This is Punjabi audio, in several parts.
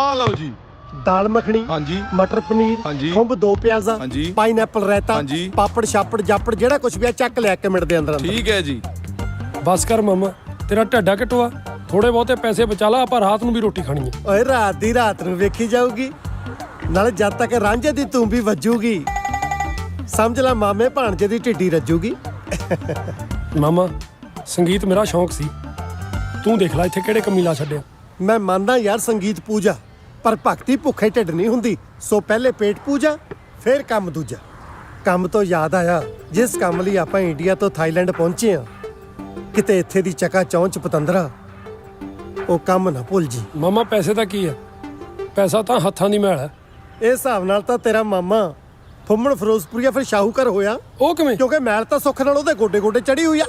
ਆ ਲਓ ਜੀ। दाल मखनी, हाँ जी, मटर पनीर, हाँ जी, खुंब 2 प्याजा, हाँ जी, पाइनएप्पल रायता, हाँ जी, पापड़ छापड़ जापड़ जेड़ा कुछ भी है चक ले के मिट दे अंदर अंदर। ठीक है जी। बस कर मामा, तेरा ढड्डा कटवा, थोड़े बहुते पैसे बचा ला, ਆਪਾਂ ਰਾਤ ਨੂੰ ਵੀ ਰੋਟੀ ਖਾਣੀ ਹੈ। ਓਏ ਰਾਤ ਦੀ ਰਾਤ ਨੂੰ ਵੇਖੀ ਜਾਊਗੀ, ਨਾਲੇ ਜਦ ਤੱਕ ਰਾਂਝੇ ਦੀ ਤੂੰ ਵੀ ਵੱਜੂਗੀ ਸਮਝ ਲੈ ਮਾਮੇ ਭਾਣਜੇ ਦੀ ਢਿੱਡੀ ਰੱਜੂਗੀ। ਮਾਮਾ ਸੰਗੀਤ ਮੇਰਾ ਸ਼ੌਂਕ ਸੀ, ਤੂੰ ਦੇਖ ਲੈ ਇੱਥੇ ਕਿਹੜੇ ਕਮੀ ਲਾ ਛੱਡਿਆ। ਮੈਂ ਮੰਨਦਾ ਯਾਰ ਸੰਗੀਤ ਪੂਜਾ, ਪਰ ਭਗਤੀ ਭੁੱਖੇ ਢਿੱਡ ਨਹੀਂ ਹੁੰਦੀ। ਸੋ ਪਹਿਲੇ ਪੇਟ ਪੂਜਾ ਫਿਰ ਕੰਮ ਦੂਜਾ। ਕੰਮ ਤੋਂ ਯਾਦ ਆਇਆ, ਜਿਸ ਕੰਮ ਲਈ ਆਪਾਂ ਇੰਡੀਆ ਤੋਂ ਥਾਈਲੈਂਡ ਪਹੁੰਚੇ ਆ, ਕਿਤੇ ਇੱਥੇ ਦੀ ਚੱਕਾ ਚੌਂਚ ਪਤੰਦਰਾ ਉਹ ਕੰਮ ਨਾ ਭੁੱਲ ਜੀ। ਮਾਮਾ ਪੈਸੇ ਦਾ ਕੀ ਹੈ, ਪੈਸਾ ਤਾਂ ਹੱਥਾਂ ਦੀ ਮੈਲ ਹੈ। ਇਹ ਹਿਸਾਬ ਨਾਲ ਤਾਂ ਤੇਰਾ ਮਾਮਾ ਫੁੰਮਣ ਫਿਰੋਜ਼ਪੁਰੀਆ ਫਿਰ ਸ਼ਾਹੂਕਾਰ ਹੋਇਆ। ਉਹ ਕਿਵੇਂ? ਕਿਉਂਕਿ ਮੈਲ ਤਾਂ ਸੁੱਖ ਨਾਲ ਉਹਦੇ ਗੋਡੇ ਗੋਡੇ ਚੜੀ ਹੋਈ ਆ।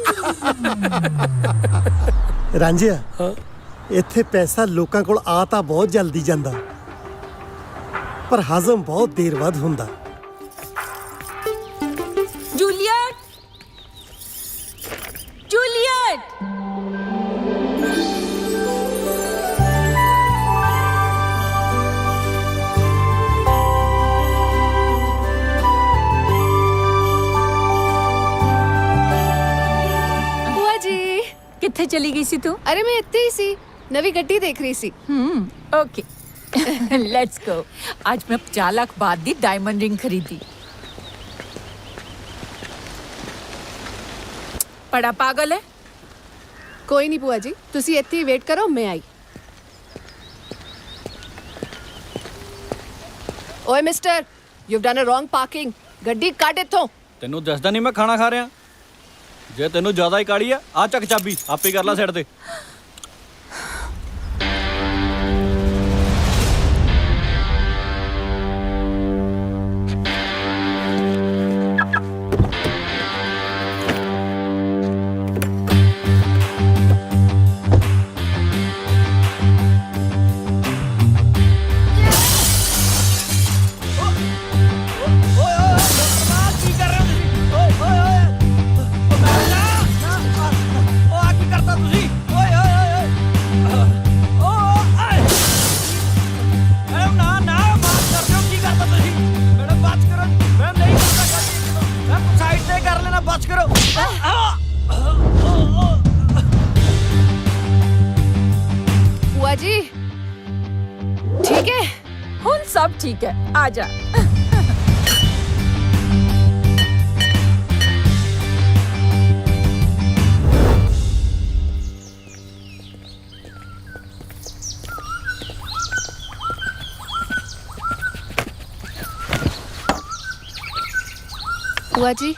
ਰਾਂਝਿਆ, ਹਾਂ ਇੱਥੇ ਪੈਸਾ ਲੋਕਾਂ ਕੋਲ ਆ ਤਾਂ ਬਹੁਤ ਜਲਦੀ ਜਾਂਦਾ, ਪਰ ਹਜ਼ਮ ਬਹੁਤ ਦੇਰ ਬਾਅਦ ਹੁੰਦਾ। ਜੂਲੀਅਟ, ਜੂਲੀਅਟ, बुआ जी, ਕਿੱਥੇ ਚਲੀ ਗਈ ਸੀ ਤੂੰ? अरे मैं इतने ही सी नवी गड्डी देख रही सी। Okay let's go. आज मैं 50 लाख बाद दी डायमंड रिंग खरीदी। बड़ा पागल है। कोई नहीं बुआ जी, तुसी इतने ही वेट करो, मैं आई। ओए mister, you've done a wrong parking। गड्डी काट इत्थों। ਤੈਨੂੰ ਦੱਸਦਾ ਨਹੀਂ ਮੈਂ ਖਾਣਾ ਖਾ ਰਿਹਾ। ਜੇ ਤੈਨੂੰ ਜ਼ਿਆਦਾ ਹੀ ਕਾਲੀ ਆ ਚੱਕ ਚਾਬੀ ਆਪੇ ਕਰ ਲੈ ਸਾਈਡ ਤੇ। बुआ जी, ठीक है? हुन सब ठीक है, आ जा। बुआ जी,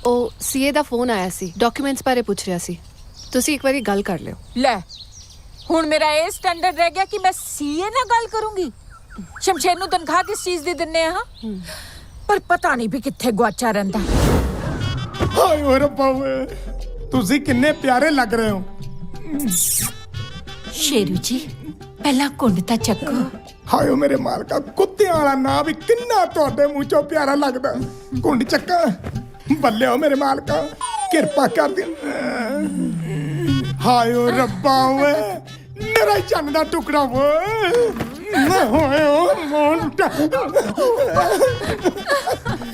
ਉਹ ਸੀਏ ਦਾ ਫੋਨ ਆਇਆ ਸੀ, ਡਾਕੂਮੈਂਟਸ ਬਾਰੇ ਪੁੱਛ ਰਿਹਾ ਸੀ। ਤੁਸੀਂ ਇੱਕ ਵਾਰੀ ਗੱਲ ਕਰ ਲਿਓ। ਲੈ ਹੁਣ ਮੇਰਾ ਇਹ ਸਟੈਂਡਰਡ ਰਹਿ ਗਿਆ ਕਿ ਮੈਂ ਸੀਏ ਨਾਲ ਗੱਲ ਕਰੂੰਗੀ। ਸ਼ਮਸ਼ੇਰ ਨੂੰ ਤਨਖਾਹ ਕਿਸ ਚੀਜ਼ ਦੀ ਦਿੰਨੇ ਆ? ਪਰ ਪਤਾ ਨਹੀਂ ਵੀ ਕਿੱਥੇ ਗੁਆਚਾ ਰਹਿੰਦਾ। ਹਾਏ ਓਏ ਰੱਬਾ ਓਏ, ਤੁਸੀਂ ਕਿੰਨੇ ਪਿਆਰੇ ਲੱਗ ਰਹੇ ਹੋ। ਸ਼ੇਰੂ ਜੀ ਪਹਿਲਾਂ ਕੁੰਡ ਤਾਂ ਚੱਕੋ। ਹਾਏ ਓ ਮੇਰੇ ਮਾਲਕਾ, ਕੁੱਤਿਆਂ ਵਾਲਾ ਨਾਂ ਵੀ ਕਿੰਨਾ ਤੁਹਾਡੇ ਮੂੰਹ ਚੋਂ ਪਿਆਰਾ ਲੱਗਦਾ। ਕੁੰਡ ਚੱਕਾ, ਬੱਲੇ ਓ ਮੇਰੇ ਮਾਲਕਾ, ਕਿਰਪਾ ਕਰ ਦੇ। ਹਾਏ ਓ ਰੱਬਾ ਓਏ, ਮੇਰਾ ਚੰਨ ਦਾ ਟੁਕੜਾ ਓਏ। ਹਾਏ ਓ ਮੋਂਟਾ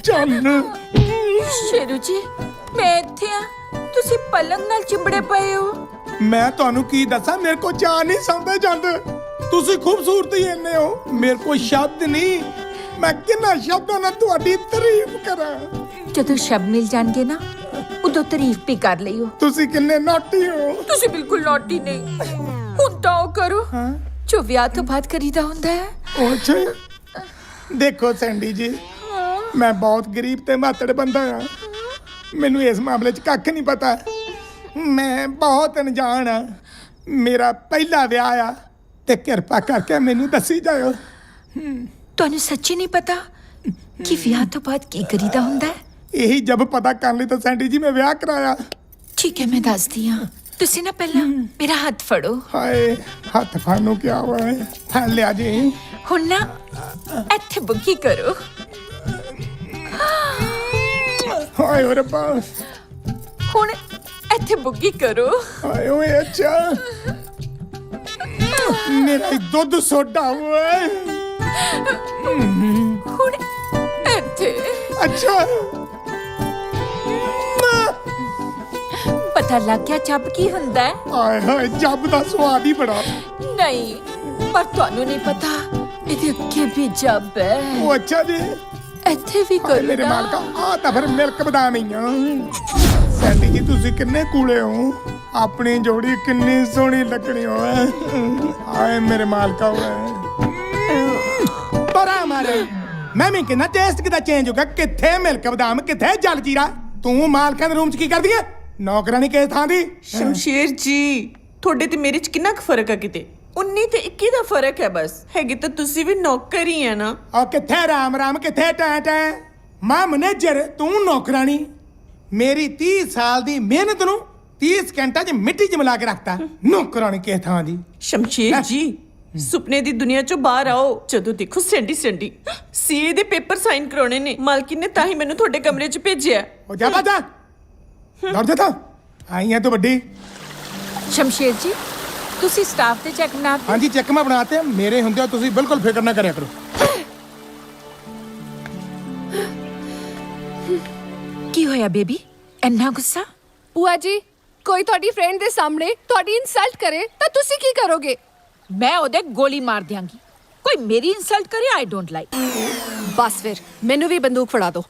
ਚੰਨ। ਸ਼ੇਰੂ ਜੀ ਮੈਂ ਇੱਥੇ ਆ, ਤੁਸੀਂ ਪਲੰਗ ਨਾਲ ਚਿੰਬੜੇ ਪਏ ਹੋ। ਮੈਂ ਤੁਹਾਨੂੰ ਕੀ ਦੱਸਾਂ, ਮੇਰੇ ਕੋ ਚਾਹ ਨਹੀਂ ਸਮਝਦੇ ਜਾਂਦੇ। ਤੁਸੀਂ ਖੂਬਸੂਰਤ ਹੀ ਇੰਨੇ ਹੋ, ਮੇਰੇ ਕੋਲ ਸ਼ਬਦ ਨਹੀਂ। ਮੈਂ ਕਿੰਨਾ ਸ਼ਬਦਾਂ ਨਾਲ ਤੁਹਾਡੀ ਤਾਰੀਫ ਕਰਾਂ। ਜਦੋਂ ਸ਼ਬਦ ਮਿਲ ਜਾਣਗੇ ਨਾ, ਉਦੋਂ ਤਾਰੀਫ ਵੀ ਕਰ ਲਈਓ। ਤੁਸੀਂ ਕਿੰਨੇ ਨਾਟੀ ਹੋ। ਤੁਸੀਂ ਬਿਲਕੁਲ ਨੌਟੀ ਨਹੀਂ। ਹੁਣ ਤਾਂ ਉਹ ਕਰੋ ਜੋ ਵਿਆਹ ਤੋਂ ਬਾਅਦ ਕਰੀਦਾ ਹੁੰਦਾ ਹੈ। ਉਹ ਅੱਛਾ, ਦੇਖੋ ਸੈਂਡੀ ਜੀ, ਮੈਂ ਬਹੁਤ ਗਰੀਬ ਤੇ ਮਾਤੜ ਬੰਦਾ ਆ। ਮੈਨੂੰ ਇਸ ਮਾਮਲੇ 'ਚ ਕੱਖ ਨਹੀਂ ਪਤਾ। ਮੈਂ ਬਹੁਤ ਅਣਜਾਣ ਆ। ਮੇਰਾ ਪਹਿਲਾ ਵਿਆਹ ਆ ਤੇ ਕਿਰਪਾ ਕਰਕੇ ਮੈਨੂੰ ਦੱਸੀ ਜਾਇਓ। ਤੁਹਾਨੂੰ ਸੱਚੀ ਨਹੀਂ ਪਤਾ ਕਿ ਵਿਆਹ ਤੋਂ ਬਾਅਦ ਕੀ ਕਰੀਦਾ ਹੁੰਦਾ ਹੈ? ਇਹੀ ਜਬ ਪਤਾ ਕਰਨ ਲਈ ਤਾਂ ਸੈਂਡੀ ਜੀ ਮੈਂ ਵਿਆਹ ਕਰਾਇਆ। ਠੀਕ ਹੈ, ਮੈਂ ਦੱਸਦੀ ਹਾਂ। ਤੁਸੀਂ ਨਾ ਪਹਿਲਾਂ ਮੇਰਾ ਹੱਥ ਫੜੋ। ਹਾਏ, ਹੱਥ ਫੜਨ ਨੂੰ ਕਿਹਾ ਹੋਇਆ ਹੈ। ਫੜ ਲਿਆ ਜੀ। ਹੁਣ ਨਾ ਇੱਥੇ ਬੁੱਗੀ ਕਰੋ। ਹਾਏ ਓ ਰੱਬਾ, ਹੁਣ ਇੱਥੇ ਬੁੱਗੀ ਕਰੋ। ਹਾਏ ਓਏ ਅੱਛਾ। ਮੇਰਾ ਹੀ ਦੁੱਧ ਸੋਡਾ ਓਏ। ਹੁਣ ਇੱਥੇ ਅੱਛਾ ਪਤਾ ਲੱਗ ਗਿਆ ਜੱਬ ਕੀ ਹੁੰਦਾ ਹੈ? ਆਏ ਹਾਏ ਜੱਬ ਦਾ ਸਵਾਦ ਹੀ ਬੜਾ। ਨਹੀਂ, ਪਰ ਤੁਹਾਨੂੰ ਨਹੀਂ ਪਤਾ ਇਹਦੇ ਅੱਗੇ ਵੀ ਜੱਬ ਹੈ। ਉਹ ਅੱਛਾ ਜੀ, ਇੱਥੇ ਵੀ ਹਾਏ ਮੇਰੇ ਕਰਨਾ। ਮਾਲਕਾ ਆ ਤਾਂ ਫਿਰ ਮਿਲਕ ਬਦਾਮ ਹੀ ਆ। ਸੈਂਡੀ ਜੀ ਤੁਸੀਂ ਕਿੰਨੇ ਕੂਲੇ ਹੋ, ਆਪਣੀ ਜੋੜੀ ਕਿੰਨੀ ਸੋਹਣੀ ਲੱਗਣੀ ਓਏ। ਹਾਏ ਮੇਰੇ ਮਾਲਕਾ ਓਏ ਪਰਾ ਮਾਰੇ। ਮੈਂ ਵੀ ਕਿੰਨਾ ਟੇਸਟ ਕਿਦਾ ਚੇਂਜ ਹੋ ਗਿਆ। ਕਿੱਥੇ ਮਿਲਕ ਬਦਾਮ, ਕਿੱਥੇ ਜਲ ਜੀਰਾ। ਤੂੰ ਮਾਲਕਾਂ ਦੇ ਰੂਮ 'ਚ ਕੀ ਕਰਦੀ ਐ? ਨੌਕਰਾਨੀ ਕਿਸ ਥਾਂ ਦੀ? ਸ਼ਮਸ਼ੇਰ ਜੀ ਤੁਹਾਡੇ ਤੇ ਮੇਰੇ 'ਚ ਕਿੰਨਾ ਕੁ ਫਰਕ ਆ? ਕਿਤੇ 19 ਤੇ 21 ਦਾ ਫਰਕ ਹੈ ਬਸ। ਹੈਗੇ ਤਾਂ ਤੁਸੀਂ ਵੀ ਨੌਕਰ ਹੀ ਆ ਨਾ। ਆ ਕਿੱਥੇ ਰਾਮ ਰਾਮ, ਕਿੱਥੇ ਟੈ ਟੈ। ਮੈਂ ਮੈਨੇਜਰ, ਤੂੰ ਨੌਕਰਾਨੀ। ਮੇਰੀ 30 ਸਾਲ ਦੀ ਮਿਹਨਤ ਨੂੰ 30 ਸਕਿੰਟਾਂ 'ਚ ਮਿੱਟੀ 'ਚ ਮਿਲਾ ਕੇ ਰੱਖਤਾ। ਨੌਕਰਾਨੀ ਕਿਸ ਥਾਂ ਦੀ? ਸ਼ਮਸ਼ੇਰ ਜੀ ਸੁਪਨੇ ਦੀ ਦੁਨੀਆ 'ਚੋਂ ਬਾਹਰ ਆਓ। ਜਦੋਂ ਦੇਖੋ ਸੈਂਡੀ ਸੀਏ ਦੇ ਪੇਪਰ ਸਾਈਨ ਕਰਾਉਣੇ ਨੇ। ਮਾਲਕਿਨ ਨੇ ਤਾਂ ਹੀ ਮੈਨੂੰ ਤੁਹਾਡੇ ਕਮਰੇ 'ਚ ਭੇਜਿਆ। ਉਹ ਜਾ ਬਾਜਾ ਦੌੜ ਜਾ ਤਾ ਆਈ ਹੈ ਤੂੰ ਵੱਡੀ। ਸ਼ਮਸ਼ੇਰ ਜੀ ਤੁਸੀਂ ਸਟਾਫ ਤੇ ਚੈੱਕ ਬਣਾ ਦਿੱਤੇ? ਹਾਂਜੀ ਚੈੱਕ ਮੈਂ ਬਣਾਤੇ। ਮੇਰੇ ਹੁੰਦੇ ਤੁਸੀਂ ਬਿਲਕੁਲ ਫਿਕਰ ਨਾ ਕਰਿਆ ਕਰੋ। ਕੀ ਹੋਇਆ ਬੇਬੀ, ਇੰਨਾ ਗੁੱਸਾ? ਭੂਆ ਜੀ ਕੋਈ ਤੁਹਾਡੀ ਫਰੈਂਡ ਦੇ ਸਾਹਮਣੇ ਤੁਹਾਡੀ ਇਨਸਲਟ ਕਰੇ ਤਾਂ ਤੁਸੀਂ ਕੀ ਕਰੋਗੇ? ਮੈਂ ਉਹਦੇ ਗੋਲੀ ਮਾਰ ਦਿਆਂਗੀ। ਕੋਈ ਮੇਰੀ ਇਨਸਲਟ ਕਰੇ, ਆਈ ਡੋਂਟ ਲਾਈਕ। ਬਸ ਫਿਰ ਮੈਨੂੰ ਵੀ ਬੰਦੂਕ ਫੜਾ ਦਿਓ,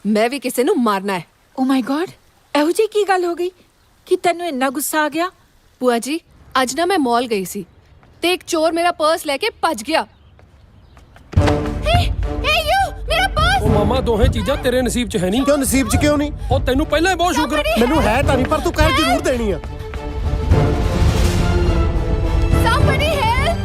ਮੈਂ ਵੀ ਕਿਸੇ ਨੂੰ ਮਾਰਨਾ ਹੈ। ਓ ਮਾਈ ਗॉड, ਇਹੋ ਜਿਹੀ ਕੀ ਗੱਲ ਹੋ ਗਈ ਕਿ ਤੈਨੂੰ ਇੰਨਾ ਗੁੱਸਾ ਆ ਗਿਆ? ਭੂਆ ਜੀ ਅੱਜ ਨਾ ਮੈਂ ਮਾਲ ਗਈ ਸੀ ਤੇ ਇੱਕ ਚੋਰ ਮੇਰਾ ਪਰਸ ਲੈ ਕੇ ਭੱਜ ਗਿਆ। ਹੇ ਯੂ ਮੇਰਾ ਪਰਸ। ਉਹ ਮਾਮਾ ਦੋਹੇ ਚੀਜ਼ਾਂ ਤੇਰੇ ਨਸੀਬ 'ਚ ਹੈ ਨਹੀਂ। ਕਿਉਂ ਨਸੀਬ 'ਚ ਕਿਉਂ ਨਹੀਂ? ਉਹ ਤੈਨੂੰ ਪਹਿਲਾਂ ਹੀ ਬਹੁਤ ਸ਼ੁਕਰ। ਮੈਨੂੰ ਹੈ ਤਾਂ ਨਹੀਂ, ਪਰ ਤੂੰ ਕਰ ਜ਼ਰੂਰ ਦੇਣੀ ਆ। Somebody help!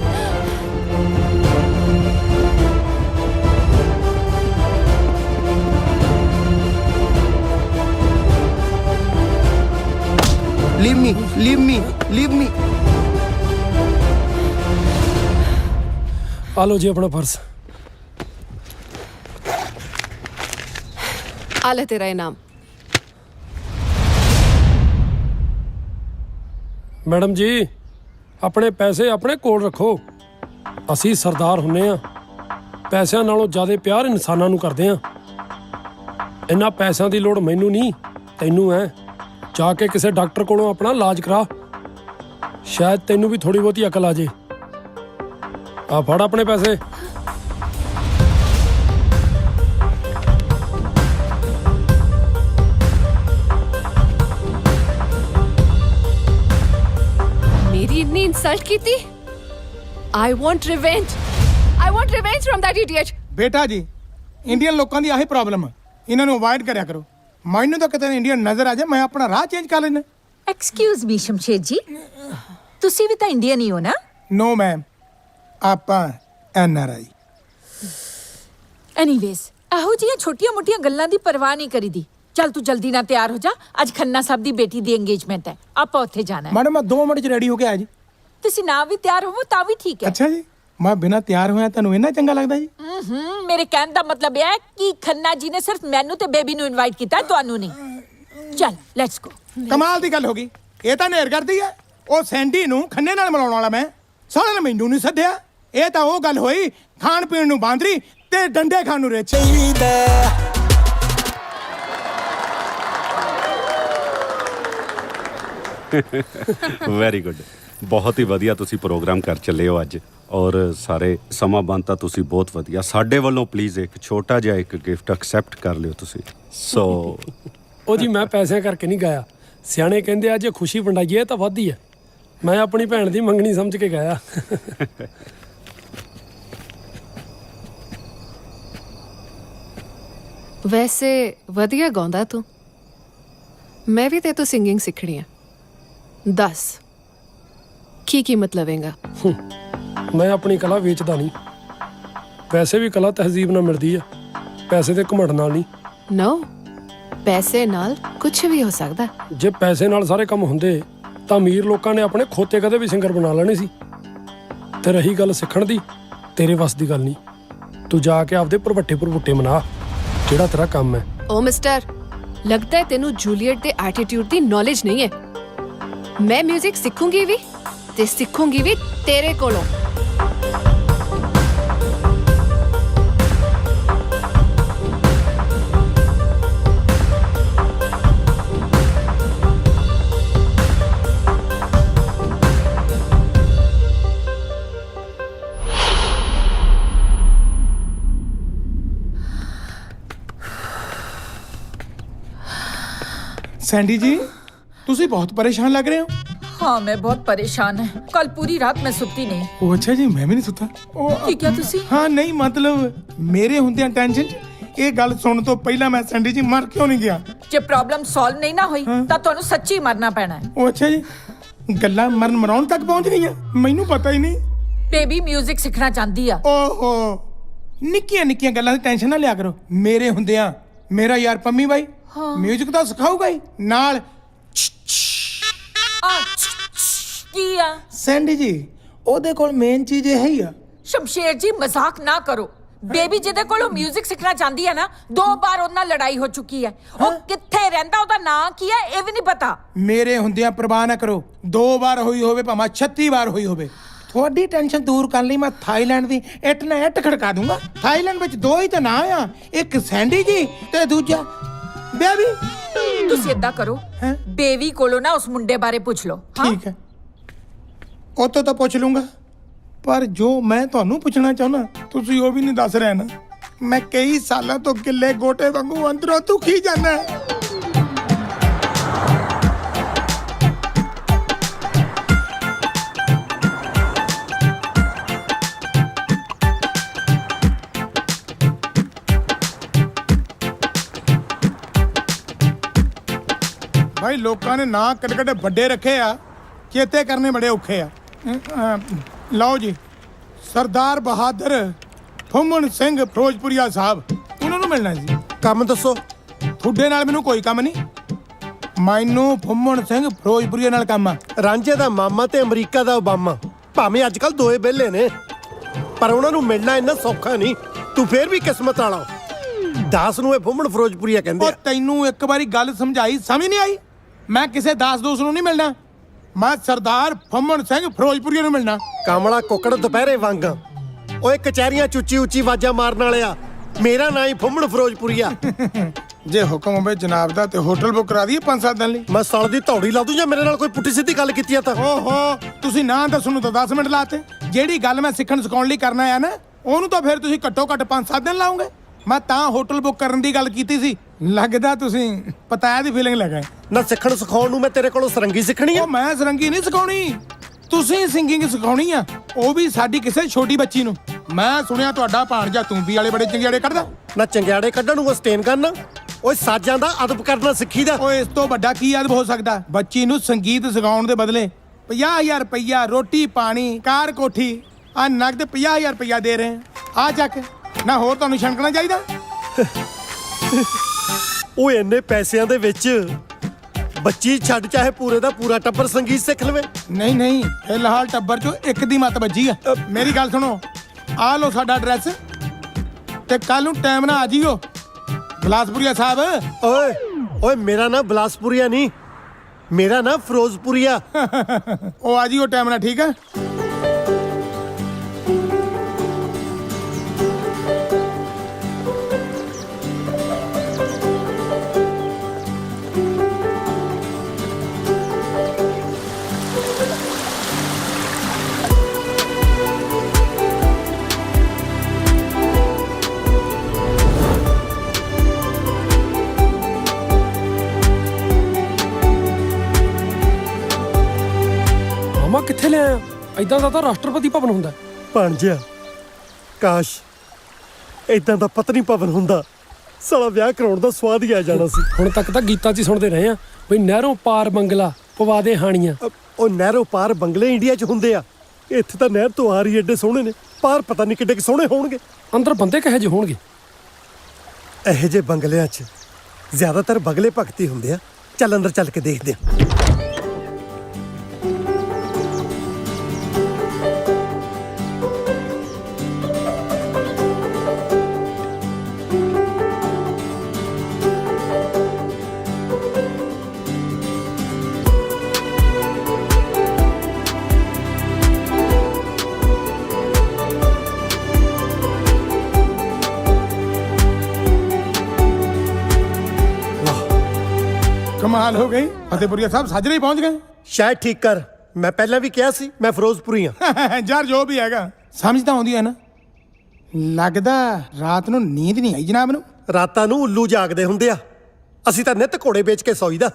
Leave me. ਆ ਲਓ ਜੀ ਆਪਣਾ ਪਰਸ। ਆ ਲੈ ਤੇਰਾ ਇਨਾਮ। ਮੈਡਮ ਜੀ ਆਪਣੇ ਪੈਸੇ ਆਪਣੇ ਕੋਲ ਰੱਖੋ। ਅਸੀਂ ਸਰਦਾਰ ਹੁੰਨੇ ਆ, ਪੈਸਿਆਂ ਨਾਲੋਂ ਜ਼ਿਆਦਾ ਪਿਆਰ ਇਨਸਾਨਾਂ ਨੂੰ ਕਰਦੇ ਆ। ਇੰਨਾ ਪੈਸਿਆਂ ਦੀ ਲੋੜ ਮੈਨੂੰ ਨਹੀਂ, ਤੈਨੂੰ ਐ। ਜਾ ਕੇ ਕਿਸੇ ਡਾਕਟਰ ਕੋਲੋਂ ਆਪਣਾ ਇਲਾਜ ਕਰਾ, ਸ਼ਾਇਦ ਤੈਨੂੰ ਵੀ ਥੋੜੀ ਬਹੁਤੀ ਅਕਲ ਆ ਜੇ। ਆ ਫੜ ਆਪਣੇ ਪੈਸੇ। ਮੇਰੀ ਇੰਨੀ ਇਨਸਲਟ ਕੀਤੀ। I want revenge from that idiot. ਬੇਟਾ ਜੀ ਇੰਡੀਅਨ ਲੋਕਾਂ ਦੀ ਆਹੀ ਪ੍ਰੋਬਲਮ ਹੈ, ਇਹਨਾਂ ਨੂੰ ਅਵੋਇਡ ਕਰਿਆ ਕਰੋ। ਮੈਨੂੰ ਤਾਂ ਕਿਤੇ ਇੰਡੀਅਨ ਨਜ਼ਰ ਆ ਜਾਏ ਮੈਂ ਆਪਣਾ ਰਾਹ ਚੇਂਜ ਕਰ ਲੈਣਾ। ਐਕਸਕਿਊਜ਼ ਮੀ ਸ਼ਮਸ਼ੇਰ ਜੀ, ਤੁਸੀਂ ਵੀ ਤਾਂ ਇੰਡੀਅਨ ਹੀ ਹੋ ਨਾ? ਨੋ ਮੈਮ, ਆਪਾਂ NRI। ਐਨੀਵੇਜ਼ ਇਹੋ ਜਿਹੀਆਂ ਛੋਟੀਆਂ-ਮੋਟੀਆਂ ਗੱਲਾਂ ਦੀ ਪਰਵਾਹ ਨਹੀਂ ਕਰੀਦੀ। ਚੱਲ ਤੂੰ ਜਲਦੀ ਨਾਲ ਤਿਆਰ ਹੋ ਜਾ, ਅੱਜ ਖੰਨਾ ਸਾਹਿਬ ਦੀ ਬੇਟੀ ਦੀ ਇੰਗੇਜਮੈਂਟ ਹੈ, ਆਪਾਂ ਉੱਥੇ ਜਾਣਾ ਹੈ। ਮੈਡਮ ਮੈਂ 2 ਮਿੰਟ 'ਚ ਰੈਡੀ ਹੋ ਕੇ ਆਇਆ ਜੀ। ਤੁਸੀਂ ਨਾ ਵੀ ਤਿਆਰ ਹੋਵੋ ਤਾਂ ਵੀ ਠੀਕ ਹੈ। ਅੱਛਾ ਜੀ, ਮੈਂ ਬਿਨਾਂ ਤਿਆਰ ਹੋਇਆ ਤੁਹਾਨੂੰ ਇੰਨਾ ਚੰਗਾ ਲੱਗਦਾ ਜੀ? ਮੇਰੇ ਕਹਿਣ ਦਾ ਮਤਲਬ ਇਹ ਹੈ ਕਿ ਖੰਨਾ ਜੀ ਨੇ ਸਿਰਫ ਮੈਨੂੰ ਤੇ ਬੇਬੀ ਨੂੰ ਇਨਵਾਈਟ ਕੀਤਾ, ਤੁਹਾਨੂੰ ਨਹੀਂ। ਚੱਲ ਲੈਟਸ ਗੋ। ਕਮਾਲ ਦੀ ਗੱਲ ਹੋ ਗਈ, ਇਹ ਤਾਂ ਨੇਰ ਕਰਦੀ ਹੈ। ਉਹ ਸੈਂਡੀ ਨੂੰ ਖੰਨੇ ਨਾਲ ਮਿਲਾਉਣ ਵਾਲਾ ਮੈਂ, ਸਾਲੇ ਨੇ ਮੈਨੂੰ ਨਹੀਂ ਸੱਦਿਆ। ਇਹ ਤਾਂ ਉਹ ਗੱਲ ਹੋਈ ਖਾਣ ਪੀਣ ਨੂੰ ਬਾਂਦਰੀ ਤੇ ਡੰਡੇ ਖਾਣ ਨੂੰ ਰੇਚ। ਵੈਰੀ ਗੁੱਡ, ਬਹੁਤ ਹੀ ਵਧੀਆ ਤੁਸੀਂ ਪ੍ਰੋਗਰਾਮ ਕਰ ਚੱਲੇ ਹੋ ਅੱਜ। ਔਰ ਸਾਰੇ ਸਮਾਂ ਬੰਤਾ ਤੁਸੀਂ ਬਹੁਤ ਵਧੀਆ। ਸਾਡੇ ਵੱਲੋਂ ਪਲੀਜ਼ ਇੱਕ ਛੋਟਾ ਜਿਹਾ ਇੱਕ ਗਿਫਟ ਐਕਸੈਪਟ ਕਰ ਲਿਓ ਤੁਸੀਂ। ਸੋ ਉਹ ਜੀ ਮੈਂ ਪੈਸਿਆਂ ਕਰਕੇ ਨਹੀਂ ਗਾਇਆ। ਸਿਆਣੇ ਕਹਿੰਦੇ ਆ ਜੇ ਖੁਸ਼ੀ ਵੰਡਾਈਏ ਤਾਂ ਵੱਧਦੀ ਹੈ। ਮੈਂ ਆਪਣੀ ਭੈਣ ਦੀ ਮੰਗਣੀ ਸਮਝ ਕੇ ਗਾਇਆ। ਵੈਸੇ ਵਧੀਆ ਗਾਉਂਦਾ ਤੂੰ। ਮੈਂ ਵੀ ਤੇ ਤੋਂ ਸਿੰਗਿੰਗ ਸਿੱਖਣੀ ਆ। ਦੱਸ ਕੀ ਕੀਮਤ ਲਵੇਂਗਾ? ਮੈਂ ਆਪਣੀ ਕਲਾ ਵੇਚਦਾ ਨਹੀਂ। ਵੈਸੇ ਵੀ ਕਲਾ ਤਹਿਜ਼ੀਬ ਨਾਲ ਮਿਲਦੀ ਆ, ਪੈਸੇ ਦੇ ਘਮੰਡ ਨਾਲ ਨਹੀਂ। ਨੋ, ਪੈਸੇ ਨਾਲ ਕੁਝ ਵੀ ਹੋ ਸਕਦਾ। ਜੇ ਪੈਸੇ ਨਾਲ ਸਾਰੇ ਕੰਮ ਹੁੰਦੇ ਤਾਂ ਅਮੀਰ ਲੋਕਾਂ ਨੇ ਆਪਣੇ ਖੋਤੇ ਕਦੇ ਵੀ ਸਿੰਗਰ ਬਣਾ ਲੈਣੇ ਸੀ। ਤੇ ਰਹੀ ਗੱਲ ਸਿੱਖਣ ਦੀ, ਤੇਰੇ ਵੱਸ ਦੀ ਗੱਲ ਨਹੀਂ। ਤੂੰ ਜਾ ਕੇ ਆਪਦੇ ਭਰਵੱਟੇ ਮਨਾ, ਜਿਹੜਾ ਤੇਰਾ ਕੰਮ ਹੈ। ਓ ਮਿਸਟਰ, ਲੱਗਦਾ ਹੈ ਤੈਨੂੰ ਜੂਲੀਅਟ ਦੇ ਐਟੀਟਿਊਡ ਦੀ ਨੌਲੇਜ ਨਹੀਂ ਹੈ। ਮੈਂ 뮤직 ਸਿੱਖੂੰਗੀ ਵੀ ਤੇ ਸਿੱਖੂੰਗੀ ਵੀ ਤੇਰੇ ਕੋਲੋਂ। सैंडी जी ਤੁਸੀਂ ਬਹੁਤ ਪਰੇਸ਼ਾਨ ਲੱਗ ਰਹੇ ਹੋ। हाँ मैं बहुत परेशान है कल पूरी रात मैं सुती नहीं ਉਹ ਅੱਛਾ ਜੀ ਮੈਂ ਵੀ ਨਹੀਂ ਸੁੱਤਾ ਉਹ की क्या तुसी ਹਾਂ ਨਹੀਂ ਮਤਲਬ ਮੇਰੇ ਹੁੰਦਿਆਂ ਟੈਨਸ਼ਨ 'ਚ ਇਹ ਗੱਲ ਸੁਣਨ ਤੋਂ ਪਹਿਲਾਂ ਮੈਂ ਸੈਂਡੀ ਜੀ ਮਰ ਕਿਉਂ ਨਹੀਂ ਗਿਆ। ਜੇ ਪ੍ਰੋਬਲਮ ਸੋਲਵ ਨਹੀਂ ਨਾ ਹੋਈ ਤਾਂ ਤੁਹਾਨੂੰ ਸੱਚੀ ਮਰਨਾ ਪੈਣਾ ਹੈ ਉਹ ਅੱਛਾ ਜੀ ਗੱਲਾਂ ਮਰਨ ਮਰਾਉਣ ਤੱਕ ਪਹੁੰਚ ਗਈਆਂ ਮੈਨੂੰ ਪਤਾ ਹੀ ਨਹੀਂ। ਬੇਬੀ 뮤직 ਸਿੱਖਣਾ ਚਾਹੁੰਦੀ ਆ ਓਹੋ ਨਿੱਕੀਆਂ ਨਿੱਕੀਆਂ ਗੱਲਾਂ ਦੀ ਟੈਨਸ਼ਨ ਨਾ ਲਿਆ ਕਰੋ। ਮੇਰੇ ਹੁੰਦਿਆਂ ਮੇਰਾ ਯਾਰ ਪੰਮੀ ਬਾਈ ਮਿਊਜ਼ਿਕ ਤਾਂ ਸਿਖਾਊਗਾ ਹੀ ਨਾਲ। ਆ ਕੀ ਆ ਸੈਂਡੀ ਜੀ ਉਹਦੇ ਕੋਲ ਮੇਨ ਚੀਜ਼ ਇਹ ਹੀ ਆ। ਸ਼ਮਸ਼ੇਰ ਜੀ ਮਜ਼ਾਕ ਨਾ ਕਰੋ ਬੇਬੀ ਜਿਹਦੇ ਕੋਲੋਂ 뮤직 ਸਿੱਖਣਾ ਚਾਹੁੰਦੀ ਹੈ ਨਾ 2 ਵਾਰ ਉਹਦੇ ਨਾਲ ਲੜਾਈ ਹੋ ਚੁੱਕੀ ਹੈ ਉਹ ਕਿੱਥੇ ਰਹਿੰਦਾ ਉਹਦਾ ਨਾਂ ਕੀ ਹੈ ਇਹ ਵੀ ਨਹੀਂ ਪਤਾ। ਮੇਰੇ ਹੁੰਦਿਆਂ ਪ੍ਰਵਾਹ ਨਾ ਕਰੋ 2 ਵਾਰ ਹੋਈ ਹੋਵੇ ਭਾਵੇਂ 36 ਵਾਰ ਹੋਈ ਹੋਵੇ। ਤੁਹਾਡੀ ਟੈਨਸ਼ਨ ਦੂਰ ਕਰਨ ਲਈ ਮੈਂ ਥਾਈਲੈਂਡ ਦੀ ਇੱਟ ਨਾ ਇੱਟ ਖੜਕਾ ਦੂੰਗਾ। ਥਾਈਲੈਂਡ ਵਿੱਚ 2 ਹੀ ਤਾਂ ਨਾਂ ਆ ਇੱਕ ਸੈਂਡੀ ਜੀ ਤੇ ਦੂਜਾ ਬੇਬੀ। ਤੁਸੀਂ ਏਦਾਂ ਕਰੋ ਹੈਂ? ਬੇਬੀ ਕੋਲੋਂ ਨਾ ਉਸ ਮੁੰਡੇ ਬਾਰੇ ਪੁੱਛ ਲਓ ਹਾਂ ਠੀਕ ਹੈ ਉਹ ਤੋਂ ਤਾਂ ਪੁੱਛ ਲੂੰਗਾ ਪਰ ਜੋ ਮੈਂ ਤੁਹਾਨੂੰ ਪੁੱਛਣਾ ਚਾਹੁੰਦਾ ਤੁਸੀਂ ਉਹ ਵੀ ਨਹੀਂ ਦੱਸ ਰਹੇ ਨਾ। ਮੈਂ ਕਈ ਸਾਲਾਂ ਤੋਂ ਗਿੱਲੇ ਗੋਟੇ ਵਾਂਗੂ ਅੰਦਰੋਂ ਦੁਖੀ ਜਾਂਦਾ। ਭਾਈ ਲੋਕਾਂ ਨੇ ਨਾਂ ਕਿੱਡੇ ਵੱਡੇ ਰੱਖੇ ਆ ਚੇਤੇ ਕਰਨੇ ਬੜੇ ਔਖੇ ਆ। ਲਓ ਜੀ ਸਰਦਾਰ ਬਹਾਦਰ ਫੁੰਮਣ ਸਿੰਘ ਫਿਰੋਜ਼ਪੁਰੀਆ ਸਾਹਿਬ ਉਹਨਾਂ ਨੂੰ ਮਿਲਣਾ ਜੀ। ਕੰਮ ਦੱਸੋ। ਤੁਹਾਡੇ ਨਾਲ ਮੈਨੂੰ ਕੋਈ ਕੰਮ ਨਹੀਂ ਮੈਨੂੰ ਫੁੰਮਣ ਸਿੰਘ ਫਿਰੋਜ਼ਪੁਰੀਆ ਨਾਲ ਕੰਮ ਆ। ਰਾਂਝੇ ਦਾ ਮਾਮਾ ਤੇ ਅਮਰੀਕਾ ਦਾ ਓਬਾਮਾ ਭਾਵੇਂ ਅੱਜ ਕੱਲ ਦੋਏ ਵਿਹਲੇ ਨੇ ਪਰ ਉਹਨਾਂ ਨੂੰ ਮਿਲਣਾ ਇੰਨਾ ਸੌਖਾ ਨਹੀਂ। ਤੂੰ ਫੇਰ ਵੀ ਕਿਸਮਤ ਵਾਲਾ। ਦਾਸ ਨੂੰ ਇਹ ਫੁੰਮਣ ਫਿਰੋਜ਼ਪੁਰੀਆ ਕਹਿੰਦੇ ਉਹ ਆ। ਤੈਨੂੰ ਇੱਕ ਵਾਰੀ ਗੱਲ ਸਮਝਾਈ ਸਮਝ ਨਹੀਂ ਆਈ। ਮੈਂ ਕਿਸੇ ਦਾਸ ਦੋਸਤ ਨੂੰ ਨਹੀਂ ਮਿਲਣਾ ਮੈਂ ਸਰਦਾਰ ਫੁੰਮਣ ਸਿੰਘ ਫਿਰੋਜ਼ਪੁਰੀਆ ਨੂੰ ਮਿਲਣਾ। ਕਾਮਲਾ ਕੁੱਕੜ ਦੁਪਹਿਰੇ ਵਾਂਗਾ ਓਏ ਕਚਹਿਰੀਆਂ ਚ ਉੱਚੀ ਉੱਚੀ ਆਵਾਜ਼ਾਂ ਮਾਰਨ ਵਾਲਿਆ ਮੇਰਾ ਨਾਂ ਹੀ ਫੁੰਮਣ ਫਿਰੋਜ਼ਪੁਰੀਆ। ਜੇ ਹੁਕਮ ਹੋਵੇ ਜਨਾਬ ਦਾ ਤੇ ਹੋਟਲ ਬੁੱਕ ਕਰਾ ਦਈਏ 5-7 ਦਿਨ ਲਈ। ਮੈਂ ਸਾਲ ਦੀ ਧੌੜੀ ਲਾ ਦੂੰ ਜਾਂ ਮੇਰੇ ਨਾਲ ਕੋਈ ਪੁੱਠੀ ਸਿੱਧੀ ਗੱਲ ਕੀਤੀ ਆ ਤਾਂ। ਓਹੋ ਤੁਸੀਂ ਨਾਂ ਦੱਸਣ ਨੂੰ ਤਾਂ 10 ਮਿੰਟ ਲਾਤੇ ਜਿਹੜੀ ਗੱਲ ਮੈਂ ਸਿੱਖਣ ਸਿਖਾਉਣ ਲਈ ਕਰਨਾ ਆ ਨਾ ਉਹਨੂੰ ਤਾਂ ਫਿਰ ਤੁਸੀਂ ਘੱਟੋ ਘੱਟ 5-7 ਦਿਨ ਲਾਉਂਗੇ। ਮੈਂ ਤਾਂ ਹੋਟਲ ਬੁੱਕ ਕਰਨ ਦੀ ਗੱਲ ਕੀਤੀ ਸੀ ਲੱਗਦਾ ਤੁਸੀਂ ਪਤਾਇਆ ਦੀ ਫੀਲਿੰਗ ਲੈ ਗਏ। ਨਾ ਸਿੱਖਣ ਸਿਖਾਉਣ ਨੂੰ ਮੈਂ ਤੇਰੇ ਕੋਲੋਂ ਸਰੰਗੀ ਸਿੱਖਣੀ ਆ। ਉਹ ਮੈਂ ਸਰੰਗੀ ਨਹੀਂ ਸਿਖਾਉਣੀ ਤੁਸੀਂ ਸਿੰਗਿੰਗ ਸਿਖਾਉਣੀ ਆ ਉਹ ਵੀ ਸਾਡੀ ਕਿਸੇ ਛੋਟੀ ਬੱਚੀ ਨੂੰ। ਮੈਂ ਸੁਣਿਆ ਤੁਹਾਡਾ ਭਾਣਜਾ ਤੂੰਬੀ ਵਾਲੇ ਬੜੇ ਚੰਗਿਆੜੇ ਕੱਢਦਾ। ਨਾ ਚੰਗਿਆੜੇ ਕੱਢਣ ਨੂੰ ਸਟੇਨ ਕਰਨਾ ਓਏ ਸਾਜ਼ਾਂ ਦਾ ਅਦਬ ਕਰਨਾ ਸਿੱਖੀਦਾ। ਓਏ ਇਸ ਤੋਂ ਵੱਡਾ ਕੀ ਅਦਬ ਹੋ ਸਕਦਾ। ਬੱਚੀ ਨੂੰ ਸੰਗੀਤ ਸਿਖਾਉਣ ਦੇ ਬਦਲੇ 50,000 ਰੁਪਈਆ ਰੋਟੀ ਪਾਣੀ ਕਾਰ ਕੋਠੀ ਆ ਨਗਦ 50,000 ਰੁਪਈਆ ਦੇ ਰਹੇ ਆ ਚੱਕ ਨਾ ਹੋਰ ਤੁਹਾਨੂੰ ਛਣਕਣਾ ਚਾਹੀਦਾ। ਓਏ ਇੰਨੇ ਪੈਸਿਆਂ ਦੇ ਵਿੱਚ ਬੱਚੀ ਛੱਡ ਚਾਹੇ ਪੂਰੇ ਦਾ ਪੂਰਾ ਟੱਬਰ ਸੰਗੀਤ ਸਿੱਖ ਲਵੇ। ਨਹੀਂ ਨਹੀਂ ਫਿਲਹਾਲ ਟੱਬਰ ਚੋਂ ਇੱਕ ਦੀ ਮੱਤ ਵੱਜੀ ਆ। ਮੇਰੀ ਗੱਲ ਸੁਣੋ ਆ ਲਓ ਸਾਡਾ ਐਡਰੈਸ ਤੇ ਕੱਲ ਨੂੰ ਟਾਈਮ ਨਾਲ ਆ ਜਿਓ ਬਲਾਸਪੁਰੀਆ ਸਾਹਿਬ। ਓਏ ਓਏ ਮੇਰਾ ਨਾਂ ਬਲਾਸਪੁਰੀਆ ਨਹੀਂ ਮੇਰਾ ਨਾਂ ਫਿਰੋਜ਼ਪੁਰੀਆ। ਉਹ ਆ ਜਿਓ ਟਾਈਮ ਨਾਲ ਠੀਕ ਆ। ਮਾਮਾ ਕਿੱਥੇ ਲਿਆ ਐਦਾਂ ਦਾ ਤਾਂ ਰਾਸ਼ਟਰਪਤੀ ਭਵਨ ਹੁੰਦਾ। ਭਾਣਜਿਆ ਕਾਸ਼ ਇਦਾਂ ਦਾ ਪਤਨੀ ਭਵਨ ਹੁੰਦਾ ਸਾਲਾ ਵਿਆਹ ਕਰਾਉਣ ਦਾ ਸਵਾਦ ਹੀ ਆ ਜਾਣਾ ਸੀ। ਹੁਣ ਤੱਕ ਤਾਂ ਗੀਤਾਂ 'ਚ ਹੀ ਸੁਣਦੇ ਰਹੇ ਆ ਬਈ ਨਹਿਰੋਂ ਪਾਰ ਬੰਗਲਾ ਪਵਾ ਦੇ ਹਾਣੀਆਂ। ਉਹ ਨਹਿਰੋਂ ਪਾਰ ਬੰਗਲੇ ਇੰਡੀਆ 'ਚ ਹੁੰਦੇ ਆ ਇੱਥੇ ਤਾਂ ਨਹਿਰ ਤੋਂ ਆਰ ਹੀ ਏਡੇ ਸੋਹਣੇ ਨੇ ਪਾਰ ਪਤਾ ਨਹੀਂ ਕਿੱਡੇ ਸੋਹਣੇ ਹੋਣਗੇ। ਅੰਦਰ ਬੰਦੇ ਕਹੇ ਜਿਹੇ ਹੋਣਗੇ। ਇਹੋ ਜਿਹੇ ਬੰਗਲਿਆਂ 'ਚ ਜ਼ਿਆਦਾਤਰ ਬਗਲੇ ਭਗਤੀ ਹੁੰਦੇ ਆ। ਚੱਲ ਅੰਦਰ ਚੱਲ ਕੇ ਦੇਖਦੇ ਆ। ਕਮਾਲ ਹੋ ਗਈ ਫਤਿਹਪੁਰੀਆ ਸਾਹਿਬ ਸਾਜਰੇ ਹੀ ਪਹੁੰਚ ਗਏ। ਸ਼ਾਇਦ ਠੀਕ ਕਰ ਮੈਂ ਪਹਿਲਾਂ ਵੀ ਕਿਹਾ ਸੀ ਮੈਂ ਫਿਰੋਜ਼ਪੁਰੀ ਆ। ਯਾਰ ਜੋ ਵੀ ਹੈਗਾ ਸਮਝ ਤਾਂ ਆਉਂਦੀ ਹੈ ਨਾ। ਲੱਗਦਾ ਰਾਤ ਨੂੰ ਨੀਂਦ ਨਹੀਂ ਆਈ ਜਨਾਬ ਨੂੰ। ਰਾਤਾਂ ਨੂੰ ਉੱਲੂ ਜਾਗਦੇ ਹੁੰਦੇ ਆ ਅਸੀਂ ਤਾਂ ਨਿੱਤ ਘੋੜੇ ਵੇਚ ਕੇ ਸੌਈਦਾ।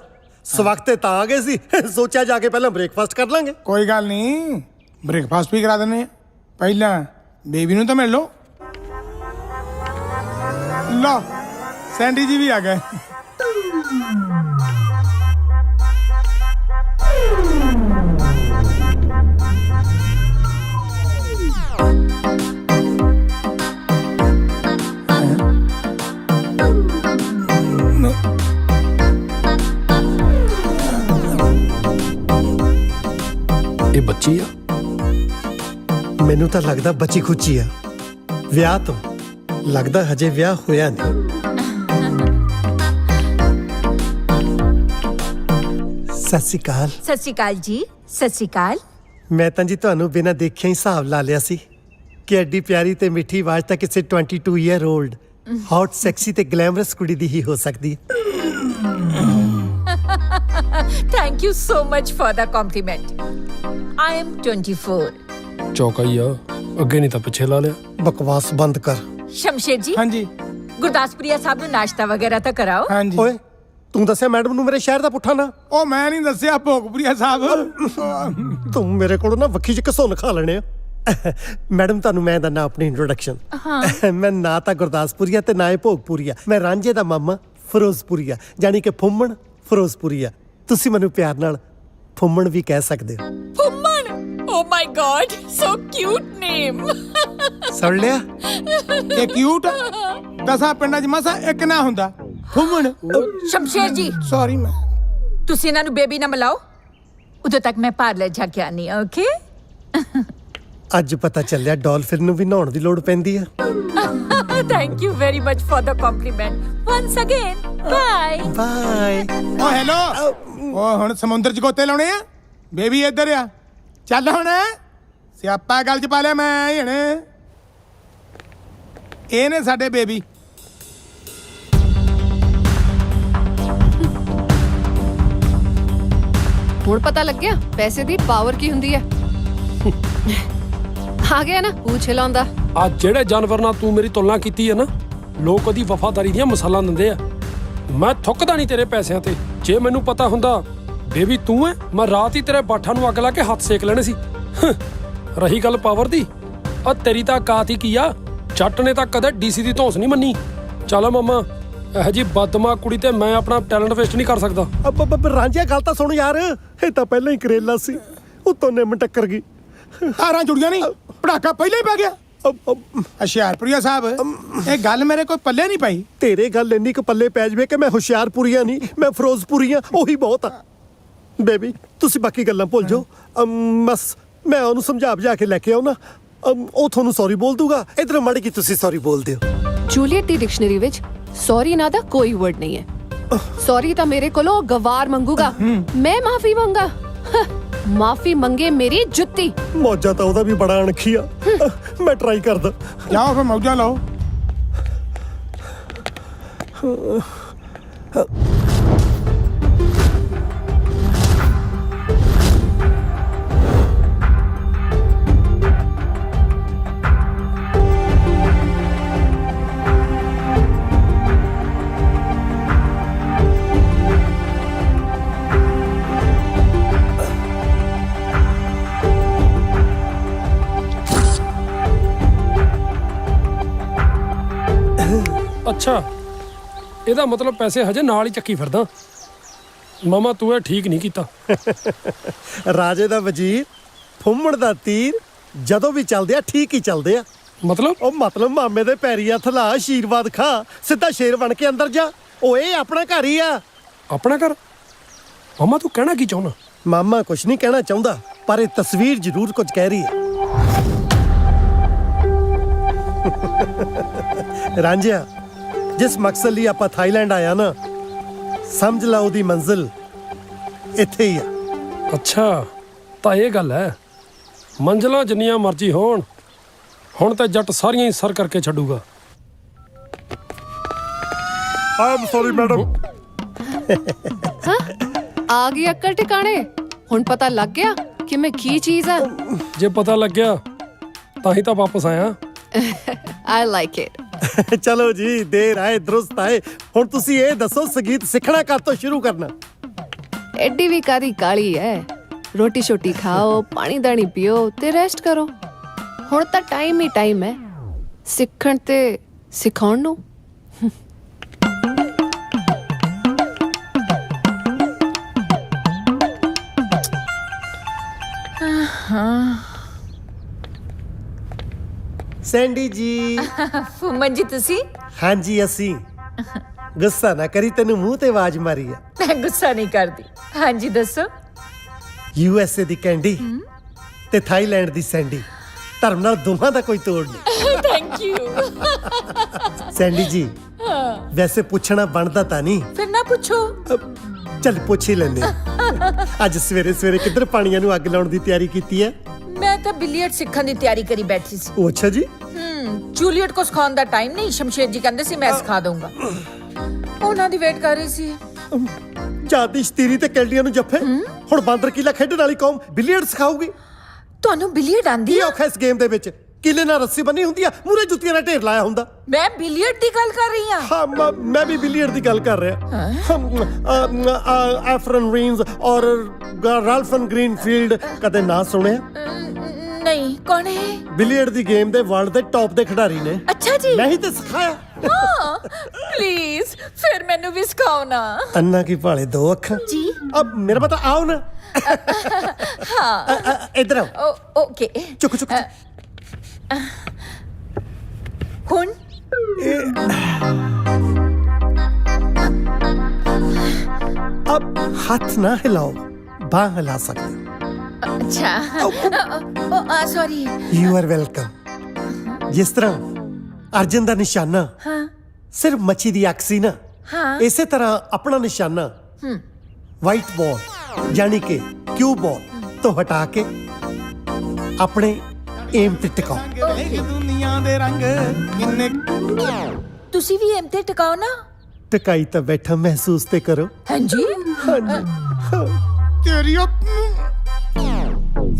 ਸਵਖਤੇ ਤਾਂ ਆ ਗਏ ਸੀ ਸੋਚਿਆ ਜਾ ਕੇ ਪਹਿਲਾਂ ਬ੍ਰੇਕਫਾਸਟ ਕਰ ਲਾਂਗੇ। ਕੋਈ ਗੱਲ ਨਹੀਂ, ਬ੍ਰੇਕਫਾਸਟ ਵੀ ਕਰਾ ਦਿੰਦੇ ਆ। ਪਹਿਲਾਂ ਬੇਬੀ ਨੂੰ ਤਾਂ ਮਿਲ ਲਓ। ਲਓ ਸੈਂਡੀ ਜੀ ਵੀ ਆ ਗਏ। ਇਹ ਬੱਚੀ ਆ। ਮੈਨੂੰ ਤਾਂ ਲੱਗਦਾ ਬੱਚੀ ਖੁੱਚੀ ਆ। ਵਿਆਹ ਤੋਂ ਲੱਗਦਾ ਹਜੇ ਵਿਆਹ ਹੋਇਆ ਨਹੀਂ। ਸਤਿ ਸ਼੍ਰੀ ਅਕਾਲ। ਸਤਿ ਸ਼੍ਰੀ ਅਕਾਲ ਜੀ। ਸਤਿ ਸ਼੍ਰੀ ਅਕਾਲ। ਮੈਂ ਤਾਂ ਜੀ ਤੁਹਾਨੂੰ ਬਿਨਾਂ ਦੇਖਿਆ ਹੀ ਹਿਸਾਬ ਲਾ ਲਿਆ ਸੀ ਕਿ ਐਡੀ ਪਿਆਰੀ ਤੇ ਮਿੱਠੀ ਆਵਾਜ਼ ਤਾਂ ਕਿਸੇ 22 ਈਅਰ 올ਡ ਹੌਟ ਸੈਕਸੀ ਤੇ ਗਲੈਮਰਸ ਕੁੜੀ ਦੀ ਹੀ ਹੋ ਸਕਦੀ ਹੈ। Thank you so much for the compliment. I am 24. ਚੌਕਾ ਹੀ ਆ, ਅੱਗੇ ਨਹੀਂ ਤਾਂ ਪਿੱਛੇ ਲਾ ਲਿਆ। ਬਕਵਾਸ ਬੰਦ ਕਰ। ਸ਼ਮਸ਼ੇਰ ਜੀ, ਹਾਂਜੀ ਗੁਰਦਾਸਪੁਰੀਆ ਸਾਹਿਬ ਨੂੰ ਨਾਸ਼ਤਾ ਵਗੈਰਾ ਤਾਂ ਕਰਾਓ। ਹਾਂਜੀ। ਓਏ ਤੂੰ ਦੱਸਿਆ ਮੈਡਮ ਨੂੰ ਮੇਰੇ ਸ਼ਹਿਰ ਦਾ ਪੁੱਠਾ ਨਾ। ਉਹ ਮੈਂ ਨਹੀਂ ਦੱਸਿਆ ਭੋਗਪੁਰੀਆ ਸਾਹਿਬ। ਤੂੰ ਮੇਰੇ ਕੋਲੋਂ ਨਾ ਵੱਖੀ ਚ ਘਸੁੰਨ ਖਾ ਲੈਣੇ ਆ। ਮੈਡਮ ਤੁਹਾਨੂੰ ਮੈਂ ਦੰਨਾ ਆਪਣੀ ਇੰਟਰੋਡਕਸ਼ਨ। ਮੈਂ ਨਾ ਤਾਂ ਗੁਰਦਾਸਪੁਰੀਆ ਤੇ ਨਾ ਹੀ ਭੋਗਪੁਰੀਆ। ਮੈਂ ਰਾਂਝੇ ਦਾ ਮਾਮਾ ਫਿਰੋਜ਼ਪੁਰੀਆ, ਜਾਨੀ ਕਿ ਫੁੰਮਣ ਫਿਰੋਜ਼ਪੁਰੀਆ। ਤੁਸੀਂ ਮੈਨੂੰ ਪਿਆਰ ਨਾਲ ਫੁੰਮਣ ਵੀ ਕਹਿ ਸਕਦੇ ਹੋ। ਫੁੰਮਣ, ਓ ਮਾਈ ਗॉड, ਸੋ ਕਿਊਟ ਨੇਮ। ਸੁਣ ਲਿਆ? ਇਹ ਕਿਊਟ 10 ਪਿੰਡਾਂ 'ਚ ਮਸਾ ਇੱਕ ਨਾ ਹੁੰਦਾ ਫੁੰਮਣ। ਸ਼ਮਸ਼ੇਰ ਜੀ, ਸੌਰੀ ਮੈਂ। ਤੁਸੀਂ ਇਹਨਾਂ ਨੂੰ ਬੇਬੀ ਨਾ ਮਿਲਾਓ, ਉਦੋਂ ਤੱਕ ਮੈਂ ਪਾਰਲਰ ਜਾ ਕੇ ਆਨੀ ਆ। ਓਕੇ। ਅੱਜ ਪਤਾ ਚੱਲਿਆ ਡਾਲਫਿਨ ਨੂੰ ਵੀ ਨਹਾਉਣ ਦੀ ਲੋੜ ਪੈਂਦੀ ਆ। Thank you very much for the compliment. Once again, bye. Bye. Oh hello, ਉਹ ਹੁਣ ਸਮੁੰਦਰ 'ਚ ਗੋਤੇ ਲਾਉਣੇ ਆ। ਬੇਬੀ ਇੱਧਰ ਆ। ਚੱਲ ਹੁਣ ਸਿਆਪਾ ਗੱਲ 'ਚ ਪਾ ਲਿਆ ਮੈਂ ਹੁਣ। ਇਹ ਨੇ ਸਾਡੇ ਬੇਬੀ। ਹੁਣ ਪਤਾ ਲੱਗਿਆ ਪੈਸੇ ਦੀ ਪਾਵਰ ਕੀ ਹੁੰਦੀ ਹੈ। ਆ ਗਿਆ ਨਾ ਪੂਛ ਲਾਉਂਦਾ। ਆ ਜਿਹੜੇ ਜਾਨਵਰ ਨਾਲ ਤੂੰ ਮੇਰੀ ਤੁਲਨਾ ਕੀਤੀ ਹੈ ਨਾ, ਲੋਕ ਉਹਦੀ ਵਫਾਦਾਰੀ ਦੀਆਂ ਮਿਸਾਲਾਂ ਦਿੰਦੇ ਆ। ਮੈਂ ਥੁੱਕਦਾ ਨਹੀਂ ਤੇਰੇ ਪੈਸਿਆਂ ਤੇ। ਜੇ ਮੈਨੂੰ ਪਤਾ ਹੁੰਦਾ ਬੇਬੀ ਤੂੰ ਹੈ, ਮੈਂ ਰਾਤ ਹੀ ਤੇਰੇ ਬਾਠਾਂ ਨੂੰ ਅੱਗ ਲਾ ਕੇ ਹੱਥ ਸੇਕ ਲੈਣੇ ਸੀ। ਰਹੀ ਗੱਲ ਪਾਵਰ ਦੀ, ਆ ਤੇਰੀ ਤਾਂ ਔਕਾਤ ਹੀ ਕੀ ਆ। ਜੱਟ ਨੇ ਤਾਂ ਕਦੇ ਡੀਸੀ ਦੀ ਧੌਂਸ ਨਹੀਂ ਮੰਨੀ। ਚੱਲ ਮਾਮਾ, ਇਹੋ ਜੀ ਬਦਮਾਸ਼ ਕੁੜੀ ਤੇ ਮੈਂ ਆਪਣਾ ਟੈਲੈਂਟ ਵੇਸਟ ਨਹੀਂ ਕਰ ਸਕਦਾ। ਰਾਂਝਿਆ ਗੱਲ ਤਾਂ ਸੁਣ ਯਾਰ। ਇਹ ਤਾਂ ਪਹਿਲਾਂ ਹੀ ਕਰੇਲਾ ਸੀ, ਉੱਤੋਂ ਨਿੰਮ ਟੱਕਰ ਗਈ। ਤਾਰਾਂ ਜੁੜੀਆਂ ਨਹੀਂ, ਪੜਾਕਾ ਪਹਿਲਾਂ ਹੀ ਪੈ ਗਿਆ। ਹੁਸ਼ਿਆਰਪੁਰੀਆ ਸਾਹਿਬ, ਇਹ ਗੱਲ ਮੇਰੇ ਕੋਈ ਪੱਲੇ ਨਹੀਂ ਪਈ। ਤੇਰੇ ਗੱਲ ਇੰਨੀ ਕੁ ਪੱਲੇ ਪੈ ਜਵੇ ਕਿ ਮੈਂ ਹੁਸ਼ਿਆਰਪੁਰੀਆ ਨਹੀਂ, ਮੈਂ ਫਿਰੋਜ਼ਪੁਰੀਆ, ਉਹੀ ਬਹੁਤ ਆ। ਬੇਬੀ ਤੁਸੀਂ ਬਾਕੀ ਗੱਲਾਂ ਭੁੱਲ ਜਾਓ। ਬਸ ਮੈਂ ਉਹਨੂੰ ਸਮਝਾ ਬੁਝਾ ਕੇ ਲੈ ਕੇ ਆਉਣਾ, ਉਹ ਤੁਹਾਨੂੰ ਸੌਰੀ ਬੋਲ ਦੂਗਾ। ਇਧਰ ਮੜ ਕੇ ਤੁਸੀਂ ਸੌਰੀ ਬੋਲ ਦਿਓ। ਜੂਲੀਅਟ ਦੀ ਡਿਕਸ਼ਨਰੀ ਵਿੱਚ ਸੌਰੀ ਨਾ ਦਾ ਕੋਈ ਵਰਡ ਨਹੀਂ ਹੈ। ਸੌਰੀ ਤਾਂ ਮੇਰੇ ਕੋਲੋਂ ਗਵਾਰ ਮੰਗੂਗਾ, ਮੈਂ ਮਾਫੀ ਮੰਗਾ। ਮਾਫੀ ਮੰਗੇ ਮੇਰੀ ਜੁੱਤੀ। ਮੌਜਾ ਤਾਂ ਉਹਦਾ ਵੀ ਬੜਾ ਅਣਖੀ ਆ। ਮੈਂ ਟਰਾਈ ਕਰਦਾ। ਜਾਓ ਫਿਰ ਮੌਜਾਂ ਲਓ। ਅੱਛਾ, ਇਹਦਾ ਮਤਲਬ ਪੈਸੇ ਹਜੇ ਨਾਲ ਹੀ ਚੱਕੀ ਫਿਰਦਾ। ਮਾਮਾ ਤੂੰ ਇਹ ਠੀਕ ਨਹੀਂ ਕੀਤਾ। ਰਾਜੇ ਦਾ ਵਜ਼ੀਰ, ਫੁੰਮਣ ਦਾ ਤੀਰ ਜਦੋਂ ਵੀ ਚੱਲਦੇ ਆ ਠੀਕ ਹੀ ਚੱਲਦੇ ਆ। ਮਤਲਬ ਮਤਲਬ ਮਾਮੇ ਦੇ ਪੈਰੀ ਹੱਥ ਲਾ, ਆਸ਼ੀਰਵਾਦ ਖਾ, ਸਿੱਧਾ ਸ਼ੇਰ ਬਣ ਕੇ ਅੰਦਰ ਜਾ। ਓਏ ਆਪਣਾ ਘਰ ਹੀ ਆ। ਆਪਣਾ ਘਰ? ਮਾਮਾ ਤੂੰ ਕਹਿਣਾ ਕੀ ਚਾਹੁੰਦਾ? ਮਾਮਾ ਕੁਛ ਨਹੀਂ ਕਹਿਣਾ ਚਾਹੁੰਦਾ, ਪਰ ਇਹ ਤਸਵੀਰ ਜ਼ਰੂਰ ਕੁਝ ਕਹਿ ਰਹੀ ਹੈ। ਰਾਂਝਿਆ, ਜਿਸ ਮਕਸਦ ਲਈ ਆਪਾਂ ਥਾਈਲੈਂਡ ਆਇਆ ਨਾ, ਸਮਝ ਲਾ ਉਹਦੀ ਮੰਜ਼ਿਲ ਇੱਥੇ ਹੀ ਆ। ਅੱਛਾ, ਤਾਂ ਇਹ ਗੱਲ ਹੈ। ਮੰਜ਼ਲਾਂ ਜਿੰਨੀਆਂ ਮਰਜ਼ੀ ਹੋਣ, ਹੁਣ ਤਾਂ ਜੱਟ ਸਾਰੀਆਂ ਹੀ ਸਰ ਕਰਕੇ ਛੱਡੂਗਾ। ਆਮ ਸੌਰੀ ਮੈਡਮ। ਆ ਗਈ ਅਕਲ ਟਿਕਾਣੇ। ਹੁਣ ਪਤਾ ਲੱਗ ਗਿਆ ਕਿ ਮੈਂ ਕੀ ਚੀਜ਼ ਆ। ਜੇ ਪਤਾ ਲੱਗਿਆ ਤਾਂ ਹੀ ਤਾਂ ਵਾਪਸ ਆਇਆ। I like it. ਚਲੋ ਜੀ, ਦੇਰ ਆਏ ਦਰੁਸਤ ਆਏ। ਹੁਣ ਤੁਸੀਂ ਇਹ ਦੱਸੋ, ਸੰਗੀਤ ਸਿੱਖਣਾ ਕਦ ਤੋਂ ਸ਼ੁਰੂ ਕਰਨਾ? ਐਡੀ ਵੀ ਕਾਦੀ ਕਾਲੀ ਹੈ। ਰੋਟੀ ਛੋਟੀ ਖਾਓ, ਪਾਣੀ ਦਾਣੀ ਪੀਓ ਤੇ ਰੈਸਟ ਕਰੋ। ਹੁਣ ਤਾਂ ਟਾਈਮ ਹੀ ਟਾਈਮ ਹੈ ਸਿੱਖਣ ਤੇ ਸਿਖਾਉਣ ਨੂੰ। ਸੈਂਡੀ ਜੀ। ਫੁੰਮਨ ਜੀ ਤੁਸੀਂ? ਹਾਂਜੀ ਅਸੀਂ। ਗੁੱਸਾ ਨਾ ਕਰੀ, ਤੈਨੂੰ ਮੂੰਹ ਤੇ ਆਵਾਜ਼ ਮਾਰੀ ਆ। ਮੈਂ ਗੁੱਸਾ ਨਹੀਂ ਕਰਦੀ। ਹਾਂਜੀ ਦੱਸੋ। USA ਦੀ ਕੈਂਡੀ ਤੇ ਥਾਈਲੈਂਡ ਦੀ ਸੈਂਡੀ, ਧਰਮ ਨਾਲ ਦੋਹਾਂ ਦਾ ਕੋਈ ਤੋੜ ਨਹੀਂ। Thank you. ਸੈਂਡੀ ਜੀ, ਵੈਸੇ ਪੁੱਛਣਾ ਬਣਦਾ ਤਾਂ ਨਹੀਂ, ਫਿਰ ਨਾ ਪੁੱਛੋ। ਚੱਲ ਪੁੱਛ ਹੀ ਲੈਂਦੇ ਹਾਂ। ਅੱਜ ਸਵੇਰੇ ਸਵੇਰੇ ਕਿੱਧਰ ਪਾਣੀਆਂ ਨੂੰ ਅੱਗ ਲਾਉਣ ਦੀ ਤਿਆਰੀ ਕੀਤੀ ਹੈ? ਮੈਂ ਤਾਂ ਬਿਲੀਅਰਡ ਸਿੱਖਣ ਦੀ ਤਿਆਰੀ ਕਰੀ ਬੈਠੀ ਸੀ। ਉਹ ਅੱਛਾ ਜੀ। ਜੂਲੀਅਟ ਕੋ ਸਿਖਾਉਣ ਦਾ ਟਾਈਮ ਨਹੀਂ, ਸ਼ਮਸ਼ੇਰ ਜੀ ਕਹਿੰਦੇ ਸੀ ਮੈਂ ਸਿਖਾ ਦਊਂਗਾ। ਉਹਨਾਂ ਦੀ ਵੇਟ ਕਰ ਰਹੀ ਸੀ। ਜਾਦੀ ਸ਼ਤੀਰੀ ਤੇ ਕੈਂਡੀਆਂ ਨੂੰ ਜੱਫੇ। ਹੁਣ ਬਾਂਦਰ ਕੀਲਾ ਖੇਡਣ ਵਾਲੀ ਕੌਮ ਬਿਲੀਅਰਡ ਸਿਖਾਊਗੀ? ਤੁਹਾਨੂੰ ਬਿਲੀਅਰਡ ਆਂਦੀ ਕੀ ਆ? ਔਖਾ ਇਸ ਗੇਮ ਦੇ ਵਿੱਚ? ਕਿਲੇ ਨਾਲ ਰੱਸੀ ਬੰਨੀ ਹੁੰਦੀ ਆ, ਮੂਰੇ ਜੁੱਤੀਆਂ ਨਾਲ ਢੇਰ ਲਾਇਆ ਹੁੰਦਾ। ਮੈਂ ਬਿਲੀਅਰਡ ਦੀ ਗੱਲ ਕਰ ਰਹੀ ਹਾਂ। ਹਾਂ ਮੈਂ ਵੀ ਬਿਲੀਅਰਡ ਦੀ ਗੱਲ ਕਰ ਰਿਹਾ। ਐਫਰਨ ਰੀਨਸ ਔਰ ਰਾਲਫਨ ਗ੍ਰੀਨਫੀਲਡ ਕਦੇ ਨਾ ਸੁਣਿਆ? ਨਹੀਂ, ਕੌਣ ਹੈ? ਬਿਲੀਅਰਡ ਦੀ ਗੇਮ ਦੇ ਵਰਲਡ ਦੇ ਟੌਪ ਦੇ ਖਿਡਾਰੀ ਨੇ। ਅੱਛਾ ਜੀ। ਮੈਂ ਹੀ ਤੇ ਸਿਖਾਇਆ। ਪਲੀਜ਼ ਫਿਰ ਮੈਨੂੰ ਵੀ ਸਿਖਾਓ ਨਾ। ਅੰਨਾ ਕੀ ਭਾਲੇ ਦੋ ਅੱਖਾਂ ਜੀ। ਅਬ ਮੇਰਾ ਪਤਾ ਆਓ ਨਾ। ਹਾਂ ਇੱਧਰ ਆਓ। ਓਕੇ। ਚੁੱਕ ਚੁੱਕ। ਹੁਣ अब हाथ ना हिलाओ, बाह हिला सकते। ਅੱਛਾ। ਸੌਰੀ। You are welcome. जिस तरह अर्जुन ਦਾ ਨਿਸ਼ਾਨਾ ਸਿਰਫ ਮੱਛੀ ਦੀ ਅੱਖ ਸੀ ਨਾ, ਇਸੇ ਤਰ੍ਹਾਂ ਆਪਣਾ ਨਿਸ਼ਾਨਾ ਵਾਈਟ ਬਾਲ ਯਾਨੀ ਕਿ ਕਿਊ ਬਾਲ ਤੋਂ ਹਟਾ ਕੇ ਆਪਣੇ ਏਮ ਤੇ ਟਿਕਾਓ। ਦੁਨੀਆ ਦੇ ਰੰਗ ਕਿੰਨੇ ਤੁਸੀਂ ਵੀ ਐਮ ਤੇ ਟਿਕਾਓ ਨਾ। ਟਿਕਾਈ ਤਾਂ ਬੈਠਾ, ਮਹਿਸੂਸ ਤੇ ਕਰੋ। ਹਾਂਜੀ। ਤੇਰੀ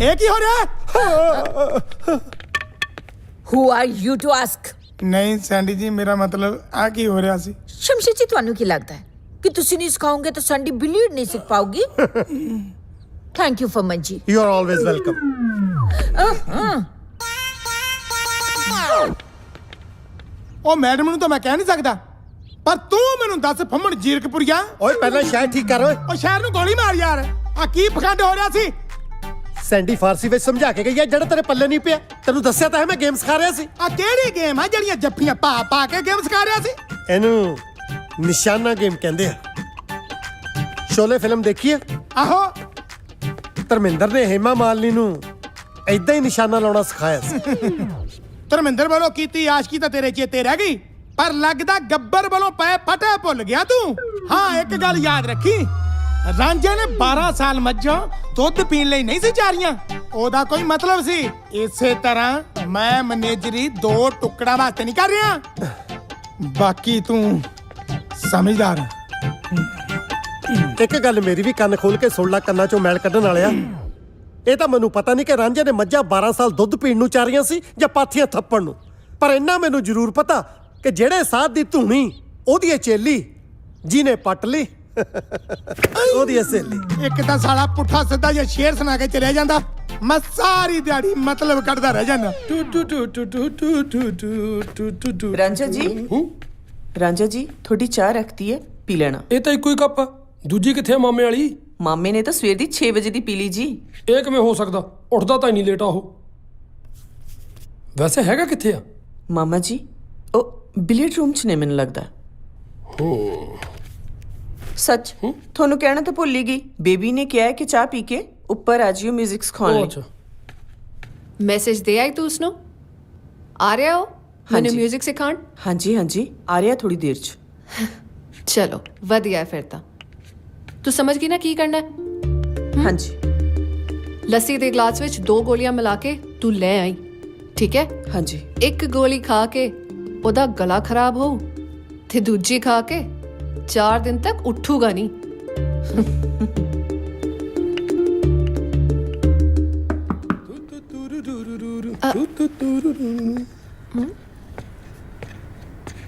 ਇਹ ਕੀ ਹੋ ਰਿਹਾ? Who are you to ask? ਨਹੀਂ ਸੈਂਡੀ ਜੀ, ਮੇਰਾ ਮਤਲਬ ਆ ਕੀ ਹੋ ਰਿਹਾ ਸੀ? ਸ਼ਮਸ਼ੇਰ ਜੀ, ਤੁਹਾਨੂੰ ਕੀ ਲੱਗਦਾ ਹੈ ਕਿ ਤੁਸੀਂ ਨਹੀਂ ਸਿਖਾਓਗੇ ਤਾਂ ਸੰਡੀ ਬਿਲੀਅਰਡ ਨਹੀਂ ਸਿੱਖ ਪਾਉਗੀ? ਥੈਂਕ ਯੂ ਫਮਨ ਜੀ। You are always welcome. ਉਹ ਮੈਡਮ ਨੂੰ ਤਾਂ ਮੈਂ ਕਹਿ ਨਹੀਂ ਸਕਦਾ, ਪਰ ਤੂੰ ਮੈਨੂੰ ਦੱਸ ਫੰਮਣ ਜੀਰਕਪੁਰੀਆ। ਓਏ ਪਹਿਲਾਂ ਸ਼ਾਇਰ ਠੀਕ ਕਰ ਓਏ। ਉਹ ਸ਼ਹਿਰ ਨੂੰ ਗੋਲੀ ਮਾਰ ਯਾਰ। ਆ ਕੀ ਪਖੰਡ ਹੋ ਰਿਹਾ ਸੀ? ਸੈਂਡੀ ਫਾਰਸੀ ਵਿੱਚ ਸਮਝਾ ਕੇ ਗਈ ਹੈ, ਜਿਹੜਾ ਤੇਰੇ ਪੱਲੇ ਨਹੀਂ ਪਿਆ। ਤੈਨੂੰ ਦੱਸਿਆ ਤਾਂ ਹੈ ਮੈਂ ਗੇਮ ਸਿਖਾ ਰਿਹਾ ਸੀ। ਆ ਕਿਹੜੀ ਗੇਮ ਆ ਜਿਹੜੀਆਂ ਜੱਫੀਆਂ ਪਾ ਪਾ ਕੇ ਗੇਮ ਸਿਖਾ ਰਿਹਾ ਸੀ? ਇਹਨੂੰ ਨਿਸ਼ਾਨਾ ਗੇਮ ਕਹਿੰਦੇ ਆ। ਸ਼ੋਲੇ ਫਿਲਮ ਦੇਖੀ ਹੈ? ਆਹੋ। ਧਰਮਿੰਦਰ ਨੇ ਹੇਮਾ ਮਾਲਿਨੀ ਨੂੰ ਏਦਾਂ ਹੀ ਨਿਸ਼ਾਨਾ ਲਾਉਣਾ ਸਿਖਾਇਆ ਸੀ। ਧਰਮਿੰਦਰ ਵੱਲੋਂ ਕੀਤੀ ਆਸ਼ਕੀ ਤਾਂ ਤੇਰੇ ਚੇਤੇ ਰਹਿ ਗਈ, ਪਰ ਲੱਗਦਾ ਗੱਬਰ ਵੱਲੋਂ ਪਏ ਫਟੇ ਭੁੱਲ ਗਿਆ ਤੂੰ। ਹਾਂ ਇੱਕ ਗੱਲ ਯਾਦ ਰੱਖੀ, ਰਾਂਝੇ ਨੇ 12 ਸਾਲ ਮੱਝਾਂ ਦੁੱਧ ਪੀਣ ਲਈ ਨਹੀਂ ਸੀ ਚਾਰੀਆਂ। ਉਹਦਾ ਕੋਈ ਮਤਲਬ ਸੀ। ਇਸੇ ਤਰ੍ਹਾਂ ਮੈਂ ਮੈਨੇਜਰੀ 2 ਟੁਕੜਾ ਵਾਸਤੇ ਨਹੀਂ ਕਰ ਰਿਹਾ। ਬਾਕੀ ਤੂੰ ਸਮਝਦਾਰ। ਇੱਕ ਗੱਲ ਮੇਰੀ ਵੀ ਕੰਨ ਖੋਲ ਕੇ ਸੁਣ ਲੈ, ਕੰਨਾਂ ਚੋਂ ਮੈਲ ਕੱਢਣ ਵਾਲਿਆ। ਇਹ ਤਾਂ ਮੈਨੂੰ ਪਤਾ ਨਹੀਂ ਕਿ ਰਾਂਝੇ ਨੇ ਮੱਝਾਂ 12 ਸਾਲ ਦੁੱਧ ਪੀਣ ਨੂੰ ਚਾਰੀਆਂ ਸੀ ਜਾਂ ਪਾਥੀਆਂ ਥੱਪਣ ਨੂੰ, ਪਰ ਇੰਨਾ ਮੈਨੂੰ ਜ਼ਰੂਰ ਪਤਾ ਕਿ ਜਿਹੜੇ ਸਾਧ ਦੀ ਧੂਣੀ ਉਹਦੀ ਚੇਲੀ ਜਿਹਨੇ ਪੱਟ ਲਈ ਉਹਦੀ ਸਹੇਲੀ। ਇੱਕ ਤਾਂ ਸਾਲਾ ਪੁੱਠਾ ਸਿੱਧਾ ਜਿਹਾ ਸ਼ੇਰ ਸੁਣਾ ਕੇ ਚਲਿਆ ਜਾਂਦਾ, ਮੈਂ ਸਾਰੀ ਦਿਹਾੜੀ ਮਤਲਬ ਕੱਢਦਾ ਰਹਿ ਜਾਂਦਾ। ਰਾਂਝਾ ਜੀ ਤੁਹਾਡੀ ਚਾਹ ਰੱਖਤੀ ਹੈ, ਪੀ ਲੈਣਾ। ਇਹ ਤਾਂ ਇੱਕੋ ਹੀ ਕੱਪ ਆ, ਦੂਜੀ ਕਿੱਥੇ ਆ ਮਾਮੇ ਵਾਲੀ? ਮਾਮੇ ਨੇ ਤਾਂ ਸਵੇਰ ਦੀ 6 ਵਜੇ ਦੀ ਪੀ ਲਈ ਜੀ। ਇਹ ਕਿਵੇਂ ਹੋ ਸਕਦਾ? ਉੱਠਦਾ ਤਾਂ ਨਹੀਂ ਲੇਟ ਆ ਉਹ। ਵੈਸੇ ਹੈਗਾ ਕਿੱਥੇ ਆ? ਮਾਮਾ ਜੀ ਉਹ ਬਿਲੀਅਰਡ ਰੂਮ 'ਚ ਨੇ ਮੈਨੂੰ ਲੱਗਦਾ। ਸੱਚ ਤੁਹਾਨੂੰ ਕਹਿਣਾ ਤਾਂ ਭੁੱਲ ਹੀ ਗਈ, ਬੇਬੀ ਨੇ ਕਿਹਾ ਹੈ ਕਿ ਚਾਹ ਪੀ ਕੇ ਉੱਪਰ ਆ ਜਿਓ 뮤직 ਸਿਖਾਉਣ ਉਹ ਲਈ। ਅੱਛਾ। ਮੈਸੇਜ ਦੇ ਆਈ ਤੂੰ ਉਸਨੂੰ? ਆ ਰਿਹਾ ਹੋ ਮੈਨੂੰ ਹਾਂਜੀ। 뮤직 ਸਿਖਾਉਣ? ਹਾਂਜੀ ਹਾਂਜੀ ਆ ਰਿਹਾ ਥੋੜੀ ਦੇਰ 'ਚ। ਚਲੋ ਵਧੀਆ ਫਿਰ ਤਾਂ। ਤੂੰ ਸਮਝ ਗਈ ਨਾ ਕੀ ਕਰਨਾ ਹੈ? ਹਾਂਜੀ ਲੱਸੀ ਦੇ ਗਲਾਸ ਵਿੱਚ 2 ਗੋਲੀਆਂ ਮਿਲਾ ਕੇ ਤੂੰ ਲੈ ਆਈ, ਠੀਕ ਹੈ? ਹਾਂਜੀ। ਇੱਕ ਗੋਲੀ ਖਾ ਕੇ ਉਹਦਾ ਗਲਾ ਖਰਾਬ ਹੋਊ ਤੇ ਦੂਜੀ ਖਾ ਕੇ 4 ਦਿਨ ਤੱਕ ਉੱਠੂਗਾ ਨਹੀਂ।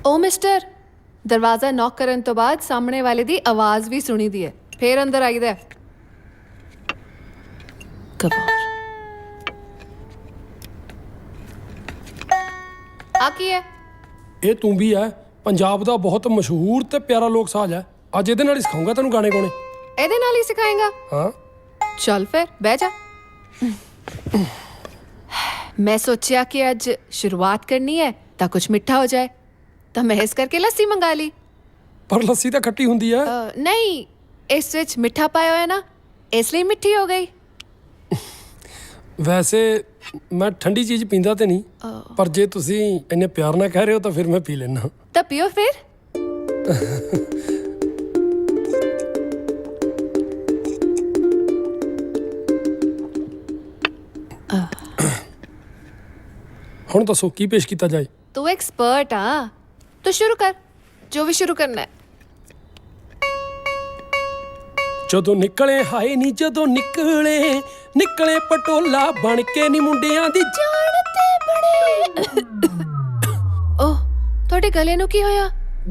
ਓ ਮਿਸਟਰ, ਦਰਵਾਜ਼ਾ ਨੌਕ ਕਰਨ ਤੋਂ ਬਾਅਦ ਸਾਹਮਣੇ ਵਾਲੇ ਦੀ ਆਵਾਜ਼ ਵੀ ਸੁਣੀਦੀ ਹੈ, ਫੇਰ ਅੰਦਰ ਆਈਦਾ। गवार आ की है ਇਹ ਤੂੰ ਵੀ ਹੈ ਪੰਜਾਬ ਦਾ ਬਹੁਤ ਮਸ਼ਹੂਰ ਤੇ ਪਿਆਰਾ ਲੋਕ ਸਾਜ਼ ਹੈ। ਅੱਜ ਇਹਦੇ ਨਾਲ ਹੀ ਸਿਖਾਉਂਗਾ ਤੈਨੂੰ ਗਾਣੇ ਗਾਉਣੇ। ਇਹਦੇ ਨਾਲ ਹੀ ਸਿਖਾਏਗਾ? ਹਾਂ चल फिर बह जा। मैं सोचा कि आज शुरुआत करनी है तो कुछ मिठा हो जाए, तो मैं इस करके लस्सी मंगा ली। ਪਰ ਲੱਸੀ ਤਾਂ ਖੱਟੀ ਹੁੰਦੀ ਹੈ। नहीं, इस विच मिठा पाया है ना, इसलिए मिठी हो गई। ਵੈਸੇ ਮੈਂ ਠੰਡੀ ਚੀਜ਼ ਪੀਂਦਾ ਤੇ ਨਹੀਂ, ਪਰ ਜੇ ਤੁਸੀਂ ਇੰਨੇ ਪਿਆਰ ਨਾਲ ਕਹਿ ਰਹੇ ਹੋ ਤਾਂ ਫਿਰ ਮੈਂ ਪੀ ਲੈਣਾ। तो पियो फिर। ਹੁਣ ਦੱਸੋ ਕੀ ਪੇਸ਼ ਕੀਤਾ ਜਾਏ। तू एक्सपर्ट हाँ, तो शुरू कर जो भी शुरू करना है। ਜਦੋਂ ਨਿਕਲੇ ਹਾਏ ਨੀ ਜਦੋਂ ਨਿਕਲੇ ਪਟੋਲਾ ਬਣ ਕੇ ਨੀ ਮੁੰਡਿਆਂ ਦੀ जानते बड़े। ओह, ਤੁਹਾਡੇ ਗਲੇ ਨੂੰ ਕੀ ਹੋਇਆ?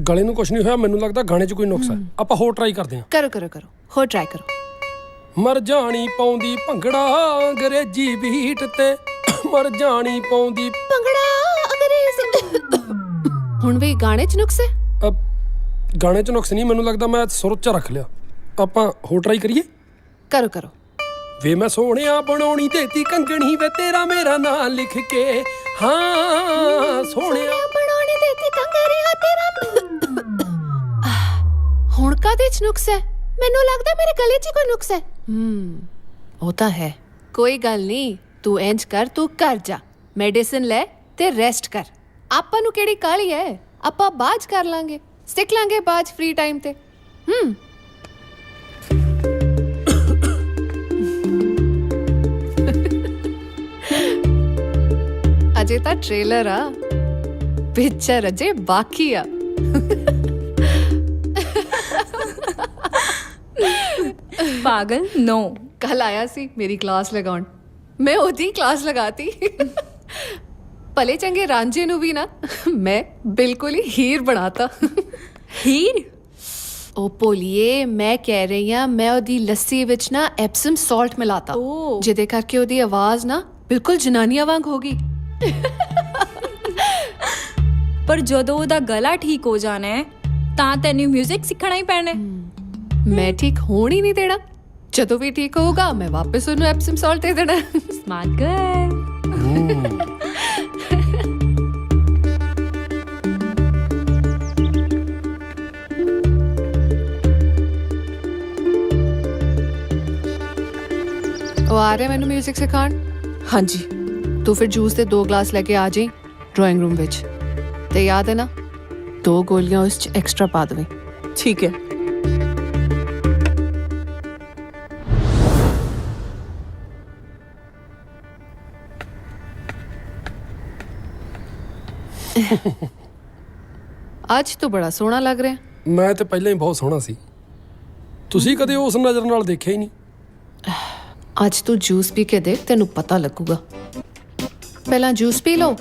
ਗਲੇ ਨੂੰ ਕੁਝ ਨਹੀਂ ਹੋਇਆ, ਮੈਨੂੰ ਲੱਗਦਾ ਗਾਣੇ 'ਚ ਕੋਈ ਨੁਕਸ ਹੈ। ਆਪਾਂ ਹੋਰ ਟਰਾਈ ਕਰਦੇ ਹਾਂ। करो करो करो, हो ट्राई करो। ਮਰ ਜਾਣੀ ਪਾਉਂਦੀ ਭੰਗੜਾ ਅੰਗਰੇਜ਼ੀ ਬੀਟ ਤੇ ਮਰ ਜਾਣੀ ਪਾਉਂਦੀ ਭੰਗੜਾ ਅੰਗਰੇਜ਼ੀ। ਹੁਣ ਵੀ ਗਾਣੇ 'ਚ ਨੁਕਸ ਹੈ? ਗਾਣੇ 'ਚ ਨੁਕਸ ਨਹੀਂ, ਮੈਨੂੰ ਲੱਗਦਾ ਮੈਂ ਸੁਰ 'ਚ ਰੱਖ ਲਿਆ। ਆਪਾਂ ਹੋਰ ਟਰਾਈ ਕਰੀਏ। करो करो। ਵੇ ਮੈਂ ਸੋਹਣਿਆ ਬਣਾਉਣੀ ਦੇਤੀ ਕੰਗਣੀ ਵੇ ਤੇਰਾ ਮੇਰਾ ਨਾਂ ਲਿਖ ਕੇ। ਹਾਂ ਸੋਹਣਿਆ ਬਣਾਉਣੀ ਦੇਤੀ ਕੰਗਰੀਆਂ ਤੇਰਾ। ਹੁਣ ਕਾਹਦੇ 'ਚ ਨੁਕਸ ਹੈ? ਮੈਨੂੰ ਲੱਗਦਾ ਮੇਰੇ ਗਲੇ 'ਚ ਕੋਈ ਨੁਕਸ ਹੈ। ਉਹ ਤਾਂ ਹੈ। ਕੋਈ ਗੱਲ ਨਹੀਂ, ਤੂੰ ਇੰਜ ਕਰ, ਤੂੰ ਘਰ ਜਾ, ਮੈਡੀਸਿਨ ਲੈ ਤੇ ਰੈਸਟ ਕਰ। ਆਪਾਂ ਨੂੰ ਕਿਹੜੀ ਕਾਹਲੀ ਹੈ, ਆਪਾਂ ਬਾਜ ਕਰ ਲਾਂਗੇ, ਸਿੱਖ ਲਾਂਗੇ ਬਾਜ ਫ੍ਰੀ ਟਾਈਮ ਤੇ। ਅਜੇ ਤਾਂ ਟ੍ਰੇਲਰ ਆ, ਪਿਕਚਰ ਅਜੇ ਬਾਕੀ ਆ। पागल नो। ਕੱਲ ਆਇਆ ਸੀ ਮੇਰੀ ਕਲਾਸ ਲਗਾਉਣ, ਮੈਂ ਉਹਦੀ ਕਲਾਸ ਲਗਾਤੀ। ਭਲੇ ਚੰਗੇ ਰਾਂਝੇ ਨੂੰ ਵੀ ਨਾ ਮੈਂ ਬਿਲਕੁਲ ਹੀ ਹੀਰ ਬਣਾਤਾ। हीर? ਉਹ ਭੋਲੀਏ, ਮੈਂ ਕਹਿ ਰਹੀ ਹਾਂ, ਮੈਂ ਉਹਦੀ ਲੱਸੀ ਵਿੱਚ ਨਾ ਐਪਸਮ ਸਾਲਟ ਮਿਲਾਤਾ, ਜਿਹਦੇ ਕਰਕੇ ਉਹਦੀ ਆਵਾਜ਼ ਨਾ ਬਿਲਕੁਲ ਜਨਾਨੀਆਂ ਵਾਂਗ ਹੋ ਗਈ। पर ਜਦੋਂ ਉਹਦਾ ਗਲਾ ਠੀਕ ਹੋ ਜਾਣਾ ਹੈ ਤਾਂ ਤੈਨੂੰ ਮਿਊਜ਼ਿਕ ਸਿੱਖਣਾ ਹੀ ਪੈਣਾ ਹੈ। ਮੈਂ ਠੀਕ ਹੋਣ ਹੀ ਨਹੀਂ ਦੇਣਾ। ਜਦੋਂ ਵੀ ਠੀਕ ਹੋਊਗਾ ਮੈਂ ਵਾਪਸ ਉਹਨੂੰ ਐਪਸਮ ਸਾਲਟ ਦੇ ਦੇਣਾ। Smart girl. ਉਹ ਆ ਰਿਹਾ ਮੈਨੂੰ ਮਿਊਜ਼ਿਕ ਸਿਖਾਉਣ। ਹਾਂਜੀ ਤੂੰ ਫਿਰ ਜੂਸ ਦੇ 2 ਗਲਾਸ ਲੈ ਕੇ ਆ ਜਾਈਂ ਡਰਾਇੰਗ ਰੂਮ ਵਿੱਚ, ਤੇ ਯਾਦ ਹੈ ਨਾ 2 ਗੋਲੀਆਂ ਉਸ 'ਚ ਐਕਸਟਰਾ ਪਾ ਦੇਵੇਂ। ਠੀਕ ਹੈ। ਅੱਜ ਤੂੰ ਬੜਾ ਸੋਹਣਾ ਲੱਗ ਰਿਹਾ। ਮੈਂ ਤੇ ਪਹਿਲਾਂ ਹੀ ਬਹੁਤ ਸੋਹਣਾ ਸੀ, ਤੁਸੀਂ ਕਦੇ ਉਸ ਨਜ਼ਰ ਨਾਲ ਦੇਖਿਆ ਹੀ ਨਹੀਂ। ਅੱਜ ਤੂੰ ਜੂਸ ਪੀ ਕੇ ਦੇਖ, ਤੈਨੂੰ ਪਤਾ ਲੱਗੂਗਾ। ਪਹਿਲਾਂ ਜੂਸ ਪੀ ਲਓ,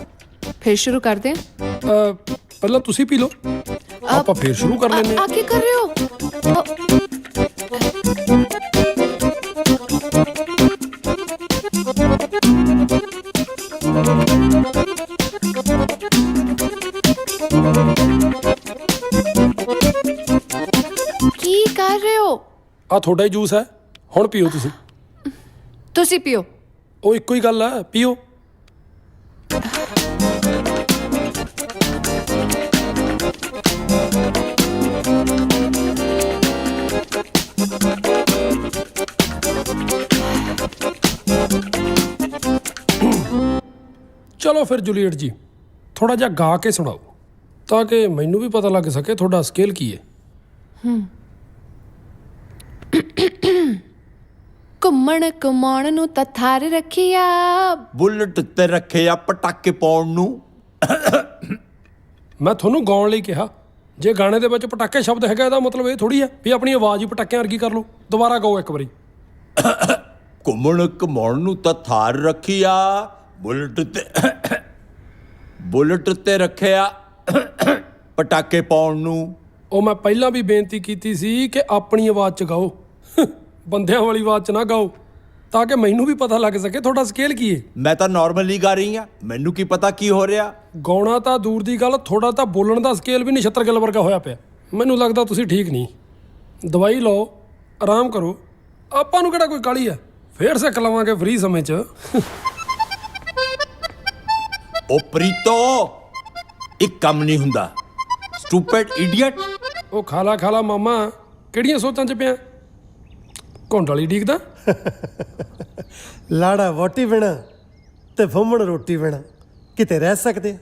ਫਿਰ ਸ਼ੁਰੂ ਕਰਦੇ ਹਾਂ। ਪਹਿਲਾਂ ਤੁਸੀਂ ਪੀ ਲਓ, ਆਪਾਂ ਫੇਰ ਸ਼ੁਰੂ ਕਰ ਲੈਂਦੇ ਹਾਂ। ਆ ਕੀ ਕਰ ਰਹੇ ਹੋ? ਕੀ ਕਰ ਰਹੇ ਹੋ? ਆ ਤੁਹਾਡਾ ਹੀ ਜੂਸ ਹੈ, ਹੁਣ ਪੀਓ ਤੁਸੀਂ। ਤੁਸੀਂ ਪੀਓ। ਉਹ ਇੱਕੋ ਹੀ ਗੱਲ ਹੈ, ਪੀਓ। ਚਲੋ ਫਿਰ ਜੂਲੀਅਟ ਜੀ, ਥੋੜਾ ਜਿਹਾ ਗਾ ਕੇ ਸੁਣਾਓ ਤਾਂ ਕਿ ਮੈਨੂੰ ਵੀ ਪਤਾ ਲੱਗ ਸਕੇ ਤੁਹਾਡਾ ਸਕੇਲ ਕੀ ਹੈ। ਘੁੰਮਣ ਕਮਾਉਣ ਨੂੰ ਤਾਂ ਥਾਰ ਰੱਖਿਆ, ਬੁਲਟ ਤੇ ਰੱਖਿਆ ਪਟਾਕੇ ਪਾਉਣ ਨੂੰ। ਮੈਂ ਤੁਹਾਨੂੰ ਗਾਉਣ ਲਈ ਕਿਹਾ, ਜੇ ਗਾਣੇ ਦੇ ਵਿੱਚ ਪਟਾਕੇ ਸ਼ਬਦ ਹੈਗਾ ਇਹਦਾ ਮਤਲਬ ਇਹ ਥੋੜੀ ਹੈ ਵੀ ਆਪਣੀ ਆਵਾਜ਼ ਹੀ ਪਟਾਕਿਆਂ ਵਰਗੀ ਕਰ ਲਓ। ਦੁਬਾਰਾ ਗਾਓ ਇੱਕ ਵਾਰੀ। ਘੁੰਮਣ ਕਮਾਉਣ ਨੂੰ ਤਾਂ ਥਾਰ ਰੱਖਿਆ, ਬੁਲਟ ਤੇ ਰੱਖਿਆ ਪਟਾਕੇ ਪਾਉਣ ਨੂੰ। ਉਹ ਮੈਂ ਪਹਿਲਾਂ ਵੀ ਬੇਨਤੀ ਕੀਤੀ ਸੀ ਕਿ ਆਪਣੀ ਆਵਾਜ਼ 'ਚ ਗਾਓ, ਬੰਦਿਆਂ ਵਾਲੀ ਆਵਾਜ਼ 'ਚ ਨਾ ਗਾਓ। ਤਾਂ ਕਿ ਮੈਨੂੰ ਵੀ ਪਤਾ ਲੱਗ ਸਕੇ ਤੁਹਾਡਾ ਸਕੇਲ ਕੀ ਹੈ। ਮੈਂ ਤਾਂ ਨਾਰਮਲੀ ਗਾ ਰਹੀ ਆ, ਮੈਨੂੰ ਕੀ ਪਤਾ ਕੀ ਹੋ ਰਿਹਾ। ਗਾਉਣਾ ਤਾਂ ਦੂਰ ਦੀ ਗੱਲ, ਥੋੜਾ ਤਾਂ ਬੋਲਣ ਦਾ ਸਕੇਲ ਵੀ ਨਛੱਤਰ ਗਿੱਲ ਵਰਗਾ ਹੋਇਆ ਪਿਆ। ਮੈਨੂੰ ਲੱਗਦਾ ਤੁਸੀਂ ਠੀਕ ਨਹੀਂ। ਦਵਾਈ ਲਓ, ਆਰਾਮ ਕਰੋ। ਆਪਾਂ ਨੂੰ ਕਿਹੜਾ ਕੋਈ ਕਾਹਲੀ ਆ, ਫੇਰ ਸਿੱਖ ਲਵਾਂਗੇ ਫ੍ਰੀ ਸਮੇਂ 'ਚ। ਉਹ ਪ੍ਰੀਤੋ, ਇੱਕ ਕੰਮ ਨਹੀਂ ਹੁੰਦਾ। Stupid idiot. ਉਹ ਖਾਲਾ ਮਾਮਾ, ਕਿਹੜੀਆਂ ਸੋਚਾਂ 'ਚ ਪਿਆ? ਘੁੰਡ ਵਾਲੀ ਡੀਕਦਾ। ਲਾੜਾ ਵੋਟੀ ਬਿਨਾ ਤੇ ਫੁੰਮਣ ਰੋਟੀ ਬਿਨਾ ਕਿਤੇ ਰਹਿ ਸਕਦੇ ਆ?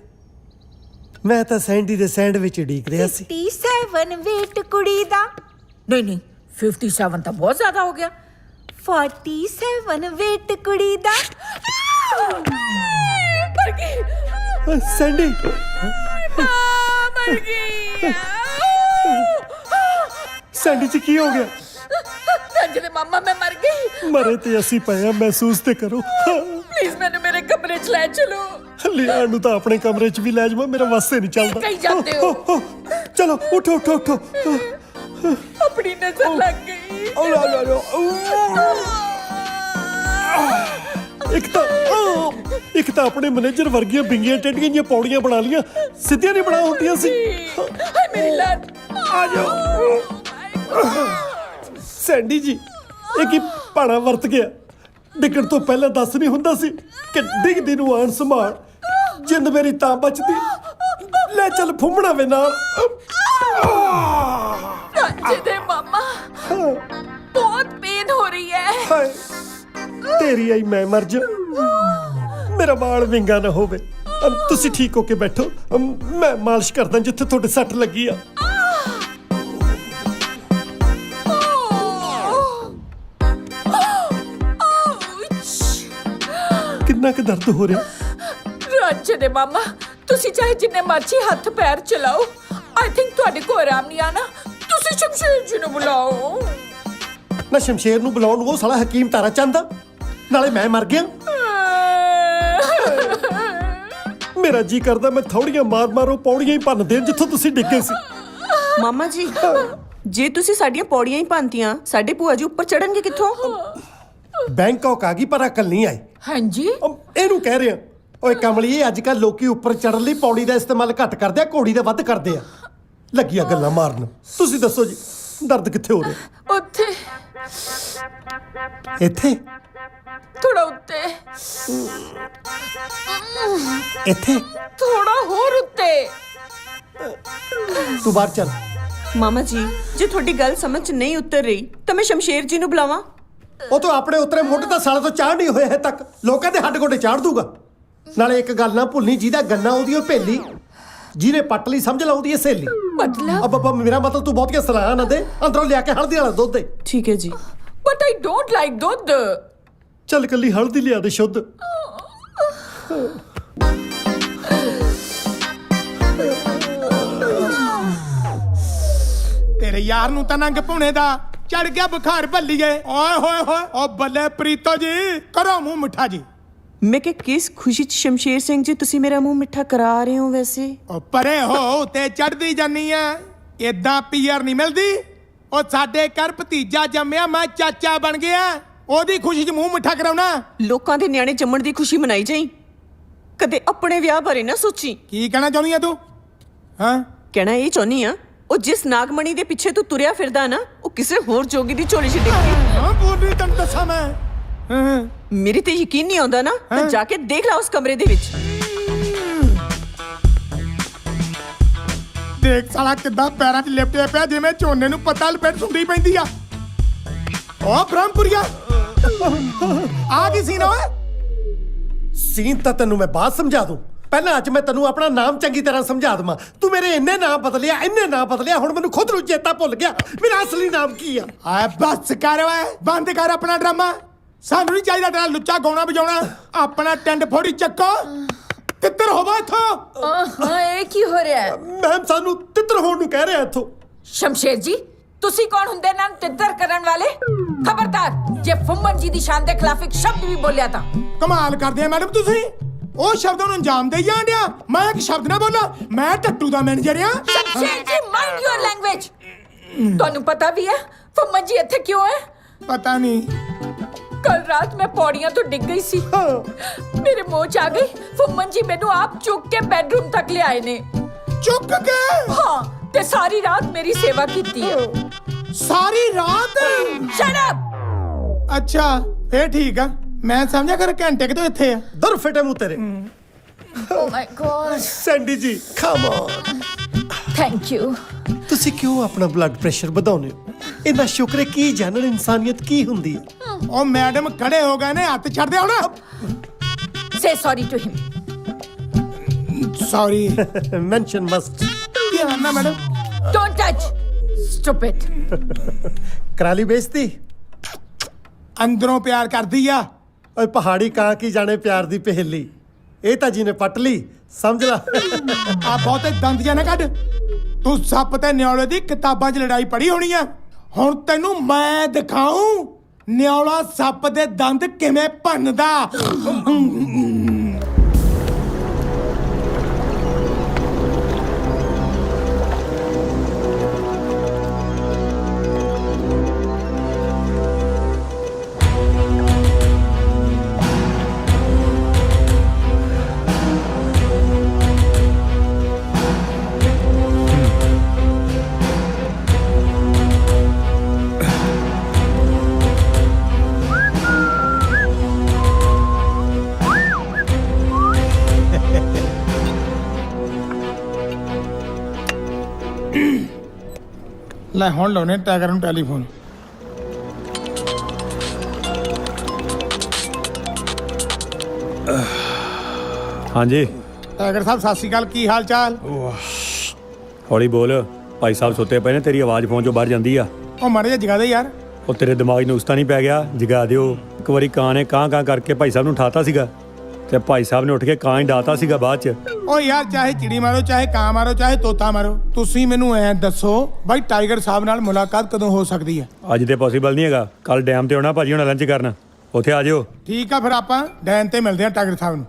ਮੈਂ ਤਾਂ ਸੈਂਡੀ ਦੇ ਸੈਂਡਵਿਚ ਡੀਕ ਰਿਹਾ ਸੀ। 57 ਵੇਟ ਕੁੜੀ ਦਾ। ਨਹੀਂ 57 ਤਾਂ ਬਹੁਤ ਜ਼ਿਆਦਾ ਹੋ ਗਿਆ। 47 ਵੇਟ ਕੁੜੀ ਦਾ। ਮਰ ਗਈ ਸੈਂਡੀ, ਮਰ ਗਈ। ਸੈਂਡੀ 'ਚ ਕੀ ਹੋ ਗਿਆ? ਰੰਜਨੇ ਮਾਮਾ ਮੈਂ ਮਰ ਗਈ। ਮਰੇ ਤੇ ਅਸੀਂ ਪਏ ਆ, ਮਹਿਸੂਸ ਤੇ ਕਰੋ। ਪਲੀਜ਼ ਮੈਨੂੰ ਮੇਰੇ ਕਮਰੇ 'ਚ ਲੈ ਚਲੋ। ਲਿਆਉਣ ਨੂੰ ਤਾਂ ਆਪਣੇ ਕਮਰੇ 'ਚ ਵੀ ਲੈ ਜਾਵਾਂ, ਮੇਰਾ ਵਾਸਤੇ ਨਹੀਂ ਚੱਲਦਾ। ਕਹੀਂ ਜਾਂਦੇ ਹੋ? ਚਲੋ ਉਠੋ। ਆਪਣੀ ਨਜ਼ਰ ਲੱਗ ਗਈ। ਇੱਕ ਤਾਂ ਆਪਣੇ ਮੈਨੇਜਰ ਵਰਗੀਆਂ ਬਿੰਗੀਆਂ ਟੇਡੀਆਂ ਜੀਆਂ ਪੌੜੀਆਂ ਬਣਾ ਲੀਆਂ, ਸਿੱਧੀਆਂ ਨਹੀਂ ਬਣਾ ਹੁੰਦੀਆਂ ਸੀ। ਹਾਏ ਮੇਰੀ ਲੱਤ। ਆ ਜਾਓ ਸੈਂਡੀ ਜੀ, ਇਹ ਕੀ ਭਾਣਾ ਵਰਤ ਗਿਆ? ਡਿੱਗਣ ਤੋਂ ਪਹਿਲਾਂ ਦੱਸ ਨਹੀਂ ਹੁੰਦਾ ਸੀ ਕਿ ਡਿੱਗਦੀ ਨੂੰ ਆਣ ਸੰਭਾਲ। ਜਿੰਦ ਮੇਰੀ ਤਾਂ ਬਚਦੀ। ਲੈ ਚੱਲ ਫੁੰਮਣਾ ਵੇ ਨਾਲ। ਰੰਜਨੇ ਮਾਮਾ ਬਹੁਤ ਪੇਨ ਹੋ ਰਹੀ ਹੈ। ਹਾਏ ਤੇਰੀ ਆਈ ਮੈਂ ਮਰ ਜਾ, ਮੇਰਾ ਵਾਲ ਵਿੰਗਾ ਨਾ ਹੋਵੇ। ਤੁਸੀਂ ਠੀਕ ਹੋ ਕੇ ਬੈਠੋ, ਮੈਂ ਮਾਲਿਸ਼ ਕਰਦਾ ਜਿੱਥੇ ਤੁਹਾਡੇ ਸੱਟ ਲੱਗੀ ਆ। ਕਿੰਨਾ ਕੁ ਦਰਦ ਹੋ ਰਿਹਾ? ਰੰਜਨੇ ਮਾਮਾ ਤੁਸੀਂ ਚਾਹੇ ਜਿੰਨੇ ਮਰਜ਼ੀ ਹੱਥ ਪੈਰ ਚਲਾਓ, ਆਈ ਥਿੰਕ ਤੁਹਾਡੇ ਕੋਲ ਆਰਾਮ ਨਹੀਂ ਆਣਾ। ਤੁਸੀਂ ਸ਼ਮਸ਼ੇਰ ਜੀ ਨੂੰ ਬੁਲਾਓ। ਨਾ ਸ਼ਮਸ਼ੇਰ ਨੂੰ ਬੁਲਾਉਣ ਨੂੰ ਉਹ ਸਾਲਾ ਹਕੀਮ ਤਾਰਾ ਚੰਦਾ, ਨਾਲੇ ਮੈਂ ਮਰ ਗਿਆ। ਮੇਰਾ ਜੀ ਕਰਦਾ ਮੈਂ ਥੋੜੀਆਂ ਮਾਰ ਉਹ ਪੌੜੀਆਂ ਹੀ ਭੰਨ ਦੇਣ ਜਿੱਥੋਂ ਤੁਸੀਂ ਡਿੱਗੇ ਸੀ। ਮਾਮਾ ਜੀ, ਜੇ ਤੁਸੀਂ ਸਾਡੀਆਂ ਪੌੜੀਆਂ ਹੀ ਭੰਨਤੀਆਂ, ਸਾਡੇ ਭੂਆ ਜੀ ਉੱਪਰ ਚੜਨਗੇ ਕਿੱਥੋਂ? ਬੈਂਕਾਕ ਆ ਗਈ ਪਰ ਅਕਲ ਨਹੀਂ ਆਈ। ਹਾਂਜੀ ਇਹਨੂੰ ਕਹਿ ਰਿਹਾ। ਓਏ ਕਮਲੀਏ, ਅੱਜ ਕੱਲ ਲੋਕੀ ਉੱਪਰ ਚੜਨ ਲਈ ਪੌੜੀ ਦਾ ਇਸਤੇਮਾਲ ਘੱਟ ਕਰਦੇ ਆ, ਘੋੜੀ ਦਾ ਵੱਧ ਕਰਦੇ ਆ। ਲੱਗੀਆਂ ਗੱਲਾਂ ਮਾਰਨ। ਤੁਸੀਂ ਦੱਸੋ ਜੀ, ਦਰਦ ਕਿੱਥੇ ਹੋ ਰਿਹਾ? ਉੱਥੇ ਇੱਥੇ? ਥੋੜਾ ਉੱਤੇ। ਇੱਥੇ? ਥੋੜਾ ਹੋਰ ਉੱਤੇ। ਤੂੰ ਬਾਹਰ ਚੱਲ। ਮਾਮਾ ਜੀ, ਜੇ ਤੁਹਾਡੀ ਗੱਲ ਸਮਝ 'ਚ ਨਹੀਂ ਉਤਰ ਰਹੀ ਤਾਂ ਮੈਂ ਸ਼ਮਸ਼ੇਰ ਜੀ ਨੂੰ ਬੁਲਾਵਾਂ? ਉਹ ਤੋਂ ਆਪਣੇ ਉਤਰੇ ਮੁੱਢ ਤਾਂ ਸਾਲੇ ਤੋਂ ਚਾੜ ਨਹੀਂ ਹੋਇਆ ਹੈ ਤੱਕ, ਲੋਕਾਂ ਦੇ ਹੱਡ ਗੋਡੇ ਚਾੜ ਦੂਗਾ। ਨਾਲੇ ਇੱਕ ਗੱਲ ਨਾ ਭੁੱਲਣੀ, ਜਿਹਦਾ ਗੰਨਾ ਉਹਦੀ ਉਹ ਭੇਲੀ, ਜਿਹਨੇ ਪੱਟ ਲਈ ਸਮਝ ਲਾਉਂਦੀ ਹੈ ਸਹੇਲੀ। ਮਤਲਬ? ਅੱਬਾ ਮੇਰਾ ਮਤਲਬ ਤੂੰ ਬਹੁਤੀਆਂ ਸਲਾਹਾਂ ਨਾ ਦੇ, ਅੰਦਰੋਂ ਲਿਆ ਕੇ ਹਲਦੀ ਵਾਲਾ ਦੁੱਧ ਦੇ। ਠੀਕ ਹੈ ਜੀ। ਬਟ ਆਈ ਡੋਂਟ ਲਾਈਕ ਦੁੱਧ। ਚੱਲ ਕੱਲੀ ਹਲਦੀ ਲਿਆ ਦੇ ਸ਼ੁੱਧ। ਤੇਰੇ ਯਾਰ ਨੂੰ ਤਾਂ ਨੰਗ ਭੁਣੇ ਦਾ ਚੜ ਗਿਆ ਬੁਖਾਰ ਭੱਲੀਏ। ਓਏ ਹੋਏ ਹੋਏ, ਓ ਬੱਲੇ ਪ੍ਰੀਤੋ ਜੀ, ਕਰੋ ਮੂੰਹ ਮਿੱਠਾ ਜੀ। ਮੈਂ ਕਿ ਕਿਸ ਖੁਸ਼ੀ 'ਚ ਸ਼ਮਸ਼ੇਰ ਸਿੰਘ ਜੀ ਤੁਸੀਂ ਮੇਰਾ ਮੂੰਹ ਮਿੱਠਾ ਕਰਾ ਰਹੇ ਹੋ? ਵੈਸੇ ਓ ਪਰੇ ਹੋ ਤੇ ਚੜਦੀ ਜਾਨੀ ਆ, ਏਦਾਂ ਪੀਆਰ ਨਹੀਂ ਮਿਲਦੀ। ਉਹ ਸਾਡੇ ਘਰ ਭਤੀਜਾ ਜੰਮਿਆ, ਮੈਂ ਚਾਚਾ ਬਣ ਗਿਆ, ਉਹਦੀ ਖੁਸ਼ੀ 'ਚ ਮੂੰਹ ਮਿੱਠਾ ਕਰਾਉਣਾ। ਲੋਕਾਂ ਦੇ ਨਿਆਣੇ ਜੰਮਣ ਦੀ ਖੁਸ਼ੀ ਮਨਾਈ ਜਾਈ, ਕਦੇ ਆਪਣੇ ਵਿਆਹ ਬਾਰੇ ਨਾ ਸੋਚੀ। ਕੀ ਕਹਿਣਾ ਚਾਹੁੰਦੀ ਆ ਤੂੰ? ਹਾਂ, ਕਹਿਣਾ ਇਹ ਚਾਹੁੰਦੀ ਆ, ਉਹ ਜਿਸ ਨਾਗਮਣੀ ਦੇ ਪਿੱਛੇ ਤੂੰ ਤੁਰਿਆ ਫਿਰਦਾ ਨਾ, ਉਹ ਕਿਸੇ ਹੋਰ ਜੋਗੀ ਦੀ ਝੋਲੀ 'ਚ ਡਿੱਗ ਗਈ। ਹਾਂ ਬੋਲੀ ਤੈਨੂੰ ਦੱਸਾਂ ਮੈਂ। ਹਾਂ ਮੇਰੀ ਤੇ ਯਕੀਨ ਨਹੀਂ ਆਉਂਦਾ ਨਾ, ਤਾਂ ਜਾ ਕੇ ਦੇਖ ਲਾ ਉਸ ਕਮਰੇ ਦੇ ਵਿੱਚ। ਦੇਖ ਸਾਲਾ ਕਿੱਦਾਂ ਪੈਰਾਂ 'ਚ ਲਿਪਟਿਆ ਪਿਆ, ਜਿਵੇਂ ਝੋਨੇ ਨੂੰ ਪੱਤਾ ਲਪੇਟ ਸੁੰਡੀ ਪੈਂਦੀ ਆ। ਓ ਬ੍ਰਹਮਪੁਰੀਆ, ਆ ਕੀ ਸੀਨ ਓਏ? ਸੀਨ ਤਾਂ ਤੈਨੂੰ ਮੈਂ ਬਾਅਦ ਸਮਝਾ ਦੂੰ, ਪਹਿਲਾਂ ਅੱਜ ਮੈਂ ਤੈਨੂੰ ਆਪਣਾ ਨਾਮ ਚੰਗੀ ਤਰ੍ਹਾਂ ਸਮਝਾ ਦਵਾਂ। ਤੂੰ ਮੇਰੇ ਇੰਨੇ ਨਾਂ ਬਦਲਿਆ, ਹੁਣ ਮੈਨੂੰ ਖੁਦ ਨੂੰ ਚੇਤਾ ਭੁੱਲ ਗਿਆ ਮੇਰਾ ਅਸਲੀ ਨਾਮ ਕੀ ਆ। ਆ ਬਸ ਕਰ ਓਏ, ਬੰਦ ਕਰ ਆਪਣਾ ਡਰਾਮਾ। ਸਾਨੂੰ ਨਹੀਂ ਚਾਹੀਦਾ ਤੇਰਾ ਲੁੱਚਾ ਗਾਉਣਾ ਵਜਾਉਣਾ। ਆਪਣਾ ਟੈਂਡ ਫੋੜੀ ਚੱਕੋ, ਤਿੱਤਰ ਹੋਵਾ ਇੱਥੋਂ। ਹਾਂ ਇਹ ਕੀ ਹੋ ਰਿਹਾ ਹੈ? ਮੈਮ ਸਾਨੂੰ ਤਿੱਤਰ ਹੋਣ ਨੂੰ ਕਹਿ ਰਿਹਾ ਇੱਥੋਂ। ਸ਼ਮਸ਼ੇਰ ਜੀ, ਤੁਸੀਂ ਕੌਣ ਹੁੰਦੇ ਨਾ ਤਿੱਤਰ ਕਰਨ ਵਾਲੇ? ਖਬਰਦਾਰ, ਜੇ ਫੁੰਮਨ ਜੀ ਦੀ ਸ਼ਾਨ ਦੇ ਖਿਲਾਫ ਇੱਕ ਸ਼ਬਦ ਵੀ ਬੋਲਿਆ ਤਾਂ। ਕਮਾਲ ਕਰਦੇ ਆ ਮੈਡਮ ਤੁਸੀਂ, ਉਹ ਸ਼ਬਦਾਂ ਨੂੰ ਅੰਜਾਮ ਦੇਈ ਜਾਣ ਡਿਆ। ਮੈਂ ਇੱਕ ਸ਼ਬਦ ਨਾ ਬੋਲਾਂ, ਮੈਂ ਟੱਟੂ ਦਾ ਮੈਨੇਜਰ ਆ। ਸ਼ਮਸ਼ੇਰ ਜੀ, ਮਾਈਂਡ ਯੂਅਰ ਲੈਂਗੁਏਜ। ਤੁਹਾਨੂੰ ਪਤਾ ਵੀ ਹੈ ਫੁੰਮਨ ਜੀ ਇੱਥੇ ਕਿਉਂ ਹੈ? ਪਤਾ ਨਹੀਂ। कल रात मैं पौड़ियां तो डिग गई सी, मेरे मुंह च आ गई। फुम्मन जी मैनू आप चुक के बेडरूम तक ले आए ने। ਚੁੱਕ ਕੇ? हाँ, ते सारी रात मेरी सेवा कीती है। ਸਾਰੀ ਰਾਤ? Shut up! ਅੱਛਾ ਫੇਰ ਠੀਕ ਆ, ਮੈਂ ਸਮਝਿਆ ਕਰ ਘੰਟੇ ਕਿਤੋਂ ਇੱਥੇ ਆ। ਦਰ ਫਿੱਟੇ ਮੂੰਹ ਤੇਰੇ। Oh my God! ਸੈਂਡੀ ਜੀ ਕਮ ਔਨ। Thank you. ਤੁਸੀਂ ਕਿਉਂ ਆਪਣਾ ਬਲੱਡ ਪ੍ਰੈਸ਼ਰ ਵਧਾਉਂਦੇ ਹੋ? ਇੰਨਾ ਸ਼ੁਕਰ ਹੈ ਕੀ ਜਾਣਨ ਇਨਸਾਨੀਅਤ ਕੀ ਹੁੰਦੀ ਹੈ। ਉਹ ਮੈਡਮ ਖੜੇ ਹੋ ਗਏ ਨੇ, ਹੱਥ ਛੱਡ ਦੇ ਹੁਣ। Say sorry to him. Sorry. Mention must. ਕੀ ਹਾਲ ਹੈ ਮੈਡਮ? Don't touch. Stupid. ਕਰਾਲੀ ਬੇਇੱਜ਼ਤੀ। ਅੰਦਰੋਂ ਪਿਆਰ ਕਰਦੀ ਆ। ਓਏ ਪਹਾੜੀ ਕਾਂ ਕੀ ਜਾਣੇ ਪਿਆਰ ਦੀ ਪਹੇਲੀ। ਇਹ ਤਾਂ ਜੀ ਨੇ ਪੱਟ ਲਈ, ਸਮਝ ਲਾ। ਆ ਬਹੁਤੇ ਦੰਦ ਜਾਂ ਨਾ ਕੱਢ। ਤੂੰ ਸੱਪ ਤੇ ਨਿਆਲੇ ਦੀ ਕਿਤਾਬਾਂ 'ਚ ਲੜਾਈ ਪੜ੍ਹੀ ਹੋਣੀ ਆ। ਹੁਣ ਤੈਨੂੰ ਮੈਂ ਦਿਖਾਉਂ ਨਿਆਲਾ ਸੱਪ ਦੇ ਦੰਦ ਕਿਵੇਂ ਭੰਨਦਾ। ਲੈ ਹੁਣ ਲਾਉਣੇ ਟਾਈਗਰ ਨੂੰ ਟੈਲੀਫੋਨ। ਹਾਂਜੀ ਟਾਈਗਰ ਸਾਹਿਬ ਸਤਿ ਸ਼੍ਰੀ ਅਕਾਲ, ਕੀ ਹਾਲ ਚਾਲ? ਹੌਲੀ ਬੋਲ, ਭਾਈ ਸਾਹਿਬ ਸੁੱਤੇ ਪਏ ਨੇ, ਤੇਰੀ ਆਵਾਜ਼ ਫੋਨ ਚੋਂ ਬਾਹਰ ਜਾਂਦੀ ਆ। ਉਹ ਮਾੜੇ ਜਿਹਾ ਜਗਾ ਦੇ ਯਾਰ। ਉਹ ਤੇਰੇ ਦਿਮਾਗ ਨੂੰ ਉਸਤਾ ਨਹੀਂ ਪੈ ਗਿਆ? ਜਗਾ ਦਿਓ। ਇੱਕ ਵਾਰੀ ਕਾਂ ਨੇ ਕਾਂ ਕਾਂ ਕਰਕੇ ਭਾਈ ਸਾਹਿਬ ਨੂੰ ਉਠਾਤਾ ਸੀਗਾ ਤੇ ਭਾਈ ਸਾਹਿਬ ਨੇ ਉੱਠ ਕੇ ਕਾਂ ਹੀ ਡਾਤਾ ਸੀਗਾ ਬਾਅਦ ਚ। ਉਹ ਯਾਰ ਚਾਹੇ ਚਿੜੀ ਮਾਰੋ, ਚਾਹੇ ਕਾਂ ਮਾਰੋ, ਚਾਹੇ ਤੋਤਾ ਮਾਰੋ, ਤੁਸੀਂ ਮੈਨੂੰ ਐ ਦੱਸੋ ਬਾਈ ਟਾਈਗਰ ਸਾਹਿਬ ਨਾਲ ਮੁਲਾਕਾਤ ਕਦੋਂ ਹੋ ਸਕਦੀ ਹੈ? ਅੱਜ ਤੇ ਪੋਸੀਬਲ ਨਹੀਂ ਹੈਗਾ, ਕੱਲ ਡੈਮ ਤੇ ਆਉਣਾ ਭਾਜੀ ਹੁਣ ਲੰਚ ਕਰਨ, ਉੱਥੇ ਆ ਜਿਓ। ਠੀਕ ਆ ਫਿਰ ਆਪਾਂ ਡੈਨ ਤੇ ਮਿਲਦੇ ਆ ਟਾਈਗਰ ਸਾਹਿਬ ਨੂੰ।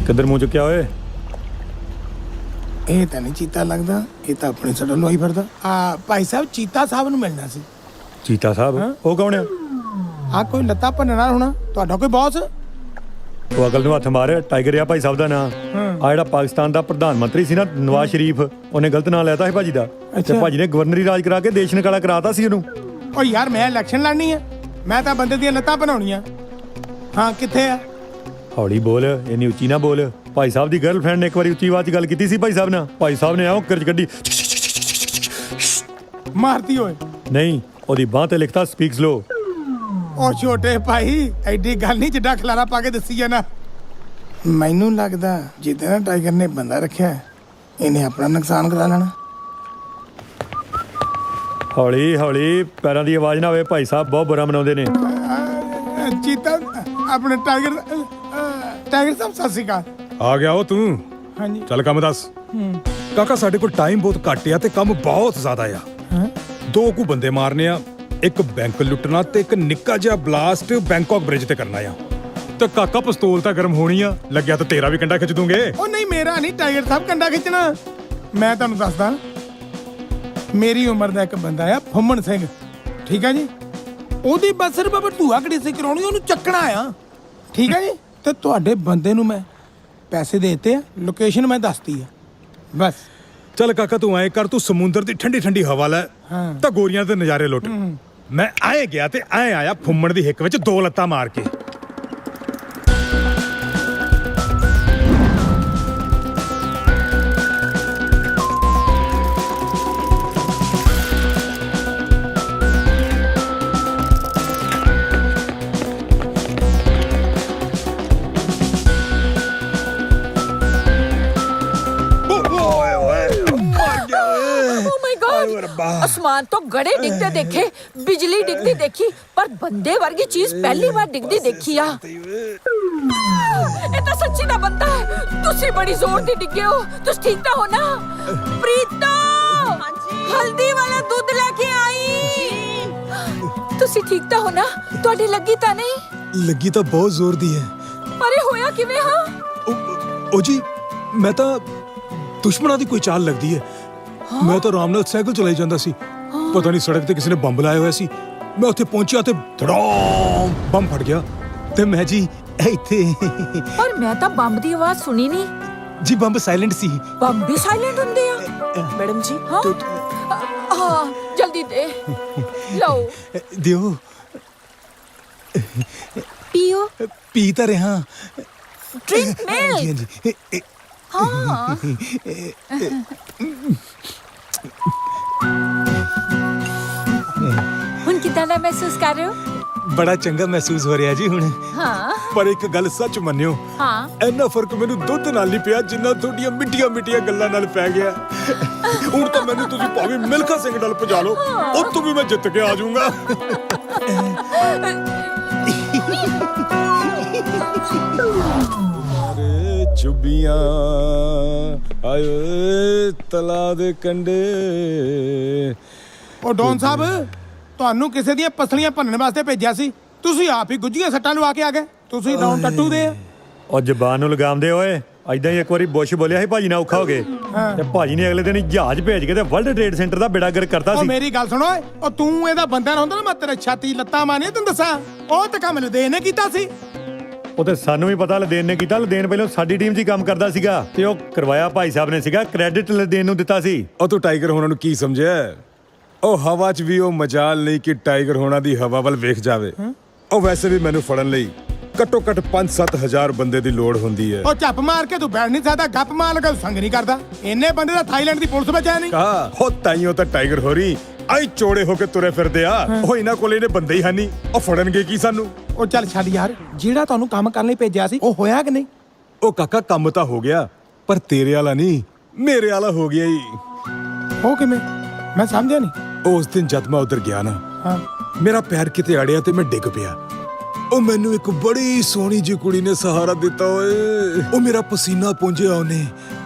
ਕਿੱਧਰ ਮੂੰਹ ਚੁੱਕਿਆ ਓਏ? ਇਹ ਤਾਂ ਨਹੀਂ ਚੀਤਾ ਲੱਗਦਾ, ਇਹ ਤਾਂ ਆਪਣੇ ਸੜੋਂ ਲੋਈ ਫਿਰਦਾ। ਆ ਭਾਈ ਸਾਹਿਬ ਚੀਤਾ ਸਾਹਿਬ ਨੂੰ ਮਿਲਣਾ ਸੀ। ਚੀਤਾ ਸਾਹਿਬ? ਉਹ ਕੌਣ ਆ? ਆ ਕੋਈ ਲੱਤਾਂ ਭੰਨਣਾ ਹੋਣਾ, ਤੁਹਾਡਾ ਕੋਈ ਬੌਸ? ਉਹ ਅਕਲ ਨੂੰ ਹੱਥ ਮਾਰ, ਟਾਈਗਰ ਆ ਭਾਈ ਸਾਹਿਬ ਦਾ ਨਾਂ। ਆ ਜਿਹੜਾ ਪਾਕਿਸਤਾਨ ਦਾ ਪ੍ਰਧਾਨ ਮੰਤਰੀ ਸੀ ਨਾ ਨਵਾਜ਼ ਸ਼ਰੀਫ, ਉਹਨੇ ਗਲਤ ਨਾਂ ਲੈਤਾ ਸੀ ਭਾਜੀ ਦਾ ਤੇ ਭਾਜੀ ਨੇ ਗਵਰਨਰੀ ਰਾਜ ਕਰਾ ਕੇ ਦੇਸ਼ ਨਿਕਾਲਾ ਕਰਾਤਾ ਸੀ ਉਹਨੂੰ। ਓ ਯਾਰ ਮੈਂ ਇਲੈਕਸ਼ਨ ਲੜਨੀ ਆ, ਮੈਂ ਤਾਂ ਬੰਦੇ ਦੀਆਂ ਲੱਤਾਂ ਬਣਾਉਣੀਆਂ। ਹਾਂ ਕਿੱਥੇ ਆ? ਹੌਲੀ ਬੋਲ, ਇੰਨੀ ਉੱਚੀ ਨਾ ਬੋਲ। ਭਾਈ ਸਾਹਿਬ ਦੀ ਗਰਲਫ੍ਰੈਂਡ ਨੇ ਇੱਕ ਵਾਰੀ ਉੱਚੀ ਆਵਾਜ਼ 'ਚ ਗੱਲ ਕੀਤੀ ਸੀ ਭਾਈ ਸਾਹਿਬ ਨਾਲ। ਭਾਈ ਸਾਹਿਬ ਨੇ ਆਉਂ ਕਿਰਚ ਗੱਡੀ ਮਾਰਤੀ ਓਏ। ਨਹੀਂ, ਉਹਦੀ ਬਾਂਹ ਤੇ ਲਿਖਤਾ ਸਪੀਕ ਸਲੋ। ਉਹ ਛੋਟੇ ਭਾਈ ਐਡੀ ਗੱਲ ਨਹੀਂ ਜਿੱਡਾ ਖਲਾਰਾ ਪਾ ਕੇ ਦੱਸੀ ਜਾਣਾ। ਮੈਨੂੰ ਲੱਗਦਾ ਜਿੱਦਾਂ ਨਾ ਟਾਈਗਰ ਨੇ ਬੰਦਾ ਰੱਖਿਆ ਇਹਨੇ ਆਪਣਾ ਨੁਕਸਾਨ ਕਰਾ ਲੈਣਾ। ਹੌਲੀ ਹੌਲੀ, ਪੈਰਾਂ ਦੀ ਆਵਾਜ਼ ਨਾ ਹੋਵੇ, ਭਾਈ ਸਾਹਿਬ ਬਹੁਤ ਬੁਰਾ ਮਨਾਉਂਦੇ ਨੇ। ਚੀਤਾ ਆਪਣੇ ਟਾਈਗਰ ਸਾਹਿਬ ਸਤਿ ਸ਼੍ਰੀ ਅਕਾਲ। ਆ ਗਿਆ ਉਹ ਤੂੰ? ਹਾਂਜੀ ਚੱਲ ਕੰਮ ਦੱਸ। ਕਾਕਾ ਸਾਡੇ ਕੋਲ ਟਾਈਮ ਬਹੁਤ ਘੱਟ ਆ ਤੇ ਕੰਮ ਬਹੁਤ ਜ਼ਿਆਦਾ ਆ। ਦੋ ਕੁ ਬੰਦੇ ਮਾਰਨੇ ਆ, ਇੱਕ ਬੈਂਕ ਲੁੱਟਣਾ ਤੇ ਇੱਕ ਨਿੱਕਾ ਜਿਹਾ ਬਲਾਸਟ ਬੈਂਕਾਕ ਬ੍ਰਿਜ ਤੇ ਕਰਨਾ ਆ। ਤੇ ਕਾਕਾ ਪਿਸਤੌਲ ਤਾਂ ਗਰਮ ਹੋਣੀ ਆ, ਲੱਗਿਆ ਤਾਂ ਤੇਰਾ ਵੀ ਕੰਡਾ ਖਿੱਚ ਦੂੰਗੇ। ਉਹ ਨਹੀਂ ਮੇਰਾ ਨਹੀਂ, ਟਾਈਗਰ ਸਾਹਿਬ ਕੰਡਾ ਖਿੱਚਣਾ। ਮੈਂ ਤੁਹਾਨੂੰ ਦੱਸਦਾ, ਮੇਰੀ ਉਮਰ ਦਾ ਇੱਕ ਬੰਦਾ ਆ ਫੁੰਮਣ ਸਿੰਘ, ਠੀਕ ਆ ਜੀ। ਉਹਦੀ ਬਸ ਸਿਰਫ ਭੂਆ ਕੜੀ ਸੀ ਕਰਾਉਣੀ, ਉਹਨੂੰ ਚੱਕਣਾ ਆ, ਠੀਕ ਆ ਜੀ। ਤੇ ਤੁਹਾਡੇ ਬੰਦੇ ਨੂੰ ਮੈਂ ਪੈਸੇ ਦੇ ਦਿੱਤੇ ਆ, ਲੋਕੇਸ਼ਨ ਮੈਂ ਦੱਸਤੀ ਆ ਬਸ। ਚੱਲ ਕਾਕਾ ਤੂੰ ਐ ਕਰ, ਤੂੰ ਸਮੁੰਦਰ ਦੀ ਠੰਡੀ ਠੰਡੀ ਹਵਾ ਲੈ ਤਾਂ ਗੋਰੀਆਂ ਦੇ ਨਜ਼ਾਰੇ ਲੁੱਟ। ਮੈਂ ਆਏ ਗਿਆ ਤੇ ਐ ਆਇਆ ਫੁੰਮਣ ਦੀ ਹਿੱਕ ਵਿੱਚ ਦੋ ਲੱਤਾਂ ਮਾਰ ਕੇ। आसमान तो गड़े डिगते देखे, बिजली डिगती देखी, पर बंदे वर्गी चीज पहली बार डिगती देखी आ। ये तो सच्ची ना बनता है। तुसी बड़ी जोर दी डिगे हो, तुस ठीक तो हो ना? प्रीतो, हल्दी वाला दूध लेके आई। तुसी ठीक तो हो ना? ਤੁਹਾਡੀ ਲੱਗੀ ਤਾਂ ਨਹੀਂ? ਲੱਗੀ ਤਾਂ ਬਹੁਤ ਜ਼ੋਰ ਦੀ ਹੈ। अरे होया किवें हां? ਉਹ ਜੀ ਮੈਂ ਤਾਂ ਦੁਸ਼ਮਣਾਂ ਦੀ ਕੋਈ ਚਾਲ ਲੱਗਦੀ ਹੈ। ਮੈਂ ਤਾਂ ਆਰਾਮ ਨਾਲ ਸਾਈਕਲ ਚਲਾਈ ਜਾਂਦਾ ਸੀ, ਪਤਾ ਨਹੀਂ ਸੜਕ ਤੇ ਕਿਸੇ ਨੇ ਬੰਬ ਲਾਇਆ ਹੋਇਆ ਸੀ। ਮੈਂ ਉੱਥੇ ਪਹੁੰਚਿਆ ਤੇ ਧੜਾਮ ਬੰਬ ਫਟ ਗਿਆ ਤੇ ਮੈਂ ਜੀ ਇੱਥੇ। ਪਰ ਮੈਂ ਤਾਂ ਬੰਬ ਦੀ ਆਵਾਜ਼ ਸੁਣੀ ਨਹੀਂ। ਜੀ ਬੰਬ ਸਾਇਲੈਂਟ ਸੀ। ਬੰਬ ਵੀ ਸਾਇਲੈਂਟ ਹੁੰਦੇ ਆ? ਮੈਡਮ ਜੀ ਹਾਂ ਹਾਂ ਜਲਦੀ ਦੇ ਲਓ ਦਿਓ। ਪੀਓ। ਪੀ ਤਾਂ ਰਿਹਾ। Drink milk. ਜੀ ਹਾਂਜੀ। ਹਾਂ ਹੁਣ ਕਿਦਾਂ ਦਾ ਮਹਿਸੂਸ ਕਰ ਰਹੇ ਹੋ? ਬੜਾ ਚੰਗਾ ਮਹਿਸੂਸ ਹੋ ਰਿਹਾ ਜੀ ਹੁਣ। ਹਾਂ ਪਰ ਇੱਕ ਗੱਲ ਸੱਚ ਮੰਨਿਓ, ਹਾਂ ਇੰਨਾ ਫਰਕ ਮੈਨੂੰ ਦੁੱਧ ਨਾਲ ਨਹੀਂ ਪਿਆ ਜਿੰਨਾ ਤੁਹਾਡੀਆਂ ਮਿੱਠੀਆਂ ਮਿੱਠੀਆਂ ਗੱਲਾਂ ਨਾਲ ਪੈ ਗਿਆ। ਹੁਣ ਤਾਂ ਮੈਨੂੰ ਤੁਸੀਂ ਭਾਵੇਂ ਮਿਲਖਾ ਸਿੰਘ ਨਾਲ ਭਜਾ ਲਓ, ਉੱਥੋਂ ਵੀ ਮੈਂ ਜਿੱਤ ਕੇ ਆ ਜਾਊਂਗਾ। ਚੁੱਬੀਆਂ ਆਏ ਤਲਾ ਦੇ ਕੰਡੇ। ਉਹ ਡੌਨ ਸਾਹਿਬ, ਤੁਹਾਨੂੰ ਕਿਸੇ ਦੀਆਂ ਪਸਲੀਆਂ ਭੰਨਣ ਵਾਸਤੇ ਭੇਜਿਆ ਸੀ, ਤੁਸੀਂ ਆਪ ਹੀ ਗੁੱਝੀਆਂ ਸੱਟਾਂ ਲਵਾ ਕੇ ਆ ਗਏ। ਤੁਸੀਂ ਡੌਨ ਟੱਟੂ ਦੇ। ਉਹ ਜ਼ਬਾਨ ਨੂੰ ਲਗਾਮਦੇ ਓਏ। ਐਦਾਂ ਹੀ ਇੱਕ ਵਾਰੀ ਬੁਸ਼ ਬੋਲਿਆ ਸੀ ਭਾਜੀ ਨਾਲ ਔਖਾ ਹੋ ਗਏ ਤੇ ਭਾਜੀ ਨੇ ਅਗਲੇ ਦਿਨ ਹੀ ਜਹਾਜ਼ ਭੇਜ ਕੇ ਤੇ ਵਰਲਡ ਟ੍ਰੇਡ ਸੈਂਟਰ ਦਾ ਬੇੜਾ ਗਰਕ ਕਰਤਾ ਉਹ ਸੀ। ਮੇਰੀ ਗੱਲ ਸੁਣੋ ਓਏ, ਉਹ ਤੂੰ ਇਹਦਾ ਬੰਦਾ ਨਾ ਹੁੰਦਾ ਨਾ, ਮੈਂ ਤੇਰੇ ਛਾਤੀ ਲੱਤਾਂ ਮਾਰਨੀਆਂ ਤੈਨੂੰ ਦੱਸਾਂ। ਉਹ ਤਾਂ ਕੰਮ ਲੁਧੇਨ ਨੇ ਕੀਤਾ ਸੀ। ਉਹ ਤੇ ਸਾਨੂੰ ਵੀ ਪਤਾ ਲਦੇਨ ਨੇ ਕੀਤਾ। ਲਦੇਨ ਪਹਿਲਾਂ ਸਾਡੀ ਟੀਮ 'ਚ ਹੀ ਕੰਮ ਕਰਦਾ ਸੀਗਾ ਤੇ ਉਹ ਕਰਵਾਇਆ ਭਾਈ ਸਾਹਿਬ ਨੇ ਸੀਗਾ। ਕ੍ਰੈਡਿਟ ਲਦੇਨ ਨੂੰ ਦਿੱਤਾ ਸੀ। ਉਹ ਤੂੰ ਟਾਈਗਰ ਹੋਣਾ ਨੂੰ ਕੀ ਸਮਝਿਆ? ਉਹ ਹਵਾ 'ਚ ਵੀ ਉਹ ਮਜਾਲ ਨਹੀਂ ਕਿ ਟਾਈਗਰ ਹੋਣਾ ਦੀ ਹਵਾ ਵੱਲ ਵੇਖ ਜਾਵੇ। ਉਹ ਵੈਸੇ ਵੀ ਮੈਨੂੰ ਫੜਨ ਲਈ ਘੱਟੋ ਘੱਟ 5-7 ਹਜ਼ਾਰ ਬੰਦੇ ਦੀ ਲੋੜ ਹੁੰਦੀ ਹੈ। ਉਹ ਚੱਪ ਮਾਰ ਕੇ ਤੂੰ ਬੈਠ ਨਹੀਂ ਸਕਦਾ, ਗੱਪ ਮਾਰ ਲਗਾ ਸੰਗ ਨਹੀਂ ਕਰਦਾ। ਇੰਨੇ ਬੰਦੇ ਦਾ ਥਾਈਲੈਂਡ ਦੀ ਪੁਲਿਸ ਬਚਿਆ ਨਹੀਂ। ਕਹਾ ਹੋ ਤਾਈਓ ਤਾਂ ਟਾਈਗਰ ਹੋ ਰਹੀ ਆਈ ਚੋੜੇ ਹੋ ਕੇ ਤੁਰੇ ਫਿਰਦੇ ਆ। ਉਹ ਇਹਨਾਂ ਕੋਲ ਇਹਨੇ ਬੰਦੇ ਹੀ ਹਾਨੀ, ਉਹ ਫੜਨਗੇ ਕੀ ਸਾਨੂੰ? ਉਹ ਚੱਲ ਛੱਡ ਯਾਰ, ਜਿਹੜਾ ਤੁਹਾਨੂੰ ਕੰਮ ਕਰਨ ਲਈ ਭੇਜਿਆ ਸੀ ਉਹ ਹੋਇਆ ਕਿ ਨਹੀਂ? ਉਹ ਕਾਕਾ ਕੰਮ ਤਾਂ ਹੋ ਗਿਆ, ਪਰ ਤੇਰੇ ਵਾਲਾ ਨਹੀਂ, ਮੇਰੇ ਵਾਲਾ ਹੋ ਗਿਆ ਹੀ। ਉਹ ਕਿਵੇਂ? ਮੈਂ ਸਮਝਿਆ ਨਹੀਂ। ਉਸ ਦਿਨ ਜਦ ਮੈਂ ਉਧਰ ਗਿਆ ਨਾ, ਮੇਰਾ ਪੈਰ ਕਿਤੇ ਅੜਿਆ ਤੇ ਮੈਂ ਡਿੱਗ ਪਿਆ। ਉਹ ਮੈਨੂੰ ਇੱਕ ਬੜੀ ਸੋਹਣੀ ਜਿਹੀ ਕੁੜੀ ਨੇ ਸਹਾਰਾ ਦਿੱਤਾ ਓਏ। ਉਹ ਮੇਰਾ ਪਸੀਨਾ ਪੂੰਝਿਆ ਉਹਨੇ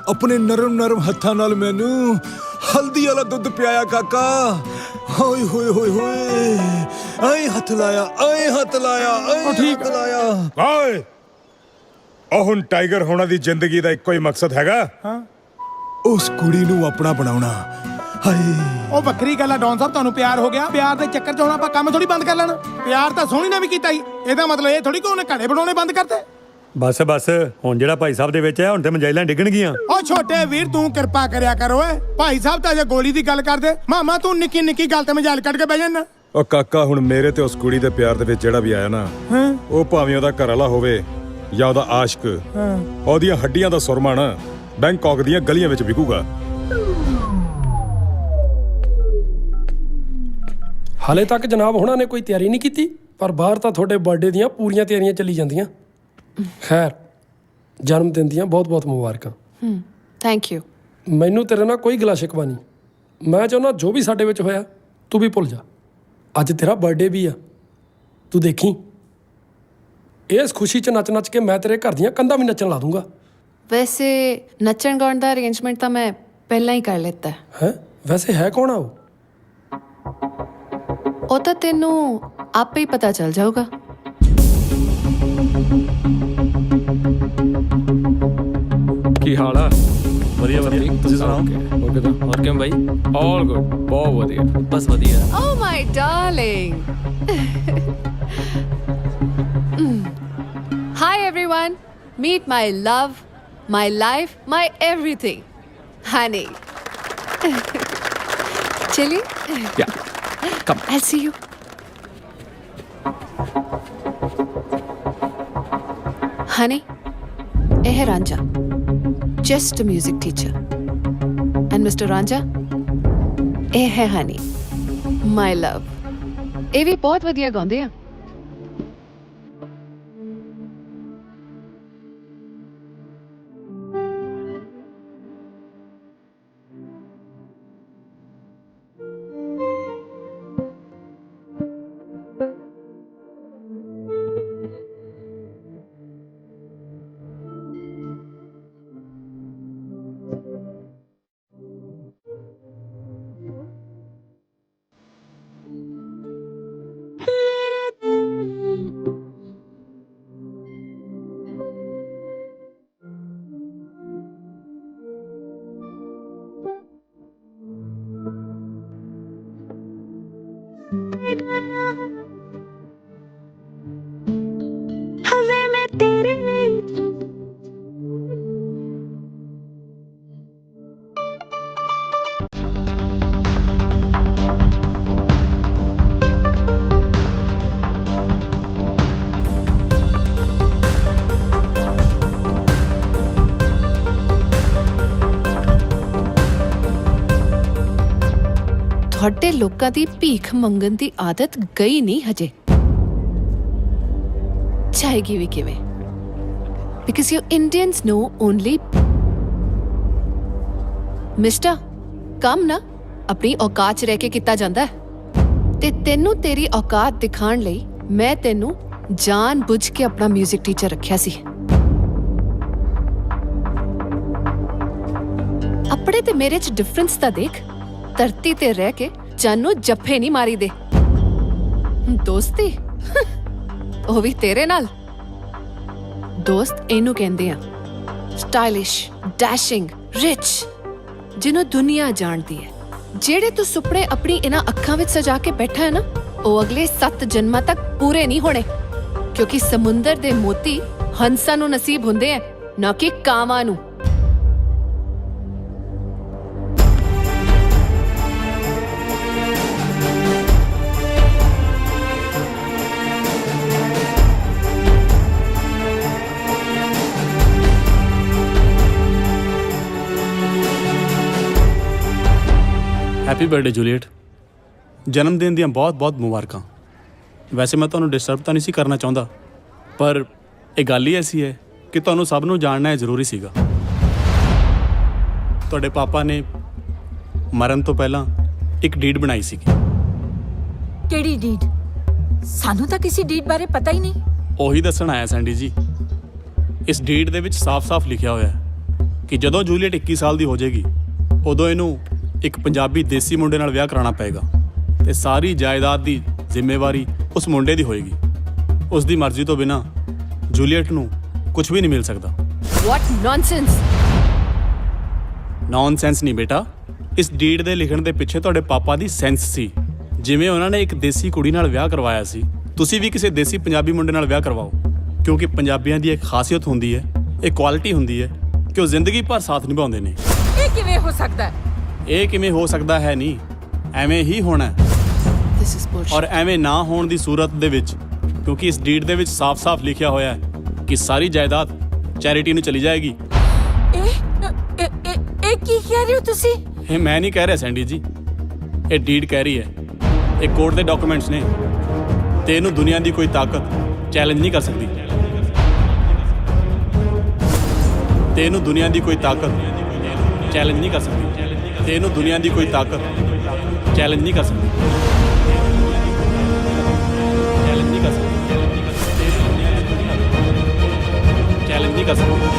ਆਪਣੇ ਨਰਮ ਨਰਮ ਹੱਥਾਂ ਨਾਲ ਮੈਨੂੰ ਹਲਦੀ ਵਾਲਾ ਦੁੱਧ ਪਿਆਇਆ ਕਾਕਾ। ਹੋਏ ਹੋਏ ਹੋਏ ਹੋਏ, ਆਏ ਹੱਥ ਲਾਇਆ, ਆਏ ਹੱਥ ਲਾਇਆ, ਆਏ ਹੱਥ ਲਾਇਆ। ਓਏ ਉਹ ਹੁਣ ਟਾਈਗਰ ਹੋਣਾ ਦੀ ਜ਼ਿੰਦਗੀ ਦਾ ਇੱਕੋ ਹੀ ਮਕਸਦ ਹੈਗਾ, ਉਸ ਕੁੜੀ ਨੂੰ ਆਪਣਾ ਬਣਾਉਣਾ। ਹਾਏ ਉਹ ਵੱਖਰੀ ਗੱਲ ਆ ਡੌਨ ਸਾਹਿਬ, ਤੁਹਾਨੂੰ ਪਿਆਰ ਹੋ ਗਿਆ। ਪਿਆਰ ਦੇ ਚੱਕਰ 'ਚ ਹੁਣ ਆਪਾਂ ਕੰਮ ਥੋੜੀ ਬੰਦ ਕਰ ਲੈਣਾ। ਪਿਆਰ ਤਾਂ ਸੋਹਣੀ ਨੇ ਵੀ ਕੀਤਾ ਸੀ, ਇਹਦਾ ਮਤਲਬ ਇਹ ਥੋੜੀ ਕਿ ਉਹਨੇ ਘੜੇ ਬਣਾਉਣੇ ਬੰਦ ਕਰਤੇ। ਬਸ ਬਸ, ਹੁਣ ਜਿਹੜਾ ਭਾਈ ਸਾਹਿਬ ਦੇ ਵਿੱਚ ਹੈ, ਹੁਣ ਤੇ ਮਜਾਇਲਾਂ ਡਿੱਗਣਗੀਆਂ। ਉਹ ਛੋਟੇ ਵੀਰ ਤੂੰ ਕਿਰਪਾ ਕਰਿਆ ਕਰ ਓਏ। ਭਾਈ ਸਾਹਿਬ ਤਾਂ ਜੇ ਗੋਲੀ ਦੀ ਗੱਲ ਕਰਦੇ, ਮਾਮਾ ਤੂੰ ਨਿੱਕੀ ਨਿੱਕੀ ਗੱਲ ਤੇ ਮਜਾਲ ਕੱਢ ਕੇ ਬਹਿ ਜਾਂਦਾ। ਉਹ ਕਾਕਾ ਹੁਣ ਮੇਰੇ ਤੇ ਉਸ ਕੁੜੀ ਦੇ ਪਿਆਰ ਦੇ ਵਿੱਚ ਜਿਹੜਾ ਵੀ ਆਇਆ ਨਾ, ਉਹ ਭਾਵੇਂ ਉਹਦਾ ਘਰ ਵਾਲਾ ਹੋਵੇ ਜਾਂ ਉਹਦਾ ਆਸ਼ਕ, ਉਹਦੀਆਂ ਹੱਡੀਆਂ ਦਾ ਸੁਰਮਾ ਨਾ ਬੈਂਕਾਕ ਦੀਆਂ ਗਲੀਆਂ ਵਿੱਚ ਵਿਕੂਗਾ। ਹਾਲੇ ਤੱਕ ਜਨਾਬ ਹੁਣਾਂ ਨੇ ਕੋਈ ਤਿਆਰੀ ਨਹੀਂ ਕੀਤੀ, ਪਰ ਬਾਹਰ ਤਾਂ ਤੁਹਾਡੇ ਬਰਥਡੇ ਦੀਆਂ ਪੂਰੀਆਂ ਤਿਆਰੀਆਂ ਚੱਲੀ ਜਾਂਦੀਆਂ। ਖੈਰ, ਜਨਮ ਦਿਨ ਦੀਆਂ ਬਹੁਤ ਬਹੁਤ ਮੁਬਾਰਕਾਂ। Thank you. ਮੈਨੂੰ ਤੇਰੇ ਨਾਲ ਕੋਈ ਗਿਲਾ ਸ਼ਿਕਵਾ ਨਹੀਂ। ਮੈਂ ਚਾਹੁੰਦਾ ਜੋ ਵੀ ਸਾਡੇ ਵਿੱਚ ਹੋਇਆ ਤੂੰ ਵੀ ਭੁੱਲ ਜਾ। ਅੱਜ ਤੇਰਾ ਬਰਥਡੇ ਵੀ ਆ, ਤੂੰ ਦੇਖੀ ਇਸ ਖੁਸ਼ੀ 'ਚ ਨੱਚ ਨੱਚ ਕੇ ਮੈਂ ਤੇਰੇ ਘਰ ਦੀਆਂ ਕੰਧਾਂ ਵੀ ਨੱਚਣ ਲਾ ਦੂੰਗਾ। ਵੈਸੇ ਨੱਚਣ ਗਾਉਣ ਦਾ ਅਰੇਂਜਮੈਂਟ ਤਾਂ ਮੈਂ ਪਹਿਲਾਂ ਹੀ ਕਰ ਲਿੱਤਾ ਹੈ। ਵੈਸੇ ਹੈ ਕੌਣ ਆ ਉਹ? ਉਹ ਤਾਂ ਤੈਨੂੰ ਆਪੇ ਹੀ ਪਤਾ ਚੱਲ ਜਾਊਗਾ। ਕੀ ਹਾਲ ਆ? ਵਧੀਆ ਵਧੀਆ, ਤੁਸੀਂ ਸੁਣਾਓ? ਓਕੇ ਤਾਂ ਹੋਰ ਕਿਵੇਂ ਬਾਈ? ਆਲ ਗੁੱਡ, ਬਹੁਤ ਵਧੀਆ, ਬਸ ਵਧੀਆ। Oh my darling. Hi everyone. Meet my love, my life, my everything. Honey. Chili? Yeah. Come. I'll see you. Honey, eh hai Ranja. Just a music teacher. And Mr. Ranja, eh hai Honey. My love. ਇਹ ਵੀ ਬਹੁਤ ਵਧੀਆ ਗਾਉਂਦੇ ਆ। ਤੁਹਾਡੇ ਲੋਕਾਂ ਦੀ ਭੀਖ ਮੰਗਣ ਦੀ ਆਦਤ ਗਈ ਨਹੀਂ ਹਜੇ, ਜਾਏਗੀ ਵੀ ਕਿਵੇਂ? Because you Indians know only mister ਕੰਮ ਨਾ ਆਪਣੀ ਔਕਾਤ 'ਚ ਰਹਿ ਕੇ ਕੀਤਾ ਜਾਂਦਾ ਹੈ, ਤੇ ਤੈਨੂੰ ਤੇਰੀ ਔਕਾਤ ਦਿਖਾਉਣ ਲਈ ਮੈਂ ਤੈਨੂੰ ਜਾਣ ਬੁੱਝ ਕੇ ਆਪਣਾ 뮤직 ਟੀਚਰ ਰੱਖਿਆ ਸੀ। ਆਪਣੇ ਤੇ ਮੇਰੇ 'ਚ ਡਿਫਰੈਂਸ ਤਾਂ ਦੇਖ। ਧਰਤੀ ਤੇ ਰਹਿ ਕੇ ਜਾਨੂੰ ਜੱਫੇ ਨਹੀਂ ਮਾਰੀ ਦੇ। ਦੋਸਤੀ ਉਹ ਵੀ ਤੇਰੇ ਨਾਲ। ਦੋਸਤ ਇਹਨੂੰ ਕਹਿੰਦੇ ਆ, ਸਟਾਈਲਿਸ਼, ਡੈਸ਼ਿੰਗ, ਰਿਚ, ਜਿਹਨੂੰ ਦੁਨੀਆ ਜਾਣਦੀ ਹੈ। ਜਿਹੜੇ ਤੂੰ ਸੁਪਨੇ ਆਪਣੀ ਇਹਨਾਂ ਅੱਖਾਂ ਵਿੱਚ ਸਜਾ ਕੇ ਬੈਠਾ ਹੈ ਨਾ, ਉਹ ਅਗਲੇ 7 ਜਨਮਾਂ ਤੱਕ ਪੂਰੇ ਨਹੀਂ ਹੋਣੇ, ਕਿਉਂਕਿ ਸਮੁੰਦਰ ਦੇ ਮੋਤੀ ਹੰਸਾਂ ਨੂੰ ਨਸੀਬ ਹੁੰਦੇ ਆ, ਨਾ ਕਿ ਕਾਵਾਂ ਨੂੰ। Happy birthday Juliet. ਜਨਮ ਦਿਨ ਦੀਆਂ ਬਹੁਤ-ਬਹੁਤ ਮੁਬਾਰਕਾਂ। ਵੈਸੇ ਮੈਂ ਤੁਹਾਨੂੰ ਡਿਸਟਰਬ ਤਾਂ ਨਹੀਂ ਸੀ ਕਰਨਾ ਚਾਹੁੰਦਾ, ਪਰ ਇਹ ਗੱਲ ਹੀ ਐਸੀ ਹੈ ਕਿ ਤੁਹਾਨੂੰ ਸਭ ਨੂੰ ਜਾਣਨਾ ਜ਼ਰੂਰੀ ਸੀਗਾ। ਤੁਹਾਡੇ ਪਾਪਾ ਨੇ ਮਰਨ ਤੋਂ ਪਹਿਲਾਂ ਇੱਕ ਡੀਡ ਬਣਾਈ ਸੀ। ਕਿਹੜੀ ਡੀਡ? ਸਾਨੂੰ ਤਾਂ ਕਿਸੇ ਡੀਡ ਬਾਰੇ ਪਤਾ ਹੀ ਨਹੀਂ। ਉਹੀ ਦੱਸਣ ਆਇਆ ਸੈਂਡੀ ਜੀ। ਇਸ ਡੀਡ ਦੇ ਵਿੱਚ ਸਾਫ਼-ਸਾਫ਼ ਲਿਖਿਆ ਹੋਇਆ ਹੈ ਕਿ ਜਦੋਂ ਜੂਲੀਅਟ 21 ਸਾਲ ਦੀ ਹੋ ਜਾਏਗੀ, ਉਦੋਂ ਇਹਨੂੰ ਇੱਕ ਪੰਜਾਬੀ ਦੇਸੀ ਮੁੰਡੇ ਨਾਲ ਵਿਆਹ ਕਰਾਉਣਾ ਪਏਗਾ ਤੇ ਸਾਰੀ ਜਾਇਦਾਦ ਦੀ ਜ਼ਿੰਮੇਵਾਰੀ ਉਸ ਮੁੰਡੇ ਦੀ ਹੋਏਗੀ। ਉਸ ਦੀ ਮਰਜ਼ੀ ਤੋਂ ਬਿਨਾਂ ਜੂਲੀਅਟ ਨੂੰ ਕੁਝ ਵੀ ਨਹੀਂ ਮਿਲ ਸਕਦਾ। ਵਾਟ ਨੌਨਸੈਂਸ। ਨੌਨਸੈਂਸ ਨਹੀਂ ਬੇਟਾ, ਇਸ ਡੀਡ ਦੇ ਲਿਖਣ ਦੇ ਪਿੱਛੇ ਤੁਹਾਡੇ ਪਾਪਾ ਦੀ ਸੈਂਸ ਸੀ। ਜਿਵੇਂ ਉਹਨਾਂ ਨੇ ਇੱਕ ਦੇਸੀ ਕੁੜੀ ਨਾਲ ਵਿਆਹ ਕਰਵਾਇਆ ਸੀ, ਤੁਸੀਂ ਵੀ ਕਿਸੇ ਦੇਸੀ ਪੰਜਾਬੀ ਮੁੰਡੇ ਨਾਲ ਵਿਆਹ ਕਰਵਾਓ, ਕਿਉਂਕਿ ਪੰਜਾਬੀਆਂ ਦੀ ਇੱਕ ਖਾਸੀਅਤ ਹੁੰਦੀ ਹੈ, ਇੱਕ ਕੁਆਲਿਟੀ ਹੁੰਦੀ ਹੈ ਕਿ ਉਹ ਜ਼ਿੰਦਗੀ ਭਰ ਸਾਥ ਨਿਭਾਉਂਦੇ ਨੇ। ਇਹ ਕਿਵੇਂ ਹੋ ਸਕਦਾ ਹੈ? ਇਹ ਕਿਵੇਂ ਹੋ ਸਕਦਾ ਹੈ ਨਹੀਂ, ਐਵੇਂ ਹੀ ਹੋਣਾ ਹੈ। This is bullshit. ਔਰ ਐਵੇਂ ਨਾ ਹੋਣ ਦੀ ਸੂਰਤ ਦੇ ਵਿੱਚ, ਕਿਉਂਕਿ ਇਸ ਡੀਡ ਦੇ ਵਿੱਚ ਸਾਫ਼-ਸਾਫ਼ ਲਿਖਿਆ ਹੋਇਆ ਹੈ ਕਿ ਸਾਰੀ ਜਾਇਦਾਦ ਚੈਰਿਟੀ ਨੂੰ ਚਲੀ ਜਾਏਗੀ। ਇਹ ਕੀ ਕਹਿ ਰਹੇ ਹੋ ਤੁਸੀਂ? ਇਹ ਮੈਂ ਨਹੀਂ ਕਹਿ ਰਿਹਾ ਸੈਂਡੀ ਜੀ, ਇਹ ਡੀਡ ਕਹਿ ਰਹੀ ਹੈ। ਇਹ ਕੋਰਟ ਦੇ ਡਾਕੂਮੈਂਟਸ ਨੇ ਤੇ ਇਹਨੂੰ ਦੁਨੀਆ ਦੀ ਕੋਈ ਤਾਕਤ ਚੈਲੰਜ ਨਹੀਂ ਕਰ ਸਕਦੀ। ਤੇ ਇਹਨੂੰ ਦੁਨੀਆ ਦੀ ਕੋਈ ਤਾਕਤ ਚੈਲੰਜ ਨਹੀਂ ਕਰ ਸਕਦੀ। ਤੇ ਇਹਨੂੰ ਦੁਨੀਆ ਦੀ ਕੋਈ ਤਾਕਤ ਚੈਲੰਜ ਨਹੀਂ ਕਰ ਸਕਦੀ। ਚੈਲੰਜ ਨਹੀਂ ਕਰ ਸਕਦੀ। ਚੈਲੰਜ ਨਹੀਂ ਕਰ ਸਕਦੀ।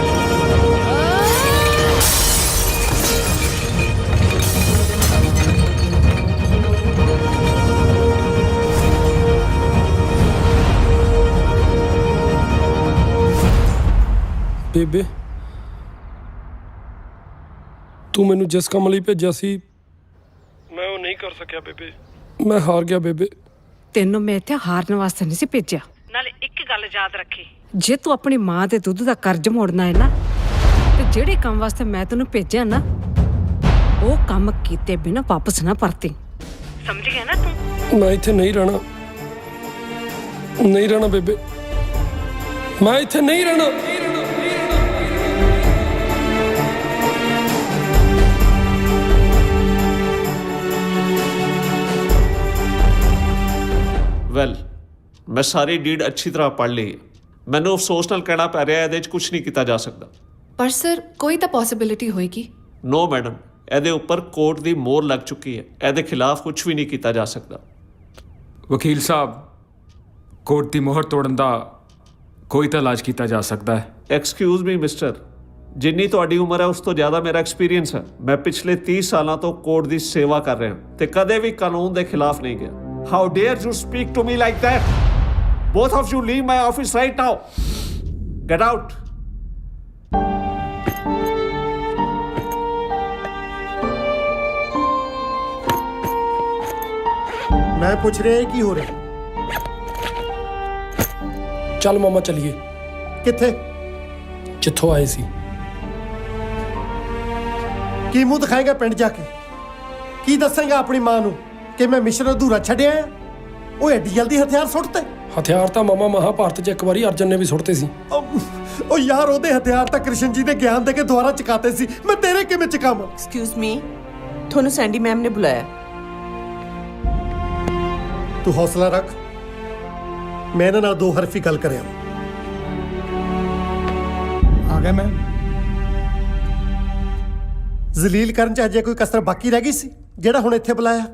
ਬੇਬੇ, ਤੂੰ ਮੈਨੂੰ ਜਿਸ ਕੰਮ ਲਈ ਭੇਜਿਆ ਸੀ ਮੈਂ ਉਹ ਨਹੀਂ ਕਰ ਸਕਿਆ ਬੇਬੇ। ਮੈਂ ਹਾਰ ਗਿਆ ਬੇਬੇ। ਤੈਨੂੰ ਮੈਂ ਇੱਥੇ ਹਾਰਨ ਵਾਸਤੇ ਨਹੀਂ ਸੀ ਭੇਜਿਆ। ਨਾਲੇ ਇੱਕ ਗੱਲ ਯਾਦ ਰੱਖੀ, ਜੇ ਤੂੰ ਆਪਣੀ ਮਾਂ ਦੇ ਦੁੱਧ ਦਾ ਕਰਜ਼ ਮੋੜਨਾ ਹੈ ਨਾ, ਤੇ ਜਿਹੜੇ ਕੰਮ ਵਾਸਤੇ ਮੈਂ ਤੈਨੂੰ ਭੇਜਿਆ ਨਾ, ਉਹ ਕੰਮ ਕੀਤੇ ਬਿਨਾਂ ਵਾਪਸ ਨਾ ਪਰਤੀ। ਸਮਝ ਗਿਆ ਨਾ ਤੂੰ? ਮੈਂ ਇੱਥੇ ਨਹੀਂ ਰਹਿਣਾ, ਨਹੀਂ ਰਹਿਣਾ ਬੇਬੇ, ਮੈਂ ਇੱਥੇ ਨਹੀਂ ਰਹਿਣਾ। ਵੈਲ, ਮੈਂ ਸਾਰੀ ਡੀਡ ਅੱਛੀ ਤਰ੍ਹਾਂ ਪੜ੍ਹ ਲਈ। ਮੈਨੂੰ ਅਫਸੋਸ ਨਾਲ ਕਹਿਣਾ ਪੈ ਰਿਹਾ, ਇਹਦੇ 'ਚ ਕੁਝ ਨਹੀਂ ਕੀਤਾ ਜਾ ਸਕਦਾ। ਪਰ ਸਰ, ਕੋਈ ਤਾਂ ਪੋਸਿਬਿਲਿਟੀ ਹੋਏਗੀ। ਨੋ ਮੈਡਮ, ਇਹਦੇ ਉੱਪਰ ਕੋਰਟ ਦੀ ਮੋਹਰ ਲੱਗ ਚੁੱਕੀ ਹੈ। ਇਹਦੇ ਖਿਲਾਫ ਕੁਝ ਵੀ ਨਹੀਂ ਕੀਤਾ ਜਾ ਸਕਦਾ। ਵਕੀਲ ਸਾਹਿਬ, ਕੋਰਟ ਦੀ ਮੋਹਰ ਤੋੜਨ ਦਾ ਕੋਈ ਤਾਂ ਇਲਾਜ ਕੀਤਾ ਜਾ ਸਕਦਾ ਹੈ। ਐਕਸਕਿਊਜ਼ ਮੀ ਮਿਸਟਰ, ਜਿੰਨੀ ਤੁਹਾਡੀ ਉਮਰ ਹੈ ਉਸ ਤੋਂ ਜ਼ਿਆਦਾ ਮੇਰਾ ਐਕਸਪੀਰੀਅੰਸ ਹੈ। ਮੈਂ ਪਿਛਲੇ 30 ਸਾਲਾਂ ਤੋਂ ਕੋਰਟ ਦੀ ਸੇਵਾ ਕਰ ਰਿਹਾ ਤੇ ਕਦੇ ਵੀ ਕਾਨੂੰਨ ਦੇ ਖਿਲਾਫ ਨਹੀਂ ਗਿਆ। How dare you speak to me like that? Both of you leave my office right now. Get out. ਮੈਂ ਪੁੱਛ ਰਿਹਾ ਇਹ ਕੀ ਹੋ ਰਿਹਾ? ਚੱਲ ਮਾਮਾ ਚੱਲੀਏ। ਕਿੱਥੇ? ਜਿੱਥੋਂ ਆਏ ਸੀ। ਕੀ ਮੂੰਹ ਦਿਖਾਏਗਾ ਪਿੰਡ ਜਾ ਕੇ? ਕੀ ਦੱਸੇਗਾ ਆਪਣੀ ਮਾਂ ਨੂੰ ਕਿ ਮੈਂ ਮਿਸ਼ਨ ਅਧੂਰਾ ਛੱਡਿਆ ਆ? ਉਹ ਐਡੀ ਜਲਦੀ ਹਥਿਆਰ ਸੁੱਟਤੇ? ਹਥਿਆਰ ਤਾਂ ਮਾਮਾ ਮਹਾਭਾਰਤ 'ਚ ਇੱਕ ਵਾਰੀ ਅਰਜਨ ਨੇ ਵੀ ਸੁੱਟਤੇ ਸੀ। ਉਹ ਯਾਰ ਉਹਦੇ ਹਥਿਆਰ ਤਾਂ ਕ੍ਰਿਸ਼ਨ ਜੀ ਦੇ ਗਿਆਨ ਦੇ ਕੇ ਦੁਆਰਾ ਚਕਾਤੇ ਸੀ, ਮੈਂ ਤੇਰੇ ਕਿਵੇਂ ਚਕਾਵਾਂ? ਐਕਸਕਿਊਜ਼ ਮੀ, ਤੁਹਾਨੂੰ ਸੈਂਡੀ ਮੈਮ ਨੇ ਬੁਲਾਇਆ। ਤੂੰ ਹੌਸਲਾ ਰੱਖ, ਮੈਂ ਇਹਨਾਂ ਨਾਲ 2 ਹਰਫੀ ਗੱਲ ਕਰਿਆ। ਆ ਗਿਆ ਮੈਂ। ਜ਼ਲੀਲ ਕਰਨ 'ਚ ਅਜੇ ਕੋਈ ਕਸਰ ਬਾਕੀ ਰਹਿ ਗਈ ਸੀ ਜਿਹੜਾ ਹੁਣ ਇੱਥੇ ਬੁਲਾਇਆ?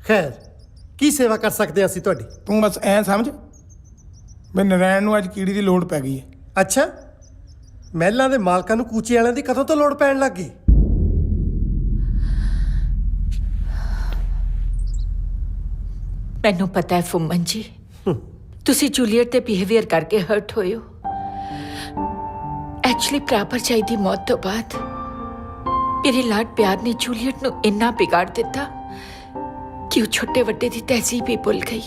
ਖੈਰ, ਕੀ ਸੇਵਾ ਕਰ ਸਕਦੇ ਹਾਂ ਅਸੀਂ ਤੁਹਾਡੀ? ਤੂੰ ਬਸ ਐਂ ਸਮਝ ਵੀ ਨਰੈਣ ਨੂੰ ਅੱਜ ਕੀੜੀ ਦੀ ਲੋੜ ਪੈ ਗਈ ਹੈ। ਅੱਛਾ, ਮਹਿਲਾਂ ਦੇ ਮਾਲਕਾਂ ਨੂੰ ਕੂਚੇ ਵਾਲਿਆਂ ਦੀ ਕਦੋਂ ਤੋਂ ਲੋੜ ਪੈਣ ਲੱਗ ਗਈ? ਮੈਨੂੰ ਪਤਾ ਹੈ ਫੁੰਮਨ ਜੀ, ਤੁਸੀਂ ਜੂਲੀਅਟ ਦੇ ਬਿਹੇਵੀਅਰ ਕਰਕੇ ਹਰਟ ਹੋਏ ਹੋ। ਐਕਚੁਅਲੀ ਭਰਾ ਭਰਜਾਈ ਦੀ ਮੌਤ ਤੋਂ ਬਾਅਦ ਮੇਰੇ ਲਾਡ ਪਿਆਰ ਨੇ ਜੂਲੀਅਟ ਨੂੰ ਇੰਨਾ ਵਿਗਾੜ ਦਿੱਤਾ ਕਿ ਉਹ ਛੋਟੇ ਵੱਡੇ ਦੀ ਤਹਿਜ਼ੀਬ ਹੀ ਭੁੱਲ ਗਈ।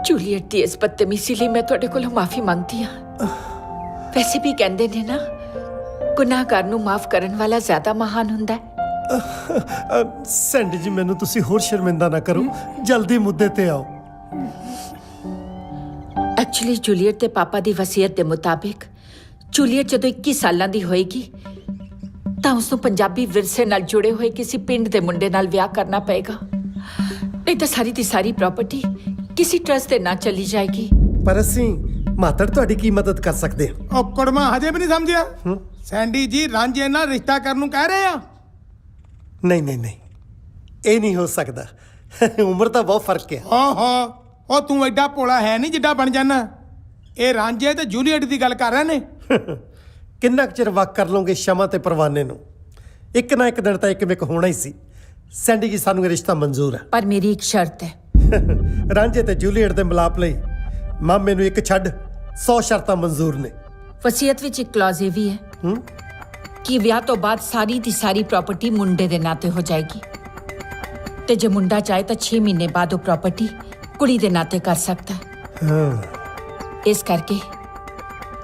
ਜੂਲੀਅਟ ਦੀ ਇਸ ਬਦਤਮੀਜ਼ੀ ਲਈ ਮੈਂ ਤੁਹਾਡੇ ਕੋਲੋਂ ਮਾਫੀ ਮੰਗਦੀ ਹਾਂ। ਵੈਸੇ ਵੀ ਕਹਿੰਦੇ ਨੇ ਨਾ, ਗੁਨਾਹਗਾਰ ਨੂੰ ਮਾਫ ਕਰਨ ਵਾਲਾ ਜ਼ਿਆਦਾ ਮਹਾਨ ਹੁੰਦਾ ਹੈ। ਸੈਂਡੀ ਜੀ, ਮੈਨੂੰ ਤੁਸੀਂ ਹੋਰ ਸ਼ਰਮਿੰਦਾ ਨਾ ਕਰੋ, ਜਲਦੀ ਮੁੱਦੇ ਤੇ ਆਓ। ਐਕਚੁਅਲੀ ਜੂਲੀਅਟ ਦੇ ਪਾਪਾ ਦੀ ਵਸੀਅਤ ਦੇ ਮੁਤਾਬਿਕ ਜੂਲੀਅਟ ਜਦੋਂ 21 ਸਾਲਾਂ ਦੀ ਹੋਏਗੀ ਤਾਂ ਉਸ ਨੂੰ ਪੰਜਾਬੀ ਵਿਰਸੇ ਨਾਲ ਜੁੜੇ ਹੋਏ ਕਿਸੇ ਪਿੰਡ ਦੇ ਮੁੰਡੇ ਨਾਲ ਵਿਆਹ ਕਰਨਾ ਪਏਗਾ, ਨਹੀਂ ਤਾਂ ਸਾਰੀ ਦੀ ਸਾਰੀ ਪ੍ਰਾਪਰਟੀ ਕਿਸੇ ਟਰਸਟ ਦੇ ਨਾਂ ਚਲੀ ਜਾਏਗੀ। ਪਰ ਅਸੀਂ ਮਾਤੜ ਤੁਹਾਡੀ ਕੀ ਮਦਦ ਕਰ ਸਕਦੇ ਹਾਂ? ਉਹ ਕੁੜਮਾ ਹਜੇ ਵੀ ਨਹੀਂ ਸਮਝਿਆ? ਸੈਂਡੀ ਜੀ ਰਾਂਝੇ ਨਾਲ ਰਿਸ਼ਤਾ ਕਰਨ ਨੂੰ ਕਹਿ ਰਹੇ ਆ। ਨਹੀਂ ਨਹੀਂ ਨਹੀਂ, ਇਹ ਨਹੀਂ ਹੋ ਸਕਦਾ। ਉਮਰ ਦਾ ਬਹੁਤ ਫਰਕ ਹੈ। ਓਹੋ, ਉਹ ਤੂੰ ਐਡਾ ਭੋਲਾ ਹੈ ਨਹੀਂ ਜਿੱਡਾ ਬਣ ਜਾਣਾ। ਇਹ ਰਾਂਝੇ ਤੇ ਜੂਲੀਅਟ ਦੀ ਗੱਲ ਕਰ ਰਹੇ ਨੇ। ਕਿੰਨਾ ਕੁ ਚਿਰ ਵਕ ਕਰ ਲਓਗੇ ਸ਼ਮਾ ਤੇ ਪਰਵਾਨੇ ਨੂੰ? ਇੱਕ ਨਾ ਇੱਕ ਦਿਨ ਤਾਂ ਇੱਕ ਮਿਕ ਹੋਣਾ ਹੀ ਸੀ। ਸੈਂਡੀ ਜੀ, ਸਾਨੂੰ ਇਹ ਰਿਸ਼ਤਾ ਮਨਜ਼ੂਰ ਹੈ, ਪਰ ਮੇਰੀ ਇੱਕ ਸ਼ਰਤ ਹੈ। ਰਾਂਝੇ ਤੇ ਜੂਲੀਅਟ ਦੇ ਮਿਲਾਪ ਲਈ ਮਾਮੇ ਨੂੰ ਇੱਕ ਛੱਡ 100 ਸ਼ਰਤਾਂ ਮਨਜ਼ੂਰ ਨੇ। ਵਸੀਅਤ ਵਿੱਚ ਇੱਕ ਕਲੌਜ਼ ਇਹ ਵੀ ਹੈ ਕਿ ਵਿਆਹ ਤੋਂ ਬਾਅਦ ਸਾਰੀ ਦੀ ਸਾਰੀ ਪ੍ਰਾਪਰਟੀ ਮੁੰਡੇ ਦੇ ਨਾਂ ਤੇ ਹੋ ਜਾਏਗੀ, ਤੇ ਜੇ ਮੁੰਡਾ ਚਾਹੇ ਤਾਂ 6 ਮਹੀਨੇ ਬਾਅਦ ਉਹ ਪ੍ਰਾਪਰਟੀ ਕੁੜੀ ਦੇ ਨਾਂ ਤੇ ਕਰ ਸਕਦਾ ਹੈ। ਇਸ ਕਰਕੇ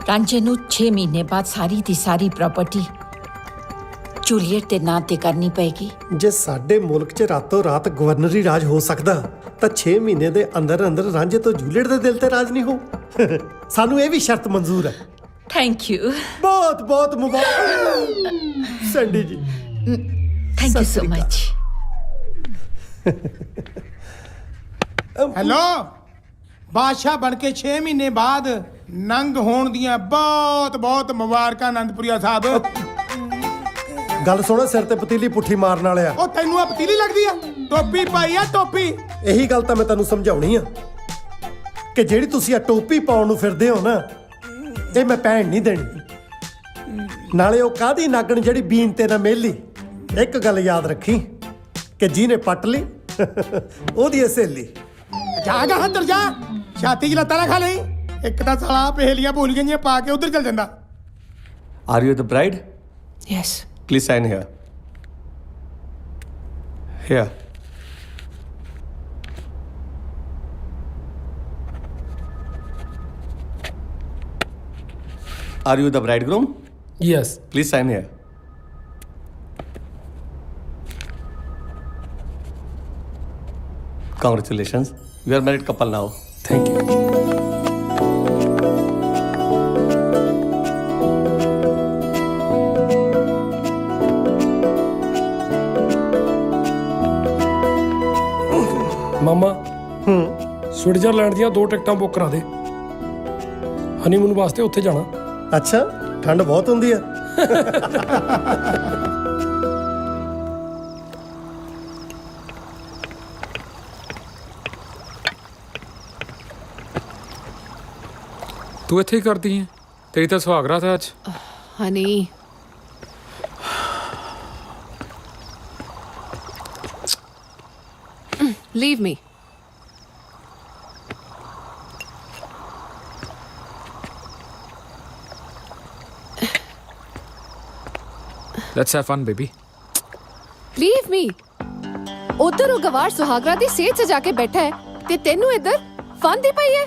ਰਾਂਝੇ ਨੂੰ 6 ਮਹੀਨੇ ਬਾਅਦ ਸਾਰੀ ਦੀ ਸਾਰੀ ਪ੍ਰਾਪਰਟੀ ਜੂਲੀਅਟ ਦੇ ਨਾਂ ਤੇ ਕਰਨੀ ਪਏਗੀ। ਜੇ ਸਾਡੇ ਮੁਲਕ 'ਚ ਰਾਤੋਂ ਰਾਤ ਗਵਰਨਰੀ ਰਾਜ ਹੋ ਸਕਦਾ ਤਾਂ 6 ਮਹੀਨੇ ਦੇ ਅੰਦਰ ਅੰਦਰ ਰਾਂਝੇ ਤੋਂ ਜੂਲੀਅਟ ਦੇ ਦਿਲ ਤੇ ਰਾਜ ਨਹੀਂ ਹੋ। ਸਾਨੂੰ ਇਹ ਵੀ ਸ਼ਰਤ ਮਨਜ਼ੂਰ ਹੈ। Thank you. ਬਹੁਤ ਬਹੁਤ ਮੁਬਾਰਕ ਸੈਂਡੀ ਜੀ। Thank you so much. Hello, ਬਾਦਸ਼ਾਹ ਬਣ ਕੇ 6 ਮਹੀਨੇ ਬਾਅਦ ਨੰਗ ਹੋਣ ਦੀਆਂ ਬਹੁਤ ਬਹੁਤ ਮੁਬਾਰਕਾਂ ਅਨੰਦਪੁਰੀਆ ਸਾਹਿਬ। ਗੱਲ ਸੁਣੋ, ਸਿਰ ਤੇ ਪਤੀਲੀ ਪੁੱਠੀ ਮਾਰਨ ਵਾਲਿਆ। ਉਹ ਤੈਨੂੰ ਆ ਪਤੀਲੀ ਲੱਗਦੀ ਆ? ਟੋਪੀ ਪਾਈ ਆ, ਟੋਪੀ। ਇਹੀ ਗੱਲ ਤਾਂ ਮੈਂ ਤੈਨੂੰ ਸਮਝਾਉਣੀ ਆ ਕਿ ਜਿਹੜੀ ਤੁਸੀਂ ਆ ਟੋਪੀ ਪਾਉਣ ਨੂੰ ਫਿਰਦੇ ਹੋ ਨਾ, ਇਹ ਮੈਂ ਪਹਿਨ ਨਹੀਂ ਦੇਣੀ। ਨਾਲੇ ਉਹ ਕਾਦੀ ਨਾਗਣ ਜਿਹੜੀ ਬੀਨ ਤੇ ਨਾ ਮੇਲੀ। ਇੱਕ ਗੱਲ ਯਾਦ ਰੱਖੀ ਕਿ ਜਿਹਨੇ ਪੱਟ ਲਈ ਉਹਦੀ ਸਹੇਲੀ। ਜਾ ਗਾ ਅੰਦਰ ਜਾ, ਛਾਤੀ 'ਚ ਲੱਤਾਂ ਨਾ ਖਾ ਲਈ। ਇੱਕ ਤਾਂ ਸਾਲਾ ਪਹੇਲੀਆਂ ਭੁੱਲ ਗਈਆਂ ਪਾ ਕੇ ਉਧਰ ਚੱਲ ਜਾਂਦਾ। Are you the bride? Yes. Please sign here. Here. Are you the bridegroom? Yes. Please sign here. Congratulations. You are married couple now. Thank you. ਮਾਮਾ, ਸਵਿਟਜ਼ਰਲੈਂਡ ਦੀਆਂ 2 ਟਿਕਟਾਂ ਬੁੱਕ ਕਰਾ ਦੇ। ਹਨੀਮੂਨ ਵਾਸਤੇ ਉੱਥੇ ਜਾਣਾ। ਅੱਛਾ, ਠੰਡ ਬਹੁਤ ਹੁੰਦੀ ਆ। ਤੂੰ ਇੱਥੇ ਹੀ ਕਰਦੀ ਹੈ? ਤੇਰੀ ਤਾਂ ਸੁਹਾਗ ਰਾਤ ਹੈ ਅੱਜ। ਹਨੀ, leave me. Let's have fun, baby. Leave me. ਉਧਰ ਉਹ ਗਵਾਰ ਸੁਹਾਗਰਾ ਦੀ ਸੇਜ ਸਜਾ ਕੇ ਬੈਠਾ ਹੈ ਤੇ ਤੈਨੂੰ ਇੱਧਰ ਫਨ ਦੀ ਪਈ ਹੈ।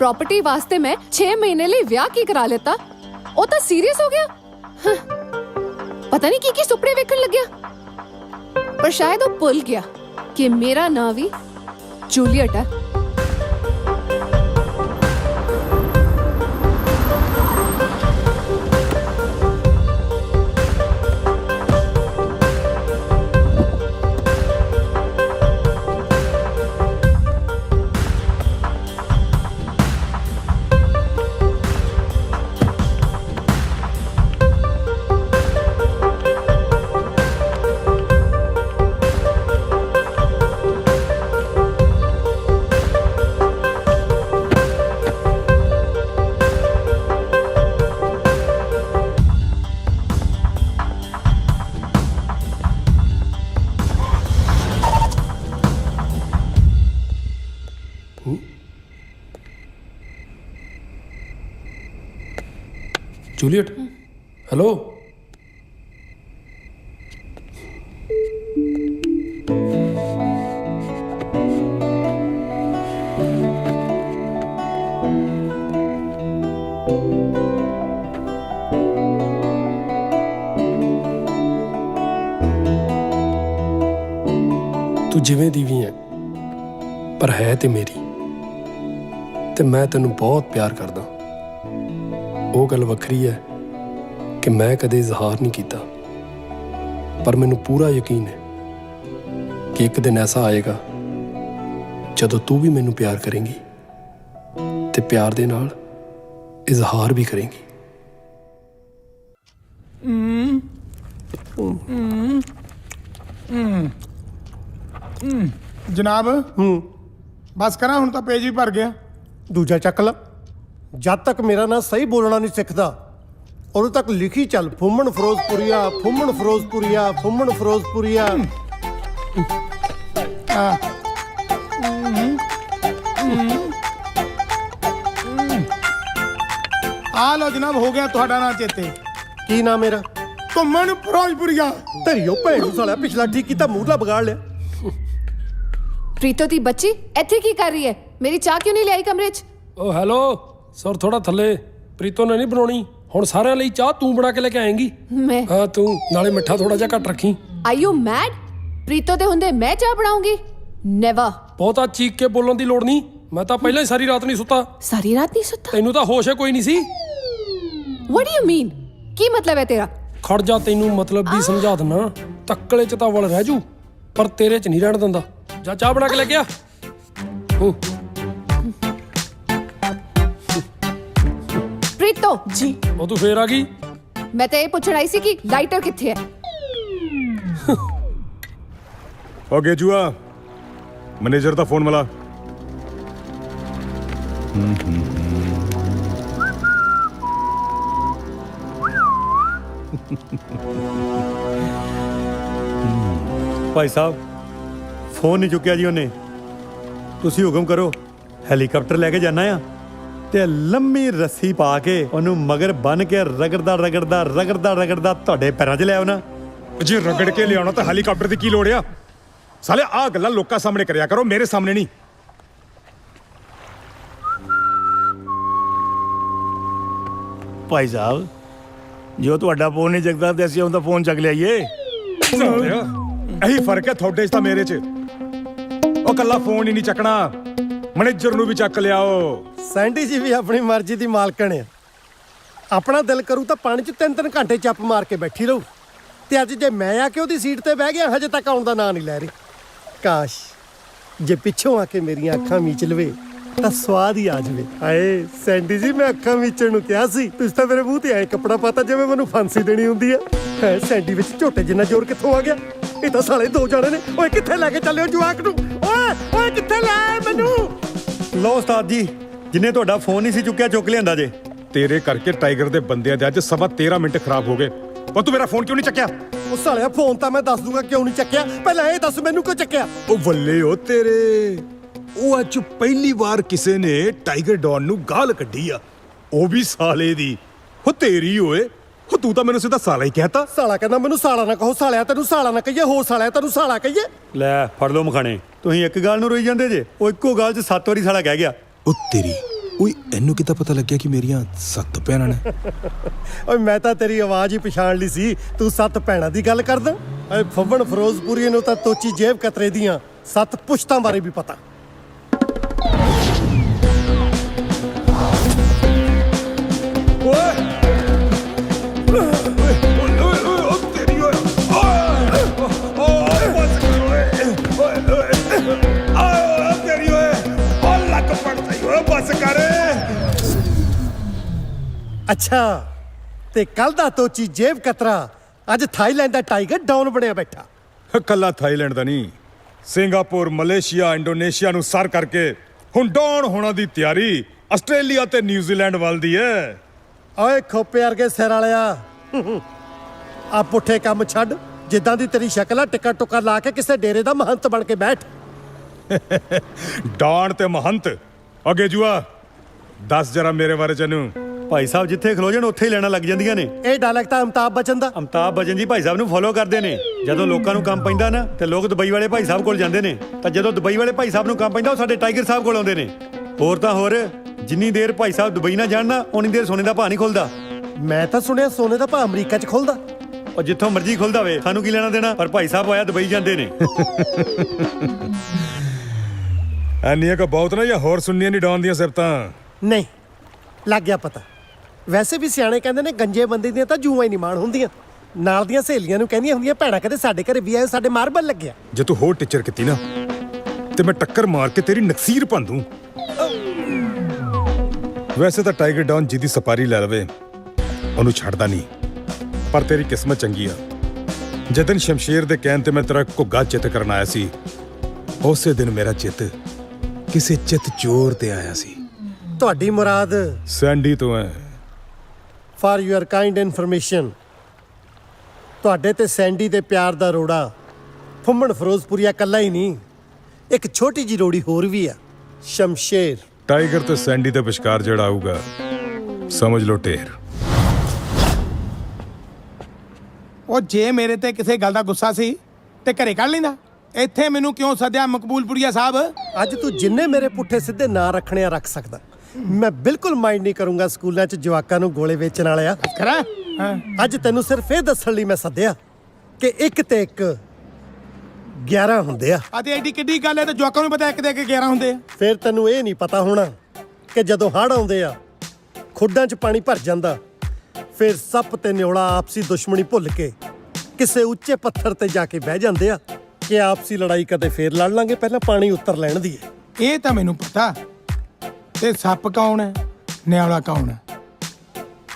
प्रॉपर्टी वास्ते मैं 6 महीने लिए ब्याह की करा लेता ਉਹ ਤਾਂ ਸੀਰੀਅਸ ਹੋ ਗਿਆ ਪਤਾ ਨਹੀਂ ਕੀ ਸੁਪਨੇ ਵੇਖਣ ਲੱਗਿਆ ਪਰ ਸ਼ਾਇਦ ਉਹ ਭੁੱਲ ਗਿਆ ਕਿ ਮੇਰਾ ਨਾਂ ਵੀ ਜੂਲੀਅਟ ਹੈ जूलियट हेलो तू जिवें दी भी है पर है ते मेरी ते मैं तेनू बहुत प्यार करदा ਉਹ ਗੱਲ ਵੱਖਰੀ ਹੈ ਕਿ ਮੈਂ ਕਦੇ ਇਜ਼ਹਾਰ ਨਹੀਂ ਕੀਤਾ ਪਰ ਮੈਨੂੰ ਪੂਰਾ ਯਕੀਨ ਹੈ ਕਿ ਇੱਕ ਦਿਨ ਐਸਾ ਆਏਗਾ ਜਦੋਂ ਤੂੰ ਵੀ ਮੈਨੂੰ ਪਿਆਰ ਕਰੇਂਗੀ ਤੇ ਪਿਆਰ ਦੇ ਨਾਲ ਇਜ਼ਹਾਰ ਵੀ ਕਰੇਂਗੀ ਜਨਾਬ ਬਸ ਕਰਾਂ ਹੁਣ ਤਾਂ ਪੇਜ ਵੀ ਭਰ ਗਿਆ ਦੂਜਾ ਚੱਕ ਲਾ ਜਦ ਤੱਕ ਮੇਰਾ ਨਾਂ ਸਹੀ ਬੋਲਣਾ ਨਹੀਂ ਸਿੱਖਦਾ ਉਦੋਂ ਤੱਕ ਲਿਖੀ ਚੱਲ ਫੁੰਮਣ ਫਿਰੋਜ਼ਪੁਰੀਆ ਫੁੰਮਣ ਫਿਰੋਜ਼ਪੁਰੀਆ ਫੁੰਮਣ ਫਿਰੋਜ਼ਪੁਰੀਆ ਆ ਲੋ ਜਨਾਬ ਹੋ ਗਿਆ ਤੁਹਾਡਾ ਨਾਂ ਚੇਤੇ ਕੀ ਨਾਂ ਮੇਰਾ ਘੁੰਮਣ ਫਿਰੋਜ਼ਪੁਰੀਆ ਧਰਿਓ ਭੈਣ ਨੂੰ ਸਾਲਿਆ ਪਿਛਲਾ ਠੀਕ ਕੀਤਾ ਮੂਹਰਲਾ ਵਿਗਾੜ ਲਿਆ ਪ੍ਰੀਤੋ ਦੀ ਬੱਚੀ ਇੱਥੇ ਕੀ ਕਰ ਰਹੀ ਹੈ ਮੇਰੀ ਚਾਹ ਕਿਉਂ ਨਹੀਂ ਲਿਆਈ ਕਮਰੇ 'ਚ ਓ ਹੈਲੋ ਸਰ ਥੋੜਾ ਥੱਲੇ ਪ੍ਰੀਤੋ ਨੇ ਨਹੀਂ ਬਣਾਉਣੀ ਹੁਣ ਸਾਰਿਆਂ ਲਈ ਚਾਹ ਤੂੰ ਬਣਾ ਕੇ ਲੈ ਕੇ ਆਏਂਗੀ ਮੈਂ ਹਾਂ ਤੂੰ ਨਾਲੇ ਮਿੱਠਾ ਥੋੜਾ ਜਿਹਾ ਘੱਟ ਰੱਖੀ ਆਰ ਯੂ ਮੈਡ ਪ੍ਰੀਤੋ ਦੇ ਹੁੰਦੇ ਮੈਂ ਚਾਹ ਬਣਾਉਂਗੀ ਨੈਵਰ ਬਹੁਤਾ ਚੀਕ ਕੇ ਬੋਲਣ ਦੀ ਲੋੜ ਨਹੀਂ ਮੈਂ ਤਾਂ ਪਹਿਲਾਂ ਹੀ ਸਾਰੀ ਰਾਤ ਨਹੀਂ ਸੁੱਤਾ ਸਾਰੀ ਰਾਤ ਨਹੀਂ ਸੁੱਤਾ ਤੈਨੂੰ ਤਾਂ ਹੋਸ਼ ਹੈ ਕੋਈ ਨਹੀਂ ਸੀ ਵਾਟ ਡੂ ਯੂ ਮੀਨ ਕੀ ਮਤਲਬ ਹੈ ਤੇਰਾ ਖੜ ਜਾ ਤੈਨੂੰ ਮਤਲਬ ਵੀ ਸਮਝਾ ਦਿੰਨਾ ਤੱਕਲੇ ਚ ਤਾਂ ਵਲ ਰਹਿ ਜੂ ਪਰ ਤੇਰੇ ਚ ਨਹੀਂ ਰਹਿਣ ਦਿੰਦਾ ਜਾ ਚਾਹ ਬਣਾ ਕੇ ਲੈ ਗਿਆ ਪ੍ਰੀਤੋ ਜੀ ਉਹ ਤੂੰ ਫੇਰ ਆ ਗਈ ਮੈਂ ਤਾਂ ਇਹ ਪੁੱਛਣ ਆਈ ਸੀ ਕਿ ਲਾਈਟਰ ਕਿੱਥੇ ਹੈ ਹੋ ਗਿਆ ਜੂਆ ਮੈਨੇਜਰ ਦਾ ਫੋਨ ਮਿਲਾ ਭਾਈ ਸਾਹਿਬ ਫੋਨ ਨਹੀਂ ਚੁੱਕਿਆ ਜੀ ਉਹਨੇ ਤੁਸੀਂ ਹੁਕਮ ਕਰੋ ਹੈਲੀਕਾਪਟਰ ਲੈ ਕੇ ਜਾਣਾ ਆ ਤੇ ਲੰਮੀ ਰੱਸੀ ਪਾ ਕੇ ਉਹਨੂੰ ਮਗਰ ਬੰਨ ਕੇ ਰਗੜਦਾ ਤੁਹਾਡੇ ਪੈਰਾਂ 'ਚ ਲੈ ਆਉਣਾ ਜੇ ਰਗੜ ਕੇ ਲਿਆਉਣਾ ਤਾਂ ਹੈਲੀਕਾਪਟਰ ਦੀ ਕੀ ਲੋੜ ਆ ਸਾਲੇ ਆਹ ਗੱਲਾਂ ਲੋਕਾਂ ਸਾਹਮਣੇ ਕਰਿਆ ਕਰੋ ਮੇਰੇ ਸਾਹਮਣੇ ਨਹੀਂ ਭਾਈ ਸਾਹਿਬ ਜੋ ਤੁਹਾਡਾ ਫੋਨ ਨਹੀਂ ਚੱਕਦਾ ਤੇ ਅਸੀਂ ਉਹਦਾ ਫੋਨ ਚੱਕ ਲਿਆਈਏ ਇਹੀ ਫਰਕ ਹੈ ਤੁਹਾਡੇ 'ਚ ਤਾਂ ਮੇਰੇ 'ਚ ਉਹ ਕੱਲਾ ਫੋਨ ਹੀ ਨਹੀਂ ਚੱਕਣਾ ਮੈਨੇਜਰ ਨੂੰ ਵੀ ਚੱਕ ਲਿਆਓ ਸੈਂਡੀ ਜੀ ਵੀ ਆਪਣੀ ਮਰਜ਼ੀ ਦੀ ਮਾਲਕਣ ਆ ਆਪਣਾ ਦਿਲ ਕਰੂ ਤਾਂ ਪਾਣੀ 'ਚ 3-3 ਘੰਟੇ ਚੱਪ ਮਾਰ ਕੇ ਬੈਠੀ ਰਹੂ ਤੇ ਅੱਜ ਜੇ ਮੈਂ ਆ ਕੇ ਉਹਦੀ ਸੀਟ ਤੇ ਬਹਿ ਗਿਆ ਹਜੇ ਤੱਕ ਆਉਣ ਦਾ ਨਾਂ ਨਹੀਂ ਲੈ ਰਹੀ ਕਾਸ਼ ਜੇ ਪਿੱਛੋਂ ਆ ਕੇ ਮੇਰੀਆਂ ਅੱਖਾਂ ਮੀਚ ਲਵੇ ਤਾਂ ਸਵਾਦ ਹੀ ਆ ਜਾਵੇ ਹਾਏ ਸੈਂਡੀ ਜੀ ਮੈਂ ਅੱਖਾਂ ਮੀਚਣ ਨੂੰ ਕਿਹਾ ਸੀ ਤੁਸੀਂ ਤਾਂ ਮੇਰੇ ਮੂੰਹ ਤੇ ਐ ਕੱਪੜਾ ਪਾਤਾ ਜਿਵੇਂ ਮੈਨੂੰ ਫਾਂਸੀ ਦੇਣੀ ਹੁੰਦੀ ਹੈ ਸੈਂਡੀ ਵਿੱਚ ਝੋਟੇ ਜਿੰਨਾ ਜ਼ੋਰ ਕਿੱਥੋਂ ਆ ਗਿਆ ਇਹ ਤਾਂ ਸਾਲੇ ਦੋ ਜਾਣੇ ਨੇ ਓਏ ਕਿੱਥੇ ਲੈ ਕੇ ਚੱਲਿਓ ਜਵਾਕ ਨੂੰ ਓਏ ਕਿੱਥੇ ਲੈ ਆਏ ਮੈਨੂੰ ਲਓ ਉਸਤਾਦ ਜੀ ਜਿੰਨੇ ਤੁਹਾਡਾ ਫੋਨ ਨਹੀਂ ਸੀ ਚੁੱਕਿਆ ਚੁੱਕ ਲਿਆਂਦਾ ਜੇ ਤੇਰੇ ਕਰਕੇ ਟਾਈਗਰ ਦੇ ਬੰਦਿਆਂ ਦੇ ਅੱਜ ਸਵਾ 13 ਮਿੰਟ ਖਰਾਬ ਹੋ ਗਏ ਪਰ ਤੂੰ ਮੇਰਾ ਫੋਨ ਕਿਉਂ ਨਹੀਂ ਚੱਕਿਆ ਉਹ ਸਾਲਿਆ ਫੋਨ ਤਾਂ ਮੈਂ ਦੱਸ ਦੂੰਗਾ ਕਿਉਂ ਨਹੀਂ ਚੱਕਿਆ ਪਹਿਲਾਂ ਇਹ ਦੱਸ ਮੈਨੂੰ ਕਿਉਂ ਚੱਕਿਆ ਉਹ ਵੱਲੇ ਉਹ ਤੇਰੇ ਉਹ ਅੱਜ ਪਹਿਲੀ ਵਾਰ ਕਿਸੇ ਨੇ ਟਾਈਗਰ ਡੌਨ ਨੂੰ ਗਾਲ ਕੱਢੀ ਆ ਉਹ ਵੀ ਸਾਲੇ ਦੀ ਉਹ ਤੇਰੀ ਓਏ ਉਹ ਤੂੰ ਤਾਂ ਮੈਨੂੰ ਸਿੱਧਾ ਸਾਲਾ ਹੀ ਕਹਿਤਾ ਸਾਲਾ ਕਹਿੰਦਾ ਮੈਨੂੰ ਸਾਲਾ ਨਾ ਕਹੋ ਸਾਲਿਆ ਤੈਨੂੰ ਸਾਲਾ ਨਾ ਕਹੀਏ ਹੋਰ ਸਾਲਿਆ ਤੈਨੂੰ ਸਾਲਾ ਕਹੀਏ ਲੈ ਫੜ ਲਓ ਮਖਾਣੇ ਤੁਸੀਂ ਇੱਕ ਗੱਲ ਨੂੰ ਰੋਈ ਜਾਂਦੇ ਜੇ ਉਹ ਇੱਕੋ ਗੱਲ 'ਚ 7 ਵਾਰੀ ਸਾਲਾ ਕਹਿ ਗਿਆ ਉਹ ਤੇਰੀ ਓਏ ਇਹਨੂੰ ਕਿੱਦਾਂ ਪਤਾ ਲੱਗਿਆ ਕਿ ਮੇਰੀਆਂ 7 ਭੈਣਾਂ ਨੇ? ਓਏ ਮੈਂ ਤਾਂ ਤੇਰੀ ਆਵਾਜ਼ ਹੀ ਪਛਾਣ ਲਈ ਸੀ, ਤੂੰ 7 ਭੈਣਾਂ ਦੀ ਗੱਲ ਕਰਦਾ। ਓਏ ਫੱਬਣ ਫਿਰੋਜ਼ਪੁਰੀ ਨੂੰ ਤਾਂ ਤੋਚੀ ਜੇਬ ਕਤਰੇ ਦੀਆਂ 7 ਪੁਸ਼ਤਾਂ ਬਾਰੇ ਵੀ ਪਤਾ। ਅੱਛਾ, ਤੇ ਕੱਲ ਦਾ ਤੋਚੀ ਜੇਬ ਕਤਰਾ ਅੱਜ ਥਾਈਲੈਂਡ ਦਾ ਟਾਈਗਰ ਡਾਊਨ ਬਣਿਆ ਬੈਠਾ। ਕੱਲਾ ਥਾਈਲੈਂਡ ਦਾ ਨਹੀਂ, ਸਿੰਗਾਪੁਰ, ਮਲੇਸ਼ੀਆ, ਇੰਡੋਨੇਸ਼ੀਆ ਨੂੰ ਸਰ ਕਰਕੇ ਹੁਣ ਡਾਊਨ ਹੋਣਾ ਦੀ ਤਿਆਰੀ ਆਸਟ੍ਰੇਲੀਆ ਤੇ ਨਿਊਜ਼ੀਲੈਂਡ ਵੱਲ ਦੀ ਹੈ। ਓਏ ਖੋਪੇ ਵਰਗੇ ਸਿਰ ਵਾਲਿਆ, ਆ ਪੁੱਠੇ ਕੰਮ ਛੱਡ। ਜਿੱਦਾਂ ਦੀ ਤੇਰੀ ਸ਼ਕਲ ਆ, ਟਿੱਕਾ ਟੁੱਕਾ ਲਾ ਕੇ ਕਿਸੇ ਡੇਰੇ ਦਾ ਮਹੰਤ ਬਣ ਕੇ ਬੈਠ। ਡਾਣ ਤੇ ਮਹੰਤ ਅੱਗੇ ਜੂਆ ਦੱਸ ਜਰਾ ਮੇਰੇ ਬਾਰੇ ਚਨੂੰ। ਭਾਈ ਸਾਹਿਬ ਜਿੱਥੇ ਖਲੋ ਜਾਣ ਉੱਥੇ ਹੀ ਲੈਣਾ ਲੱਗ ਜਾਂਦੀਆਂ ਨੇ। ਇਹ ਡਾਇਲੌਗ ਤਾਂ ਅਮਤਾਬ ਬਚਨ ਦਾ। ਅਮਤਾਬ ਬਚਨ ਜੀ ਭਾਈ ਸਾਹਿਬ ਨੂੰ ਫੋਲੋ ਕਰਦੇ ਨੇ। ਜਦੋਂ ਲੋਕਾਂ ਨੂੰ ਕੰਮ ਪੈਂਦਾ ਨਾ ਤੇ ਲੋਕ ਦੁਬਈ ਵਾਲੇ ਭਾਈ ਸਾਹਿਬ ਕੋਲ ਜਾਂਦੇ ਨੇ, ਤਾਂ ਜਦੋਂ ਦੁਬਈ ਵਾਲੇ ਭਾਈ ਸਾਹਿਬ ਨੂੰ ਕੰਮ ਪੈਂਦਾ ਉਹ ਸਾਡੇ ਟਾਈਗਰ ਸਾਹਿਬ ਕੋਲ ਆਉਂਦੇ ਨੇ। ਹੋਰ ਤਾਂ ਹੋਰ, ਜਿੰਨੀ ਦੇਰ ਭਾਈ ਸਾਹਿਬ ਦੁਬਈ ਨਾ ਜਾਣ ਨਾ ਉਨੀ ਦੇਰ ਸੋਨੇ ਦਾ ਭਾਅ ਨਹੀਂ ਖੁੱਲਦਾ। ਮੈਂ ਤਾਂ ਸੁਣਿਆ ਸੋਨੇ ਦਾ ਭਾਅ ਅਮਰੀਕਾ 'ਚ ਖੁੱਲਦਾ। ਉਹ ਜਿੱਥੋਂ ਮਰਜ਼ੀ ਖੁੱਲਦਾ ਵੇ, ਸਾਨੂੰ ਕੀ ਲੈਣਾ ਦੇਣਾ। ਪਰ ਭਾਈ ਸਾਹਿਬ ਆਇਆ ਦੁਬਈ ਜਾਂਦੇ ਨੇ। ਐਨੀਆਂ ਕੋ ਬਹੁਤ ਨਾ ਜਾਂ ਹੋਰ ਸੁਣਨੀਆਂ ਨਹੀਂ ਡਾਉਣ ਦੀਆਂ ਸਿਫਤਾਂ? ਨਹੀਂ, ਲੱਗ ਗਿਆ ਪਤਾ। ਵੈਸੇ ਵੀ ਸਿਆਣੇ ਕਹਿੰਦੇ ਨੇ ਗੰਜੇ ਬੰਦੇ ਦੀਆਂ ਤਾਂ ਜੂਆਂ ਹੀ ਨਹੀਂ ਮਾਣ ਹੁੰਦੀਆਂ। ਨਾਲ ਦੀਆਂ ਸਹੇਲੀਆਂ ਨੂੰ ਕਹਿੰਦੀਆਂ ਹੁੰਦੀਆਂ, ਭੈਣਾ ਕਦੇ ਸਾਡੇ ਘਰੇ ਵੀ ਆਏ, ਸਾਡੇ ਮਾਰਬਲ ਲੱਗਿਆ। ਜੇ ਤੂੰ ਹੋਰ ਟੀਚਰ ਕੀਤੀ ਨਾ ਤੇ ਮੈਂ ਟੱਕਰ ਮਾਰ ਕੇ ਤੇਰੀ ਨਕਸੀਰ ਭੰਨ ਦੂੰ। ਵੈਸੇ ਤਾਂ ਟਾਈਗਰ ਡਾਊਨ ਜਿਹਦੀ ਸਪਾਰੀ ਲੈ ਲਵੇ ਉਹਨੂੰ ਛੱਡਦਾ ਨਹੀਂ, ਪਰ ਤੇਰੀ ਕਿਸਮਤ ਚੰਗੀ ਆ। ਜਦੋਂ ਸ਼ਮਸ਼ੇਰ ਦੇ ਕਹਿਣ ਤੇ ਮੈਂ ਤੇਰਾ ਘੁੱਗਾ ਚਿੱਤ ਕਰਨ ਆਇਆ ਸੀ, ਉਸੇ ਦਿਨ ਮੇਰਾ ਚਿੱਤ ਕਿਸੇ ਚਿੱਤ ਚੋਰ ਤੇ ਆਇਆ ਸੀ। ਤੁਹਾਡੀ ਮੁਰਾਦ ਸੈਂਡੀ ਤੋਂ ਹੈ। ਫਾਰ ਯੂਅਰ ਕਾਈਂਡ ਇਨਫੋਰਮੇਸ਼ਨ, ਤੁਹਾਡੇ ਤੇ ਸੈਂਡੀ ਦੇ ਪਿਆਰ ਦਾ ਰੋੜਾ ਫੁੰਮਣ ਫਿਰੋਜ਼ਪੁਰੀਆ ਕੱਲਾ ਹੀ ਨਹੀਂ, ਇੱਕ ਛੋਟੀ ਜੀ ਰੋੜੀ ਹੋਰ ਵੀ ਆ, ਸ਼ਮਸ਼ੇਰ। ਟਾਈਗਰ ਤੇ ਸੈਂਡੀ ਦੇ ਵਿਚਕਾਰ ਜਿਹੜਾ ਆਊਗਾ ਸਮਝ ਲਓ ਢੇਰ। ਉਹ ਜੇ ਮੇਰੇ ਤੇ ਕਿਸੇ ਗੱਲ ਦਾ ਗੁੱਸਾ ਸੀ ਤੇ ਘਰੇ ਕੱਢ ਲੈਂਦਾ। ਇੱਥੇ ਮੈਨੂੰ ਕਿਉਂ ਸੱਦਿਆ ਮਕਬੂਲਪੁਰੀਆ ਸਾਹਿਬ? ਅੱਜ ਤੂੰ ਜਿੰਨੇ ਮੇਰੇ ਪੁੱਠੇ ਸਿੱਧੇ ਨਾਂ ਰੱਖਣੇ ਆ ਰੱਖ ਸਕਦਾ। ਮੈਂ ਬਿਲਕੁਲ ਮਾਈਂਡ ਨਹੀਂ ਕਰੂੰਗਾ ਸਕੂਲਾਂ 'ਚ ਜਵਾਕਾਂ ਨੂੰ ਗੋਲੇ ਵੇਚਣ ਵਾਲਿਆ। ਕਰਾਂ ਅੱਜ ਤੈਨੂੰ ਸਿਰਫ ਇਹ ਦੱਸਣ ਲਈ ਮੈਂ ਸੱਦਿਆ ਕਿ ਇੱਕ ਤੇ ਇੱਕ 11 ਹੁੰਦੇ ਆ। ਅਤੇ ਐਡੀ ਕਿੱਡੀ ਗੱਲ ਹੈ ਤੇ ਜਵਾਕਾਂ ਨੂੰ ਪਤਾ ਇੱਕ ਦੇ ਕੇ 11 ਹੁੰਦੇ ਆ। ਫਿਰ ਤੈਨੂੰ ਇਹ ਨਹੀਂ ਪਤਾ ਹੋਣਾ ਕਿ ਜਦੋਂ ਹੜ੍ਹ ਆਉਂਦੇ ਆ, ਖੁੱਡਾਂ 'ਚ ਪਾਣੀ ਭਰ ਜਾਂਦਾ, ਫਿਰ ਸੱਪ ਤੇ ਨਿਓਲਾ ਆਪਸੀ ਦੁਸ਼ਮਣੀ ਭੁੱਲ ਕੇ ਕਿਸੇ ਉੱਚੇ ਪੱਥਰ ਤੇ ਜਾ ਕੇ ਬਹਿ ਜਾਂਦੇ ਆ ਕਿ ਆਪਸੀ ਲੜਾਈ ਕਦੇ ਫੇਰ ਲੜ ਲਾਂਗੇ, ਪਹਿਲਾਂ ਪਾਣੀ ਉਤਰ ਲੈਣ ਦੀ। ਇਹ ਤਾਂ ਮੈਨੂੰ ਪਤਾ। ਤੇ ਸੱਪ ਕੌਣ ਹੈ, ਨਿਆਲਾ ਕੌਣ ਹੈ,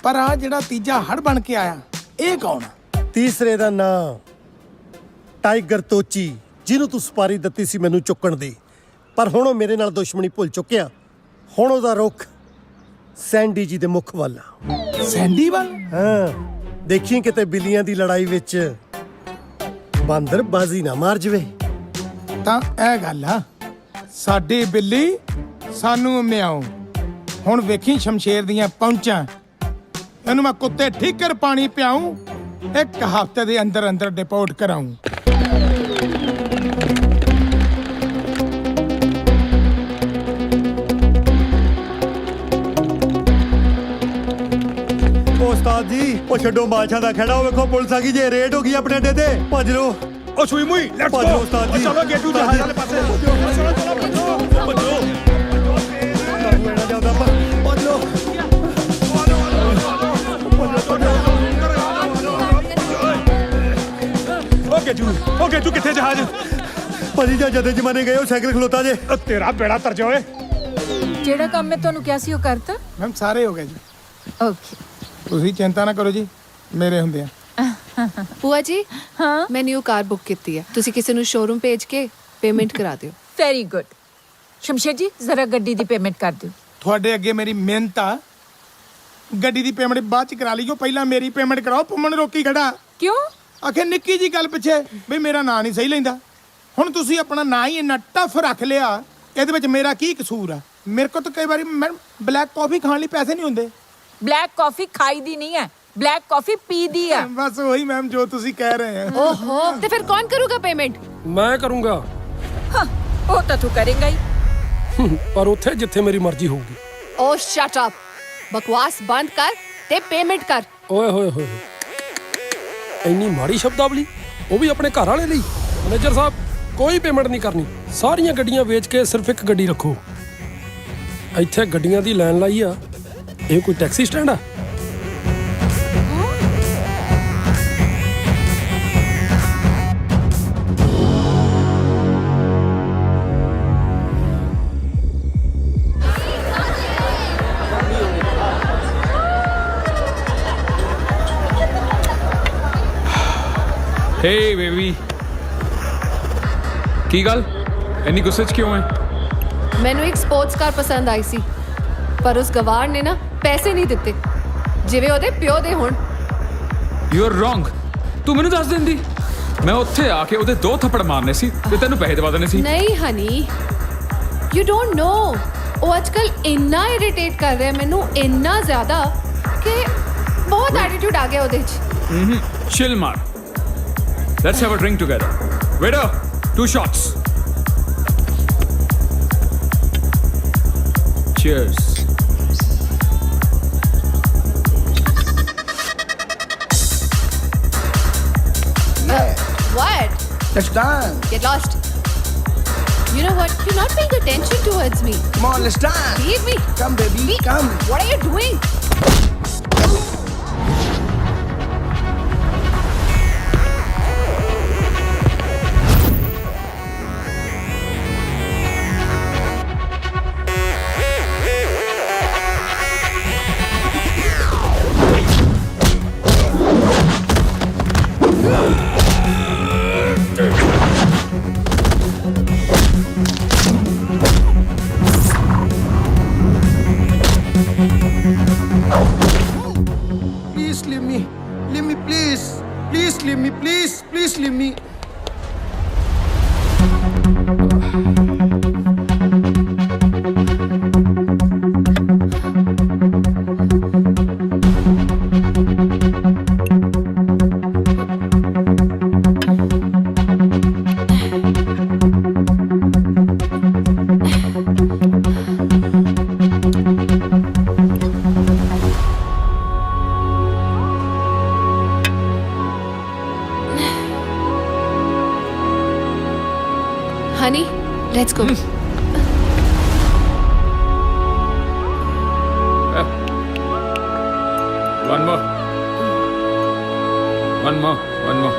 ਪਰ ਆ ਜਿਹੜਾ ਤੀਜਾ ਹੜ ਬਣ ਕੇ ਆਇਆ ਇਹ ਕੌਣ ਹੈ? ਤੀਸਰੇ ਦਾ ਨਾਂ ਟਾਈਗਰ ਤੋਚੀ, ਜਿਹਨੂੰ ਤੂੰ ਸਪਾਰੀ ਦਿੱਤੀ ਸੀ ਮੈਨੂੰ ਚੁੱਕਣ ਦੀ, ਪਰ ਹੁਣ ਉਹ ਮੇਰੇ ਨਾਲ ਦੁਸ਼ਮਣੀ ਭੁੱਲ ਚੁੱਕਿਆ। ਹੁਣ ਉਹਦਾ ਰੁੱਖ ਸੈਂਡੀ ਜੀ ਦੇ ਮੁੱਖ ਵੱਲ ਆ। ਸੈਂਡੀ ਵੱਲ? ਹਾਂ, ਦੇਖੀ ਕਿਤੇ ਬਿੱਲੀਆਂ ਦੀ ਲੜਾਈ ਵਿੱਚ ਬਾਂਦਰ ਬਾਜ਼ੀ ਨਾ ਮਾਰ ਜਵੇ। ਤਾਂ ਇਹ ਗੱਲ ਆ, ਸਾਡੀ ਬਿੱਲੀ ਸਾਨੂੰ ਮਿਆਉ। ਹੁਣ ਵੇਖੀ ਸ਼ਮਸ਼ੇਰ ਦੀਆਂ ਪਹੁੰਚਾਂ, ਇਹਨੂੰ ਮੈਂ ਕੁੱਤੇ ਠੀਕਰ ਪਾਣੀ ਪਿਆਉਂ, 1 ਹਫ਼ਤੇ ਦੇ ਅੰਦਰ ਅੰਦਰ ਡਿਪੋਰਟ ਕਰਾਉਂ। ਉਸਤਾਦ ਜੀ, ਉਹ ਛੱਡੋ ਬਾਦਸ਼ਾਹ ਦਾ ਖੜਾ। ਉਹ ਵੇਖੋ ਪੁਲਿਸ ਆ ਗਈ ਜੇ, ਰੇਡ ਹੋ ਗਈ ਆਪਣੇ ਅੱਡੇ ਤੇ। ਭੱਜ ਲੋ। ਉਹ ਸੂਈ ਮੂਈ ਲੈਟਸ ਭੱਜ ਲੋ ਉਸਤਾਦ ਜੀ। ਚਲੋ ਗੇਟੂ ਜਹਾਜ਼ ਵਾਲੇ ਪਾਸੇ ਓਕੇ ਤੂੰ ਕਿੱਥੇ ਜਹਾਜ਼? ਭਾਜੀ ਜਾਂ ਜਦੇ ਜਮਾਨੇ ਗਏ ਉਹ ਸਾਈਕਲ ਖਲੋਤਾ ਜੇ। ਤੇਰਾ ਬੇੜਾ ਤਰ ਜਾ ਓਏ। ਜਿਹੜਾ ਕੰਮ ਮੈਂ ਤੁਹਾਨੂੰ ਕਿਹਾ ਸੀ ਉਹ ਕਰਤਾ? ਮੈਮ ਸਾਰੇ ਹੋ ਗਏ ਜੀ। ਓਕੇ, ਤੁਸੀਂ ਚਿੰਤਾ ਨਾ ਕਰੋ ਜੀ, ਮੇਰੇ ਹੁੰਦੇ ਆ। ਭੂਆ ਜੀ, ਹਾਂ, ਮੈਂ ਨਿਊ ਕਾਰ ਬੁੱਕ ਕੀਤੀ ਹੈ। ਤੁਸੀਂ ਕਿਸੇ ਨੂੰ ਸ਼ੋਰੂਮ ਭੇਜ ਕੇ ਪੇਮੈਂਟ ਕਰਾ ਦਿਓ। Very good. ਸ਼ਮਸ਼ੇਰ ਜੀ, ਜ਼ਰਾ ਗੱਡੀ ਦੀ ਪੇਮੈਂਟ ਕਰ ਦਿਓ। ਤੁਹਾਡੇ ਅੱਗੇ ਮੇਰੀ ਮਿਹਨਤ ਆ। ਗੱਡੀ ਦੀ ਪੇਮੈਂਟ ਬਾਅਦ ਚ ਕਰਾ ਲਈਓ, ਪਹਿਲਾਂ ਮੇਰੀ ਪੇਮੈਂਟ ਕਰਾਓ। ਪੁੰਮਣ ਰੋਕੀ ਖੜਾ ਕਿਉਂ? ਆਖੇ ਨਿੱਕੀ ਜੀ ਗੱਲ ਪਿੱਛੇ ਵੀ ਮੇਰਾ ਨਾਂ ਨਹੀਂ ਸਹੀ ਲੈਂਦਾ। ਹੁਣ ਤੁਸੀਂ ਆਪਣਾ ਨਾਂ ਹੀ ਇੰਨਾ ਟਫ ਰੱਖ ਲਿਆ, ਇਹਦੇ ਵਿੱਚ ਮੇਰਾ ਕੀ ਕਸੂਰ ਆ? ਮੇਰੇ ਕੋਲ ਤਾਂ ਕਈ ਵਾਰੀ ਮੈਡਮ ਬਲੈਕ ਕਾਫੀ ਖਾਣ ਲਈ ਪੈਸੇ ਨਹੀਂ ਹੁੰਦੇ। ਬਲੈਕ ਕਾਫੀ ਖਾਈ ਦੀ ਨਹੀਂ ਹੈ, ਬਲੈਕ ਕਾਫੀ ਪੀ ਦੀ ਆ। ਬਸ ਉਹੀ ਮੈਮ ਜੋ ਤੁਸੀਂ ਕਹਿ ਰਹੇ ਆ। ਓਹੋ, ਤੇ ਫਿਰ ਕੌਣ ਕਰੂਗਾ ਪੇਮੈਂਟ? ਮੈਂ ਕਰੂੰਗਾ। ਹਾਂ, ਉਹ ਤਾਂ ਤੂੰ ਕਰੇਂਗਾ ਹੀ। ਪਰ ਉੱਥੇ ਜਿੱਥੇ ਮੇਰੀ ਮਰਜ਼ੀ ਹੋਊਗੀ। ਓ ਸ਼ਟ ਅਪ ਬਕਵਾਸ ਬੰਦ ਕਰ ਤੇ ਪੇਮੈਂਟ ਕਰ। ਓਏ ਹੋਏ ਹੋਏ, ਇੰਨੀ ਮਾੜੀ ਸ਼ਬਦਾਵਲੀ, ਉਹ ਵੀ ਆਪਣੇ ਘਰ ਵਾਲੇ ਲਈ। ਮੈਨੇਜਰ ਸਾਹਿਬ, ਕੋਈ ਪੇਮੈਂਟ ਨਹੀਂ ਕਰਨੀ, ਸਾਰੀਆਂ ਗੱਡੀਆਂ ਵੇਚ ਕੇ ਸਿਰਫ ਇੱਕ ਗੱਡੀ ਰੱਖੋ। ਇੱਥੇ ਗੱਡੀਆਂ ਦੀ ਲਾਈਨ ਲਾਈ ਆ, ਇਹ ਕੋਈ ਟੈਕਸੀ ਸਟੈਂਡ ਆ? ਹੇ ਬੇਬੀ, ਕੀ ਗੱਲ ਇੰਨੀ ਗੁੱਸੇ 'ਚ ਕਿਉਂ ਹੈ? ਮੈਨੂੰ ਇੱਕ ਸਪੋਰਟਸ ਕਾਰ ਪਸੰਦ ਆਈ ਸੀ, ਪਰ ਉਸ ਗਵਾਰ ਨੇ ਨਾ ਪੈਸੇ ਨਹੀਂ ਦਿੱਤੇ ਜਿਵੇਂ ਉਹਦੇ ਪਿਓ ਦੇ ਹੋਣ। You are wrong. ਤੂੰ ਮੈਨੂੰ ਦੱਸ ਦਿੰਦੀ, ਮੈਂ ਉੱਥੇ ਆ ਕੇ ਉਹਦੇ 2 ਥੱਪੜ ਮਾਰਨੇ ਸੀ ਤੇ ਤੈਨੂੰ ਪੈਸੇ ਦਵਾ ਦੇਣੇ ਸੀ। ਨਹੀਂ ਹਨੀ, ਯੂ ਡੋਂਟ ਨੋ, ਉਹ ਅੱਜਕੱਲ ਇੰਨਾ ਇਰੀਟੇਟ ਕਰ ਰਿਹਾ ਮੈਨੂੰ, ਇੰਨਾ ਜ਼ਿਆਦਾ ਕਿ ਬਹੁਤ ਐਟੀਟਿਊਡ ਆ ਗਿਆ ਉਹਦੇ 'ਚ। ਚਿਲ ਮਾਰ, let's have a drink together. Waiter, 2 shots. Cheers. What? Let's dance. Get lost. You know what? You're not paying attention towards me. Come on, let's dance. Leave me. Come, baby, come. What are you doing? Please leave me. Leave me, please. Please leave me, please. Please leave me. Honey, let's go. One more. One more. One more.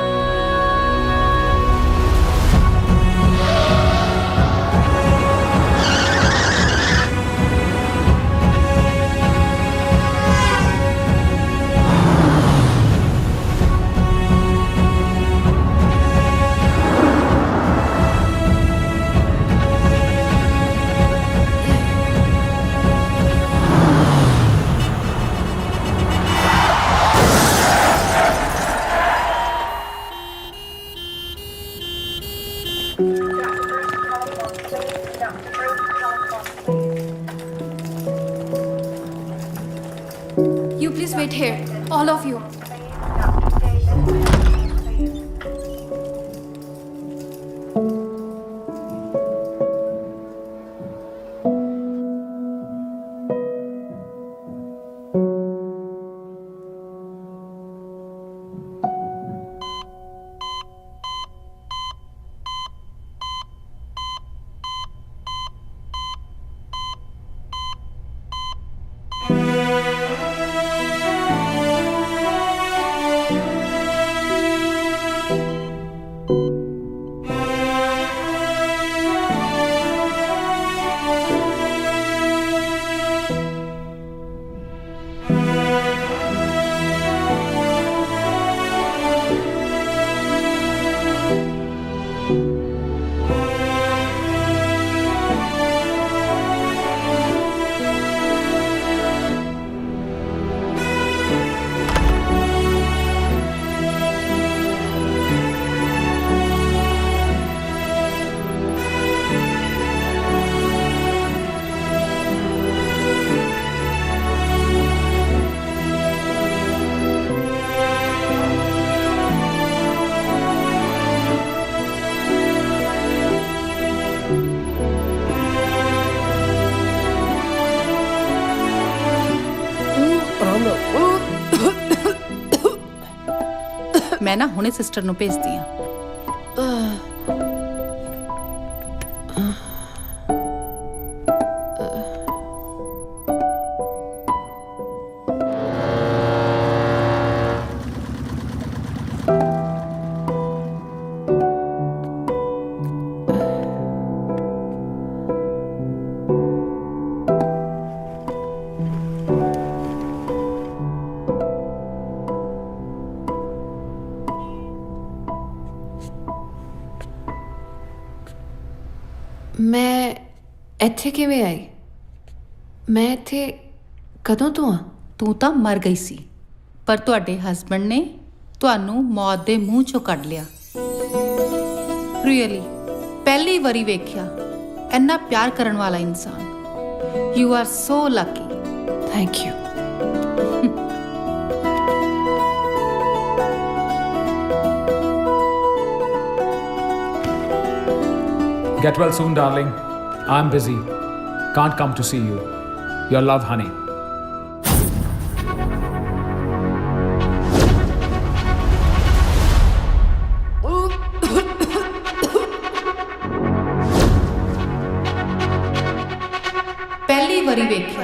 You please wait here, all of you. ਮੈਂ ਨਾ ਹੁਣੇ ਸਿਸਟਰ ਨੂੰ ਭੇਜਦੀ ਹਾਂ। ਮੈਂ ਇੱਥੇ ਕਿਵੇਂ ਆਈ? ਮੈਂ ਇੱਥੇ ਕਦੋਂ ਤੋਂ ਆ? ਤੂੰ ਤਾਂ ਮਰ ਗਈ ਸੀ, ਪਰ ਤੁਹਾਡੇ ਹਸਬੰਡ ਨੇ ਤੁਹਾਨੂੰ ਮੌਤ ਦੇ ਮੂੰਹ ਚੋਂ ਕੱਢ ਲਿਆ। ਰੀਅਲੀ ਪਹਿਲੀ ਵਾਰੀ ਵੇਖਿਆ ਇੰਨਾ ਪਿਆਰ ਕਰਨ ਵਾਲਾ ਇਨਸਾਨ। You are so Lucky. Thank you. Get well soon, darling. I'm busy. Can't come to see you. Your love, honey. ਪਹਿਲੀ ਵਾਰੀ ਵੇਖਿਆ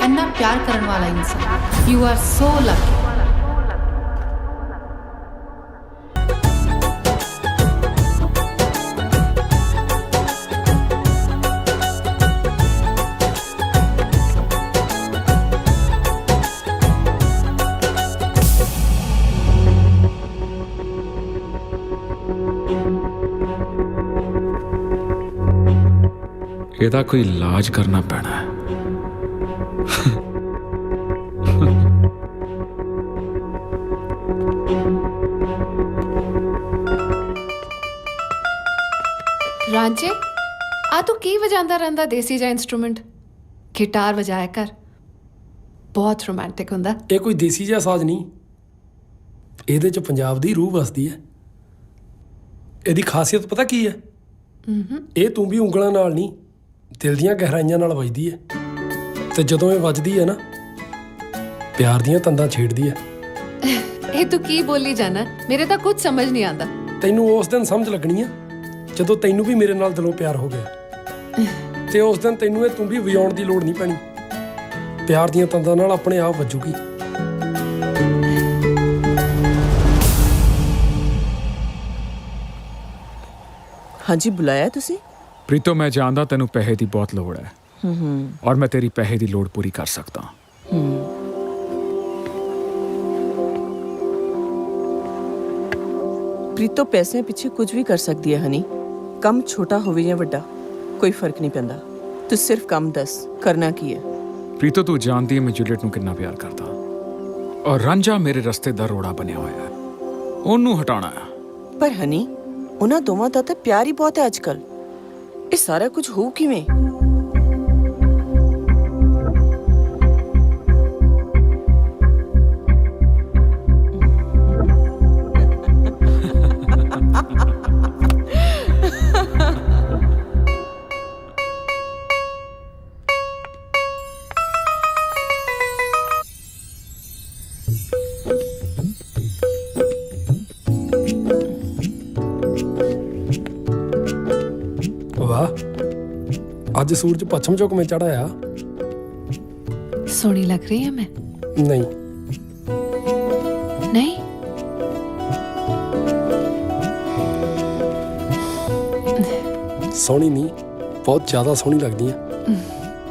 ਇੰਨਾ ਪਿਆਰ ਕਰਨ ਵਾਲਾ ਇਨਸਾਨ। You are so Lucky. ਇਹਦਾ ਕੋਈ ਇਲਾਜ ਕਰਨਾ ਪੈਣਾ ਹੈ। ਰਾਂਝੇ, ਆ ਤੂੰ ਕੀ ਵਜਾਉਂਦਾ ਰਹਿੰਦਾ ਦੇਸੀ ਜਿਹਾ ਇੰਸਟਰੂਮੈਂਟ? ਗਿਟਾਰ ਵਜਾਇਆ ਕਰ, ਬਹੁਤ ਰੋਮਾਂਟਿਕ ਹੁੰਦਾ। ਇਹ ਕੋਈ ਦੇਸੀ ਜਿਹਾ ਸਾਜ਼ ਨਹੀਂ, ਇਹਦੇ 'ਚ ਪੰਜਾਬ ਦੀ ਰੂਹ ਵਸਦੀ ਹੈ। ਇਹਦੀ ਖਾਸੀਅਤ ਪਤਾ ਕੀ ਹੈ? ਇਹ ਤੂੰ ਵੀ ਉਂਗਲਾਂ ਨਾਲ ਨਹੀਂ, ਦਿਲ ਦੀਆਂ ਗਹਿਰਾਈਆਂ ਨਾਲ ਵੱਜਦੀ ਹੈ। ਤੇ ਜਦੋਂ ਇਹ ਵੱਜਦੀ ਹੈ ਨਾ, ਪਿਆਰ ਦੀਆਂ ਤੰਦਾਂ ਛੇੜਦੀ ਹੈ। ਇਹ ਤੂੰ ਕੀ ਬੋਲੀ ਜਾਣਾ? ਮੇਰੇ ਤਾਂ ਕੁਝ ਸਮਝ ਨਹੀਂ ਆਉਂਦਾ। ਤੈਨੂੰ ਉਸ ਦਿਨ ਸਮਝ ਲੱਗਣੀ ਆ ਜਦੋਂ ਤੈਨੂੰ ਵੀ ਮੇਰੇ ਨਾਲ ਦਿਲੋਂ ਪਿਆਰ ਹੋ ਗਿਆ। ਤੇ ਉਸ ਦਿਨ ਤੈਨੂੰ ਇਹ ਤੂੰ ਵੀ ਵਜਾਉਣ ਦੀ ਲੋੜ ਨਹੀਂ ਪੈਣੀ, ਪਿਆਰ ਦੀਆਂ ਤੰਦਾਂ ਨਾਲ ਆਪਣੇ ਆਪ ਵੱਜੂਗੀ। ਹਾਂਜੀ, ਬੁਲਾਇਆ ਤੁਸੀਂ? ਪ੍ਰੀਤੋ, ਮੈਂ ਜਾਣਦਾ ਤੈਨੂੰ ਪੈਸੇ ਦੀ ਬਹੁਤ ਲੋੜ ਹੈ। ਔਰ ਮੈਂ ਤੇਰੀ ਪੈਸੇ ਦੀ ਲੋੜ ਪੂਰੀ ਕਰ ਸਕਦਾ। ਪ੍ਰੀਤੋ ਪੈਸੇ ਪਿੱਛੇ ਕੁਝ ਵੀ ਕਰ ਸਕਦੀ ਹੈ ਹਨੀ। ਕੰਮ ਛੋਟਾ ਹੋਵੇ ਜਾਂ ਵੱਡਾ, ਕੋਈ ਫਰਕ ਨਹੀਂ ਪੈਂਦਾ। ਤੂੰ ਸਿਰਫ ਕੰਮ ਦੱਸ, ਕਰਨਾ ਕੀ ਹੈ। ਪ੍ਰੀਤੋ, ਤੂੰ ਜਾਣਦੀ ਹੈ ਮੈਂ ਜੂਲੀਅਟ ਨੂੰ ਕਿੰਨਾ ਪਿਆਰ ਕਰਦਾ, ਔਰ ਰਾਂਝਾ ਮੇਰੇ ਰਸਤੇ ਦਾ ਰੋੜਾ ਬਣਿਆ ਹੋਇਆ ਹੈ। ਉਹਨੂੰ ਹਟਾਉਣਾ ਹੈ। ਪਰ ਹਨੀ, ਉਹਨਾਂ ਦੋਵਾਂ ਦਾ ਤਾਂ ਪਿਆਰ ਹੀ ਬਹੁਤ ਹੈ ਅੱਜਕੱਲ। ਇਹ ਸਾਰਾ ਕੁਝ ਹੋ ਕਿਵੇਂ? ਵਾਹ, ਅੱਜ ਸੂਰਜ ਪੱਛਮ ਚੋਂ ਕਿਵੇਂ ਚੜ੍ਹਾਇਆ। ਸੋਹਣੀ ਲੱਗ ਰਹੀ ਹੈ ਮੈਂ? ਨਹੀਂ ਨਹੀਂ, ਸੋਹਣੀ ਨਹੀਂ, ਬਹੁਤ ਜ਼ਿਆਦਾ ਸੋਹਣੀ ਲੱਗਦੀ ਆ।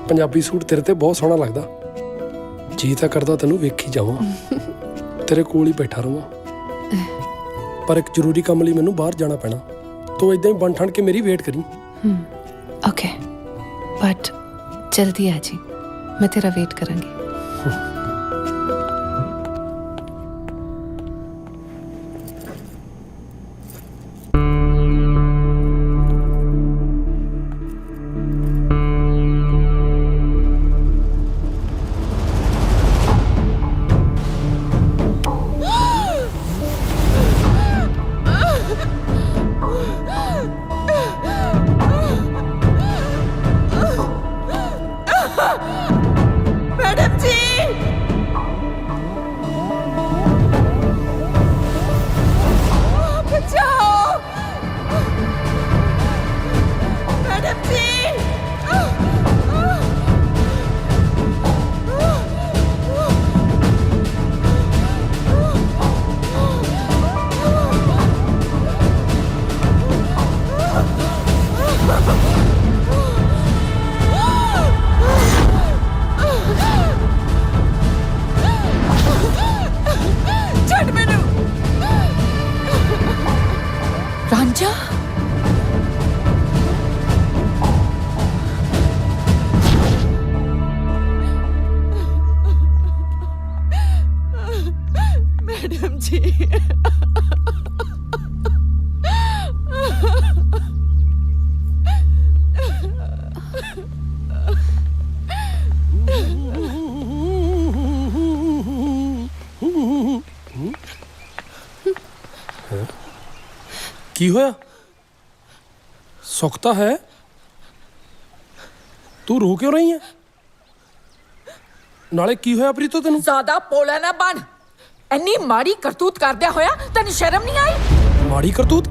ਪੰਜਾਬੀ ਸੂਟ ਤੇਰੇ ਤੇ ਬਹੁਤ ਸੋਹਣਾ ਲੱਗਦਾ। ਜੀ ਤਾਂ ਕਰਦਾ ਤੈਨੂੰ ਵੇਖੀ ਜਾਵਾਂ, ਤੇਰੇ ਕੋਲ ਹੀ ਬੈਠਾ ਰਵਾਂ। ਪਰ ਇੱਕ ਜ਼ਰੂਰੀ ਕੰਮ ਲਈ ਮੈਨੂੰ ਬਾਹਰ ਜਾਣਾ ਪੈਣਾ। ਤੂੰ ਇਦਾਂ ਹੀ ਬਣ ਠਣ ਕੇ ਮੇਰੀ ਵੇਟ ਕਰੀ। ਓਕੇ, ਬਟ ਜਲਦੀ ਆ ਜੀ, ਮੈਂ ਤੇਰਾ ਵੇਟ ਕਰਾਂਗੀ। मैडम जी, ਰਾਂਝਾ मैडम जी ਕੀ ਹੋਇਆ? ਸੁੱਖ ਤਾਂ ਹੈ, ਤੂੰ ਰੋ ਕਿਉਂ ਰਹੀ ਹੈ? ਨਾਲੇ ਕੀ ਹੋਇਆ ਪ੍ਰੀਤੋ ਤੈਨੂੰ? ਜ਼ਿਆਦਾ ਪੋਲਾ ਨਾ ਬਣ। ਇੰਨੀ ਮਾੜੀ ਕਰਤੂਤ ਕਰਦਿਆ ਹੋਇਆ ਤੈਨੂੰ ਸ਼ਰਮ ਨਹੀਂ ਆਈ? ਮਾੜੀ ਕਰਤੂਤ?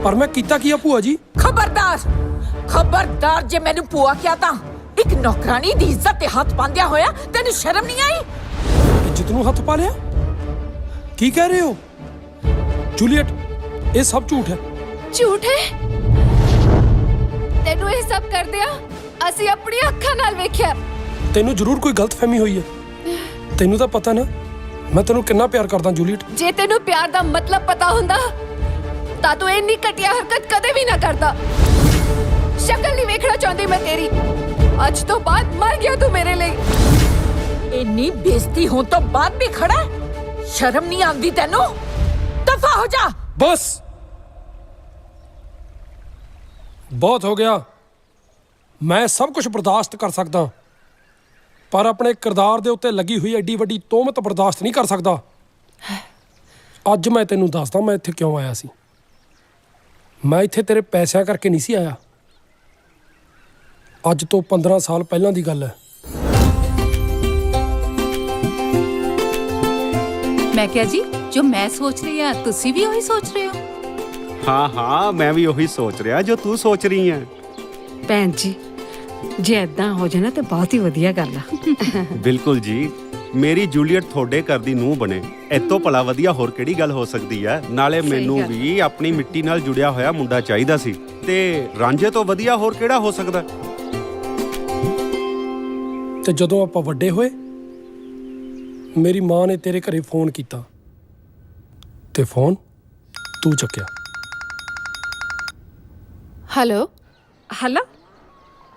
ਪਰ ਮੈਂ ਕੀਤਾ ਕੀ ਆ ਭੂਆ ਜੀ? ਖਬਰਦਾਰ ਖਬਰਦਾਰ, ਜੇ ਮੈਨੂੰ ਭੂਆ ਕਿਹਾ ਤਾਂ ਇੱਕ ਨੌਕਰਾਨੀ ਦੀ ਇੱਜ਼ਤ ਤੇ ਹੱਥ ਪਾਉਂਦਿਆ ਹੋਇਆ ਤੈਨੂੰ ਸ਼ਰਮ ਨਹੀਂ ਆਈ? ਇੱਜ਼ਤ ਨੂੰ ਹੱਥ ਪਾ ਲਿਆ? ਕੀ ਕਹਿ ਰਹੇ ਹੋ ਜੂਲੀਅਟ? ਇਹ ਸਭ ਝੂਠ ਹੈ। ਝੂਠ ਹੈ? ਤੈਨੂੰ ਇਹ ਸਭ ਕਰਦਿਆਂ ਅਸੀਂ ਆਪਣੀ ਅੱਖਾਂ ਨਾਲ ਵੇਖਿਆ। ਤੈਨੂੰ ਜ਼ਰੂਰ ਕੋਈ ਗਲਤਫਹਿਮੀ ਹੋਈ ਹੈ। ਤੈਨੂੰ ਤਾਂ ਪਤਾ ਨਾ ਮੈਂ ਤੈਨੂੰ ਕਿੰਨਾ ਪਿਆਰ ਕਰਦਾ ਜੂਲੀਅਟ। ਜੇ ਤੈਨੂੰ ਪਿਆਰ ਦਾ ਮਤਲਬ ਪਤਾ ਹੁੰਦਾ ਤਾਂ ਤੂੰ ਇੰਨੀ ਘਟੀਆ ਹਰਕਤ ਕਦੇ ਵੀ ਨਾ ਕਰਦਾ। ਸ਼ਕਲ ਨਹੀਂ ਵੇਖਣਾ ਚਾਹੁੰਦੀ ਮੈਂ ਤੇਰੀ। ਅੱਜ ਤੋਂ ਬਾਅਦ ਮਰ ਗਿਆ ਤੂੰ ਮੇਰੇ ਲਈ। ਇੰਨੀ ਬੇਇੱਜ਼ਤੀ ਹੋਣ ਤੋਂ ਬਾਅਦ ਵੀ ਖੜਾ ਹੈ? ਸ਼ਰਮ ਨਹੀਂ ਆਉਂਦੀ ਤੈਨੂੰ? ਦਫਾ ਹੋ ਜਾ। ਬਸ ਬਹੁਤ ਹੋ ਗਿਆ। ਮੈਂ ਸਭ ਕੁਝ ਬਰਦਾਸ਼ਤ ਕਰ ਸਕਦਾ, ਪਰ ਆਪਣੇ ਕਿਰਦਾਰ ਦੇ ਉੱਤੇ ਲੱਗੀ ਹੋਈ ਐਡੀ ਵੱਡੀ ਤੋਹਮਤ ਬਰਦਾਸ਼ਤ ਨਹੀਂ ਕਰ ਸਕਦਾ। ਅੱਜ ਮੈਂ ਤੈਨੂੰ ਦੱਸਦਾ ਮੈਂ ਇੱਥੇ ਕਿਉਂ ਆਇਆ ਸੀ। ਮੈਂ ਇੱਥੇ ਤੇਰੇ ਪੈਸਿਆਂ ਕਰਕੇ ਨਹੀਂ ਸੀ ਆਇਆ। ਅੱਜ ਤੋਂ 15 ਸਾਲ ਪਹਿਲਾਂ ਦੀ ਗੱਲ ਹੈ। ਮੈਂ ਕਿਹਾ ਜੀ, ਜੋ ਮੈਂ ਸੋਚ ਰਹੀ ਹਾਂ ਤੁਸੀਂ ਵੀ ਉਹੀ ਸੋਚ ਰਹੇ ਹੋ? ਹਾਂ ਹਾਂ, ਮੈਂ ਵੀ ਉਹੀ ਸੋਚ ਰਿਹਾ ਜੋ ਤੂੰ ਸੋਚ ਰਹੀ ਹੈ। ਭੈਣ ਜੀ, ਜੇ ਏਦਾਂ ਹੋ ਜਾਣਾ ਤੇ ਬਹੁਤ ਹੀ ਵਧੀਆ ਗੱਲ ਆ। ਬਿਲਕੁਲ ਜੀ, ਮੇਰੀ ਜੂਲੀਅਟ ਤੁਹਾਡੇ ਘਰ ਦੀ ਨੂੰਹ ਬਣੇ, ਇਤੋਂ ਭਲਾ ਵਧੀਆ ਹੋਰ ਕਿਹੜੀ ਗੱਲ ਹੋ ਸਕਦੀ ਹੈ। ਨਾਲੇ ਮੈਨੂੰ ਵੀ ਆਪਣੀ ਮਿੱਟੀ ਨਾਲ ਜੁੜਿਆ ਹੋਇਆ ਮੁੰਡਾ ਚਾਹੀਦਾ ਸੀ, ਤੇ ਰਾਂਝੇ ਤੋਂ ਵਧੀਆ ਹੋਰ ਕਿਹੜਾ ਹੋ ਸਕਦਾ। ਤੇ ਜਦੋਂ ਆਪਾਂ ਵੱਡੇ ਹੋਏ ਮੇਰੀ ਮਾਂ ਨੇ ਤੇਰੇ ਘਰੇ ਫੋਨ ਕੀਤਾ ਤੇ ਫੋਨ ਤੂੰ ਚੱਕਿਆ। ਹੈਲੋ ਹੈਲੋ,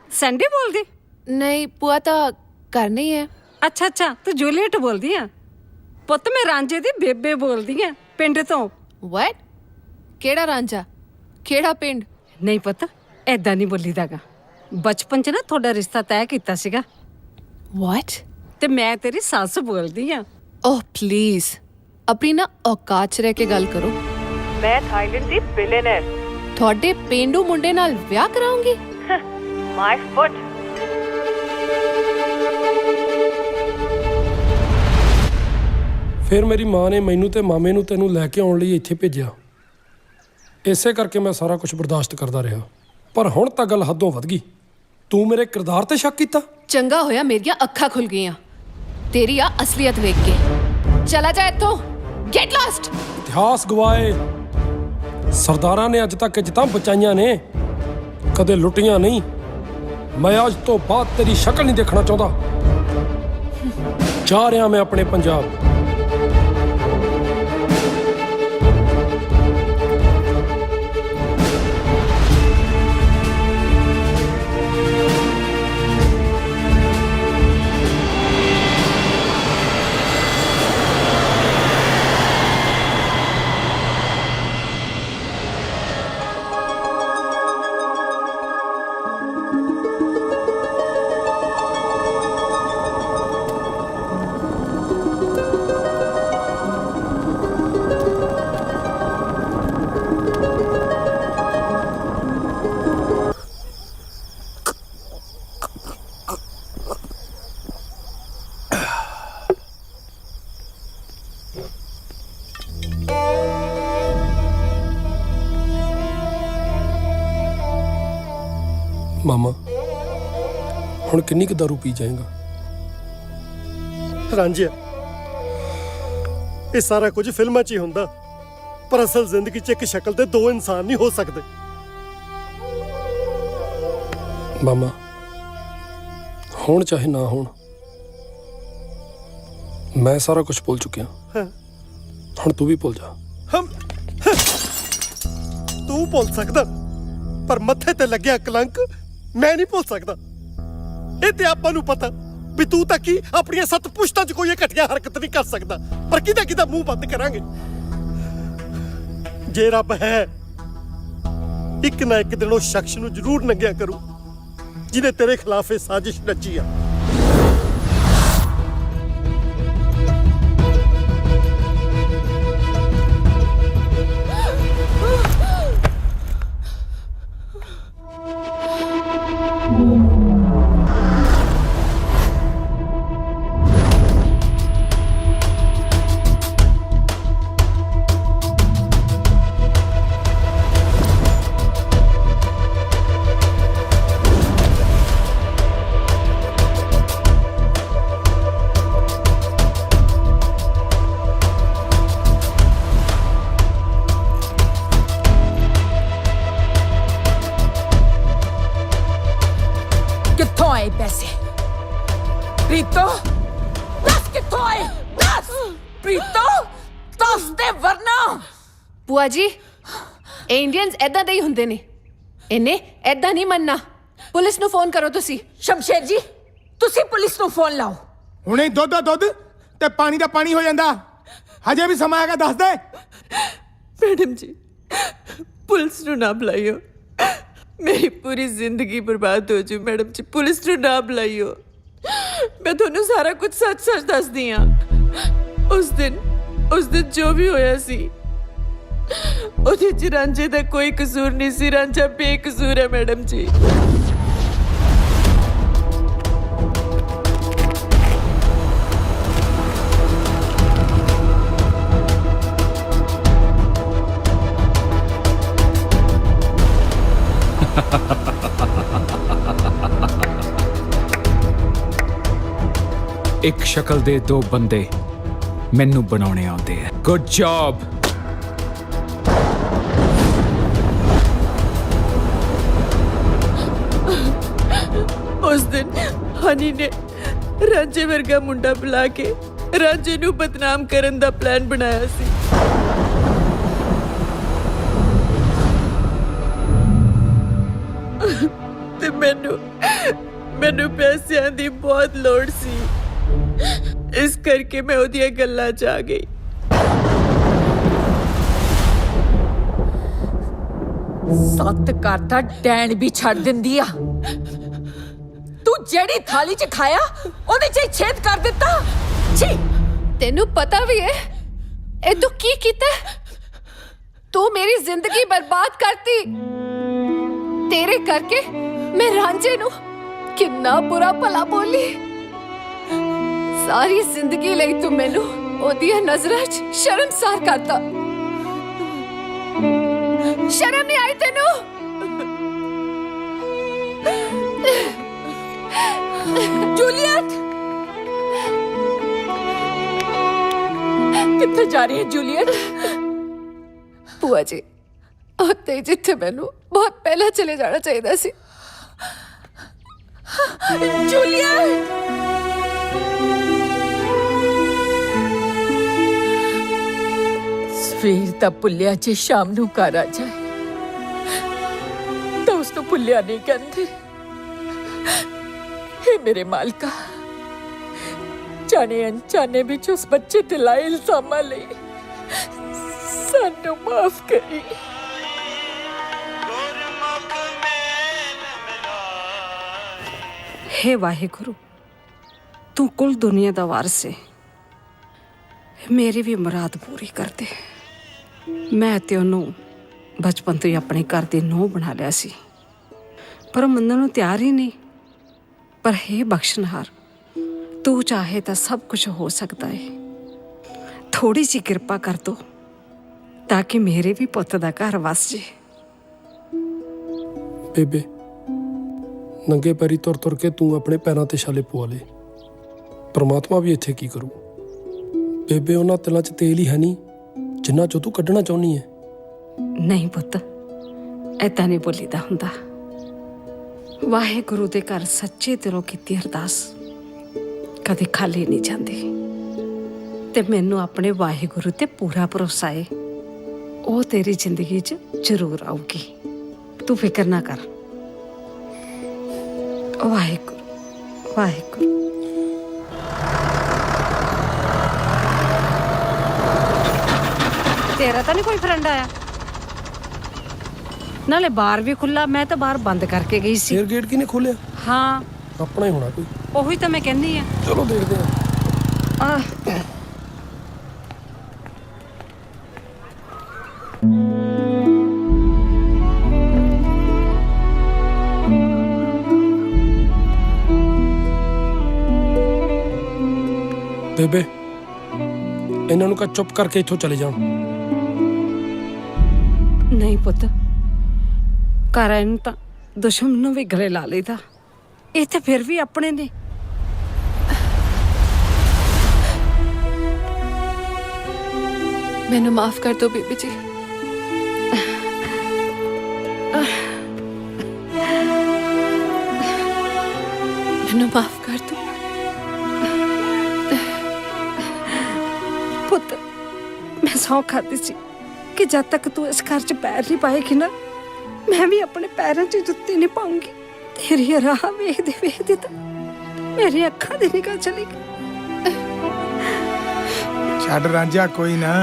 ਸੈਂਡੀ ਬੋਲਦੀ? ਨਹੀਂ ਭੂਆ ਤਾਂ ਘਰ ਨਹੀਂ ਹੈ। ਅੱਛਾ ਅੱਛਾ, ਤੂੰ ਜੂਲੀਅਟ ਬੋਲਦੀ ਆ? ਪੁੱਤ ਮੈਂ ਰਾਂਝੇ ਦੀ ਬੇਬੇ ਬੋਲਦੀ ਆ ਪਿੰਡ ਤੋਂ। ਵਾਟ? ਕਿਹੜਾ ਰਾਂਝਾ? ਕਿਹੜਾ ਪਿੰਡ? ਨਹੀਂ ਪੁੱਤ, ਐਦਾਂ ਨਹੀਂ ਬੋਲੀਦਾਗਾ। ਬਚਪਨ 'ਚ ਨਾ ਤੁਹਾਡਾ ਰਿਸ਼ਤਾ ਤੈਅ ਕੀਤਾ ਸੀਗਾ। ਵਾਟ? ਤੇ ਮੈਂ ਤੇਰੀ ਸੱਸ ਬੋਲਦੀ ਆ। ਓਹ ਪਲੀਜ਼ ਆਪਣੀ ਨਾ ਔਕਾਤ 'ਚ ਰਹਿ ਕੇ ਗੱਲ ਕਰੋ। ਮੈਂ ਥਾਈਲੈਂਡ ਦੀ ਬਿਲੀਅਨਰ। ਤੁਹਾਡੇ ਪੇਂਡੂ ਮੁੰਡੇ ਨਾਲ ਵਿਆਹ ਕਰਾਉਂਗੀ? ਮਾਈ ਫੁੱਟ। ਫਿਰ ਮੇਰੀ ਮਾਂ ਨੇ ਮੈਨੂੰ ਤੇ ਮਾਮੇ ਨੂੰ ਤੈਨੂੰ ਲੈ ਕੇ ਆਉਣ ਲਈ ਇੱਥੇ ਭੇਜਿਆ। ਇਸੇ ਕਰਕੇ ਮੈਂ ਸਾਰਾ ਕੁਝ ਬਰਦਾਸ਼ਤ ਕਰਦਾ ਰਿਹਾ, ਪਰ ਹੁਣ ਤਾਂ ਗੱਲ ਹੱਦੋਂ ਵੱਧ ਗਈ। ਤੂੰ ਮੇਰੇ ਕਿਰਦਾਰ ਤੇ ਸ਼ੱਕ ਕੀਤਾ? ਚੰਗਾ ਹੋਇਆ ਮੇਰੀਆਂ ਅੱਖਾਂ ਖੁੱਲ ਗਈਆਂ ਤੇਰੀ ਆ ਅਸਲੀਅਤ ਵੇਖ ਕੇ। ਚਲਾ ਜਾ ਇੱਥੋਂ, ਗੈਟ ਲਾਸਟ। ਇਤਿਹਾਸ ਗਵਾਏ ਸਰਦਾਰਾਂ ਨੇ ਅੱਜ ਤੱਕ ਇੱਜ਼ਤਾਂ ਬਚਾਈਆਂ ਨੇ, ਕਦੇ ਲੁੱਟੀਆਂ ਨਹੀਂ। ਮੈਂ ਅੱਜ ਤੋਂ ਬਾਅਦ ਤੇਰੀ ਸ਼ਕਲ ਨਹੀਂ ਦੇਖਣਾ ਚਾਹੁੰਦਾ। ਜਾ ਰਿਹਾ ਮੈਂ ਆਪਣੇ ਪੰਜਾਬ। ਮਾਮਾ, ਹੁਣ ਕਿੰਨੀ ਕੁ ਦਾਰੂ ਪੀ ਜਾਏਗਾ? ਰਾਂਝਿਆ, ਇਹ ਸਾਰਾ ਕੁਝ ਫਿਲਮਾਂ 'ਚ ਹੀ ਹੁੰਦਾ, ਪਰ ਅਸਲ ਜ਼ਿੰਦਗੀ 'ਚ ਇੱਕ ਸ਼ਕਲ ਦੇ ਦੋ ਇਨਸਾਨ ਨਹੀਂ ਹੋ ਸਕਦੇ। ਮਾਮਾ, ਹੁਣ ਚਾਹੇ ਨਾ ਹੋਣ, ਮੈਂ ਸਾਰਾ ਕੁਝ ਭੁੱਲ ਚੁੱਕਿਆ। ਹਾਂ। ਹੁਣ ਤੂੰ ਵੀ ਭੁੱਲ ਜਾ। ਤੂੰ ਭੁੱਲ ਸਕਦਾ, ਪਰ ਮੱਥੇ ਤੇ ਲੱਗਿਆ ਕਲੰਕ ਮੈਂ ਨਹੀਂ ਭੁੱਲ ਸਕਦਾ। ਇਹ ਤੇ ਆਪਾਂ ਨੂੰ ਪਤਾ ਵੀ ਤੂੰ ਤਾਂ ਕੀ ਆਪਣੀਆਂ 7 ਪੁਸ਼ਤਾਂ 'ਚ ਕੋਈ ਘਟੀਆ ਹਰਕਤ ਨਹੀਂ ਕਰ ਸਕਦਾ, ਪਰ ਕਿਹਦਾ ਮੂੰਹ ਬੰਦ ਕਰਾਂਗੇ। ਜੇ ਰੱਬ ਹੈ, ਇੱਕ ਨਾ ਇੱਕ ਦਿਨ ਉਹ ਸ਼ਖਸ ਨੂੰ ਜ਼ਰੂਰ ਨੰਗਿਆ ਕਰੂ ਜਿਹਨੇ ਤੇਰੇ ਖਿਲਾਫ ਇਹ ਸਾਜ਼ਿਸ਼ ਰਚੀ ਆ। पैसे प्रीतो दस कित्थों आए? दस प्रीतो दस दे वरना। ਭੂਆ ਜੀ ਇਹ ਇੰਡੀਅਨਸ ਐਦਾਂ ਦੇ ਹੀ ਹੁੰਦੇ ਨੇ, ਇਹਨੇ ਐਦਾਂ ਨਹੀਂ ਮੰਨਣਾ। ਪੁਲਿਸ ਨੂੰ ਫੋਨ ਕਰੋ ਤੁਸੀਂ। ਸ਼ਮਸ਼ੇਰ ਜੀ ਤੁਸੀਂ ਪੁਲਿਸ ਨੂੰ ਫੋਨ ਲਾਓ। ਹੁਣੇ ਦੁੱਧ ਦਾ ਦੁੱਧ ਤੇ ਪਾਣੀ ਦਾ ਪਾਣੀ ਹੋ ਜਾਂਦਾ, ਹਜੇ ਵੀ ਸਮਾਂ ਹੈਗਾ, ਦੱਸ ਦੇ। मैडम जी पुलिस ਨੂੰ ਨਾ ਬੁਲਾਇਓ, ਮੇਰੀ ਪੂਰੀ ਜ਼ਿੰਦਗੀ ਬਰਬਾਦ ਹੋ ਜੂ। ਮੈਡਮ ਜੀ ਪੁਲਿਸ ਨੂੰ ਨਾ ਬੁਲਾਇਓ, ਮੈਂ ਤੁਹਾਨੂੰ ਸਾਰਾ ਕੁਝ ਸੱਚ ਦੱਸਦੀ ਹਾਂ। ਉਸ ਦਿਨ ਜੋ ਵੀ ਹੋਇਆ ਸੀ ਉਹਦੇ 'ਚ ਰਾਂਝੇ ਦਾ ਕੋਈ ਕਸੂਰ ਨਹੀਂ ਸੀ। ਰਾਂਝਾ ਬੇਕਸੂਰ ਹੈ ਮੈਡਮ ਜੀ। ਇੱਕ ਸ਼ਕਲ ਦੇ ਦੋ ਬੰਦੇ ਮੈਨੂੰ ਬਣਾਉਣੇ ਆਉਂਦੇ ਆ। Good job. ਉਸ ਦਿਨ ਹਨੀ ਨੇ ਰਾਂਝੇ ਵਰਗਾ ਮੁੰਡਾ ਬੁਲਾ ਕੇ ਰਾਂਝੇ ਨੂੰ ਬਦਨਾਮ ਕਰਨ ਦਾ ਪਲਾਨ ਬਣਾਇਆ ਸੀ। ਤੇ ਮੈਨੂੰ ਪੈਸਿਆਂ ਦੀ ਬਹੁਤ ਲੋੜ ਸੀ, ਇਸ ਕਰਕੇ ਮੈਂ ਉਹਦੀਆਂ ਗੱਲਾਂ 'ਚ ਆ ਗਈ। ਸੱਤ ਘਰ ਦਾ ਡੈਣ ਵੀ ਛੱਡ ਦਿੰਦੀ ਆ। ਤੂੰ ਜਿਹੜੀ ਥਾਲੀ 'ਚ ਖਾਇਆ ਉਹਦੇ 'ਚ ਹੀ ਛੇਦ ਕਰ ਦਿੱਤਾ। ਛੀ, ਤੈਨੂੰ ਪਤਾ ਵੀ ਹੈ ਇਹ ਤੂੰ ਕੀ ਕੀਤਾ? ਤੂੰ ਮੇਰੀ ਜ਼ਿੰਦਗੀ ਬਰਬਾਦ ਕਰਤੀ। ਤੇਰੇ ਕਰਕੇ ਮੈਂ ਰਾਂਝੇ ਨੂੰ ਕਿੰਨਾ ਬੁਰਾ ਭਲਾ ਬੋਲੀ। ਸਾਰੀ ਜ਼ਿੰਦਗੀ ਲਈ ਤੂੰ ਮੈਨੂੰ ਉਹਦੀਆਂ ਨਜ਼ਰਾਂ 'ਚ ਸ਼ਰਮਸਾਰ ਕਰਤਾ। ਸ਼ਰਮ ਨਹੀਂ ਆਈ ਤੈਨੂੰ? ਜੂਲੀਅਟ ਕਿੱਥੇ ਜਾ ਰਹੀ ਹੈ ਜੂਲੀਅਟ? ਭੂਆ ਜੀ ਉੱਥੇ ਜਿੱਥੇ ਮੈਨੂੰ ਬਹੁਤ ਪਹਿਲਾਂ ਚਲੇ ਜਾਣਾ ਚਾਹੀਦਾ ਸੀ। ਜੂਲੀਅਟ ਸਵੇਰ ਦਾ ਭੁੱਲਿਆ ਜੇ ਸ਼ਾਮ ਨੂੰ ਘਰ ਆ ਜਾਏ ਤਾਂ ਉਸ ਨੂੰ ਭੁੱਲਿਆ ਨਹੀਂ ਕਹਿੰਦੇ। हे ਮੇਰੇ ਮਾਲਕਾ, ਜਾਣੇ ਅਣਜਾਣੇ ਵਿੱਚ ਉਸ ਬੱਚੇ ਤੇ ਲਾਏ ਇਲਜ਼ਾਮਾਂ ਲਈ ਸਾਨੂੰ ਮਾਫ ਕਰੀ। हे ਵਾਹਿਗੁਰੂ, ਤੂੰ ਕੁੱਲ ਦੁਨੀਆ ਦਾ ਵਾਰਿਸ ਹੈ, ਮੇਰੀ ਵੀ ਮੁਰਾਦ ਪੂਰੀ ਕਰ ਦੇ। ਮੈਂ ਤੇ ਉਹਨੂੰ ਬਚਪਨ ਤੋਂ ਹੀ ਆਪਣੇ ਘਰ ਦੀ ਨੂੰਹ ਬਣਾ ਲਿਆ ਸੀ, ਪਰ ਉਹ ਮੰਨਣ ਨੂੰ ਤਿਆਰ ਹੀ ਨਹੀਂ। ਪਰ हे ਬਖਸ਼ਨਹਾਰ, ਤੂੰ ਚਾਹੇ ਤਾਂ ਸਭ ਕੁਝ ਹੋ ਸਕਦਾ ਹੈ। ਥੋੜੀ ਜਿਹੀ ਕਿਰਪਾ ਕਰ ਦੋ ਤਾਂ ਕਿ ਮੇਰੇ ਵੀ ਪੁੱਤ ਦਾ ਘਰ ਵਸ ਜੇ। ਬੇਬੇ ਨੰਗੇ ਪੈਰੀ ਤੁਰ ਕੇ ਤੂੰ ਆਪਣੇ ਪੈਰਾਂ ਤੇ ਛਾਲੇ ਪਵਾ ਲੇ। ਪਰਮਾਤਮਾ ਵੀ ਇੱਥੇ ਕੀ ਕਰੂ? ਬੇਬੇ ਉਹਨਾਂ ਤਿਲਾਂ 'ਚ ਤੇਲ ਹੀ ਹੈ ਨਹੀਂ ਜਿੰਨਾ 'ਚੋਂ ਤੂੰ ਕੱਢਣਾ ਚਾਹੁੰਦੀ ਹੈ। ਨਹੀਂ ਪੁੱਤ, ਏਦਾਂ ਨਹੀਂ ਬੋਲੀਦਾ ਹੁੰਦਾ। ਵਾਹਿਗੁਰੂ ਦੇ ਘਰ ਸੱਚੇ ਦਿਲੋਂ ਕੀਤੀ ਅਰਦਾਸ ਕਦੇ ਖਾਲੀ ਨਹੀਂ ਜਾਂਦੀ। ਤੇ ਮੈਨੂੰ ਆਪਣੇ ਵਾਹਿਗੁਰੂ ਤੇ ਪੂਰਾ ਭਰੋਸਾ ਹੈ ਉਹ ਤੇਰੀ ਜ਼ਿੰਦਗੀ 'ਚ ਜ਼ਰੂਰ ਆਊਗੀ। ਤੂੰ ਫਿਕਰ ਨਾ ਕਰ। ਵਾਹਿਗੁਰੂ ਵਾਹਿਗੁਰੂ। ਤੇਰਾ ਤਾਂ ਨਹੀਂ ਕੋਈ ਫਰੈਂਡ ਆਇਆ? ਨਾਲੇ ਬਾਰ ਵੀ ਖੁੱਲਾ, ਮੈਂ ਤਾਂ ਬਾਹਰ ਬੰਦ ਕਰਕੇ ਗਈ ਸੀ। ਫੇਰ ਗੇਟ ਕਿਨੇ ਖੋਲਿਆ? ਹਾਂ, ਆਪਣਾ ਹੀ ਹੋਣਾ ਕੋਈ। ਉਹੀ ਤਾਂ ਮੈਂ ਕਹਿੰਦੀ ਆ। ਚਲੋ ਦੇਖਦੇ ਆ। ਬੇਬੇ, ਇਹਨਾਂ ਨੂੰ ਕਹ ਚੁੱਪ ਕਰਕੇ ਇੱਥੋਂ ਚਲੇ ਜਾਣ। ਨਹੀਂ ਪੁੱਤ, ਘਰ ਇਹਨੂੰ ਤਾਂ ਦੁਸ਼ਮਣ ਨੂੰ ਵੀ ਗਲੇ ਲਾ ਲਈਦਾ। ਇਹ ਤਾਂ ਫਿਰ ਵੀ ਆਪਣੇ ਨੇ। ਮੈਨੂੰ ਮਾਫ ਕਰ ਦਿਓ ਬੀਬੀ ਜੀ। ਮੈਨੂੰ ਮਾਫ ਕਰ ਦਿਓ। ਪੁੱਤ, ਮੈਂ ਸਹੁੰ ਖਾਧੀ ਸੀ ਕਿ ਜਦ ਤੱਕ ਤੂੰ ਇਸ ਘਰ 'ਚ ਪੈਰ ਨਹੀਂ ਪਾਏਗੀ ਨਾ, ਮੈਂ ਵੀ ਆਪਣੇ ਪੈਰਾਂ 'ਚ ਜੁੱਤੀ ਨਹੀਂ ਪਾਉਂਗੀ। ਤੇਰੀ ਰਾਹ ਵੇਖਦੇ ਵੇਖਦੇ ਤਾਂ ਮੇਰੀ ਅੱਖਾਂ ਦੀ ਨਿਗਾਹ ਚਲੀ ਗਈ। ਛੱਡ ਰਾਂਝਾ, ਕੋਈ ਨਾ।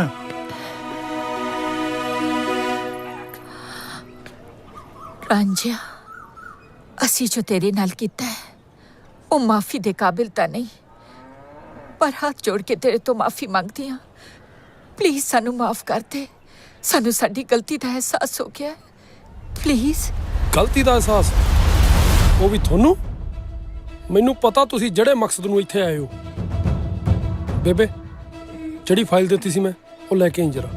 ਰਾਂਝਿਆ, ਅਸੀਂ ਜੋ ਤੇਰੇ ਨਾਲ ਕੀਤਾ ਹੈ ਉਹ ਮਾਫੀ ਦੇ ਕਾਬਿਲ ਤਾਂ ਨਹੀਂ, ਪਰ ਹੱਥ ਜੋੜ ਕੇ ਤੇਰੇ ਤੋਂ ਮਾਫੀ ਮੰਗਦੀ ਹਾਂ। ਪਲੀਜ਼ ਸਾਨੂੰ ਮਾਫ ਕਰ ਦੇ। ਸਾਨੂੰ ਸਾਡੀ ਗਲਤੀ ਦਾ ਅਹਿਸਾਸ ਹੋ ਗਿਆ ਹੈ। ਪਲੀਜ਼। ਗਲਤੀ ਦਾ ਅਹਿਸਾਸ? ਉਹ ਵੀ ਤੁਹਾਨੂੰ? ਮੈਨੂੰ ਪਤਾ ਤੁਸੀਂ ਜਿਹੜੇ ਮਕਸਦ ਨੂੰ ਇੱਥੇ ਆਏ ਹੋ। ਬੇਬੇ, ਜਿਹੜੀ ਫਾਈਲ ਦਿੱਤੀ ਸੀ ਮੈਂ, ਉਹ ਲੈ ਕੇ ਆਈ ਜਰਾ।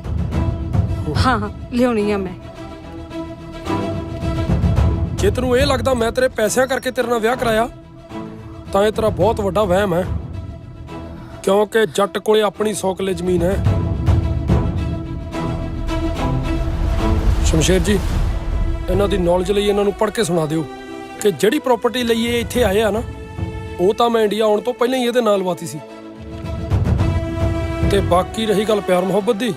ਹਾਂ, ਲਿਆਉਣੀ ਆ ਮੈਂ। ਜੇ ਤੈਨੂੰ ਇਹ ਲੱਗਦਾ ਮੈਂ ਤੇਰੇ ਪੈਸਿਆਂ ਕਰਕੇ ਤੇਰੇ ਨਾਲ ਵਿਆਹ ਕਰਾਇਆ, ਤਾਂ ਇਹ ਤੇਰਾ ਬਹੁਤ ਵੱਡਾ ਵਹਿਮ ਹੈ। ਕਿਉਂਕਿ ਜੱਟ ਕੋਲੇ ਆਪਣੀ 100 ਕਿੱਲੇ ਜ਼ਮੀਨ ਹੈ। ਸ਼ਮਸ਼ੇਰ ਜੀ, ਇਹਨਾਂ ਦੀ ਨੌਲੇਜ ਲਈ ਇਹਨਾਂ ਨੂੰ ਪੜ੍ਹ ਕੇ ਸੁਣਾ ਦਿਓ ਕਿ ਜਿਹੜੀ ਪ੍ਰਾਪਰਟੀ ਲਈ ਇਹ ਇੱਥੇ ਆਏ ਆ ਨਾ, ਉਹ ਤਾਂ ਮੈਂ ਇੰਡੀਆ ਆਉਣ ਤੋਂ ਪਹਿਲਾਂ ਹੀ ਇਹਦੇ ਨਾਲ ਲਵਾਤੀ ਸੀ। ਤੇ ਬਾਕੀ ਰਹੀ ਗੱਲ ਪਿਆਰ ਮੁਹੱਬਤ ਦੀ,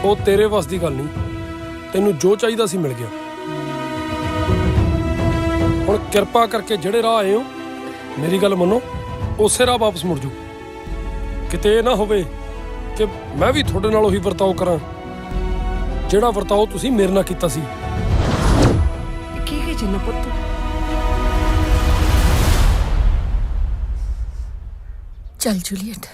ਉਹ ਤੇਰੇ ਵੱਸ ਦੀ ਗੱਲ ਨਹੀਂ। ਤੈਨੂੰ ਜੋ ਚਾਹੀਦਾ ਸੀ ਮਿਲ ਗਿਆ। ਹੁਣ ਕਿਰਪਾ ਕਰਕੇ ਜਿਹੜੇ ਰਾਹ ਆਏ ਹੋ, ਮੇਰੀ ਗੱਲ ਮੰਨੋ, ਉਸੇ ਰਾਹ ਵਾਪਸ ਮੁੜ ਜਾਓ। ਕਿਤੇ ਇਹ ਨਾ ਹੋਵੇ ਕਿ ਮੈਂ ਵੀ ਤੁਹਾਡੇ ਨਾਲ ਉਹੀ ਵਰਤਾਓ ਕਰਾਂ ਜਿਹੜਾ ਵਰਤਾਓ ਤੁਸੀਂ ਮੇਰੇ ਨਾਲ ਕੀਤਾ ਸੀ। ਕੀ ਜਿੰਨਾ ਪੁੱਤ? ਚੱਲ ਜੂਲੀਅਟ।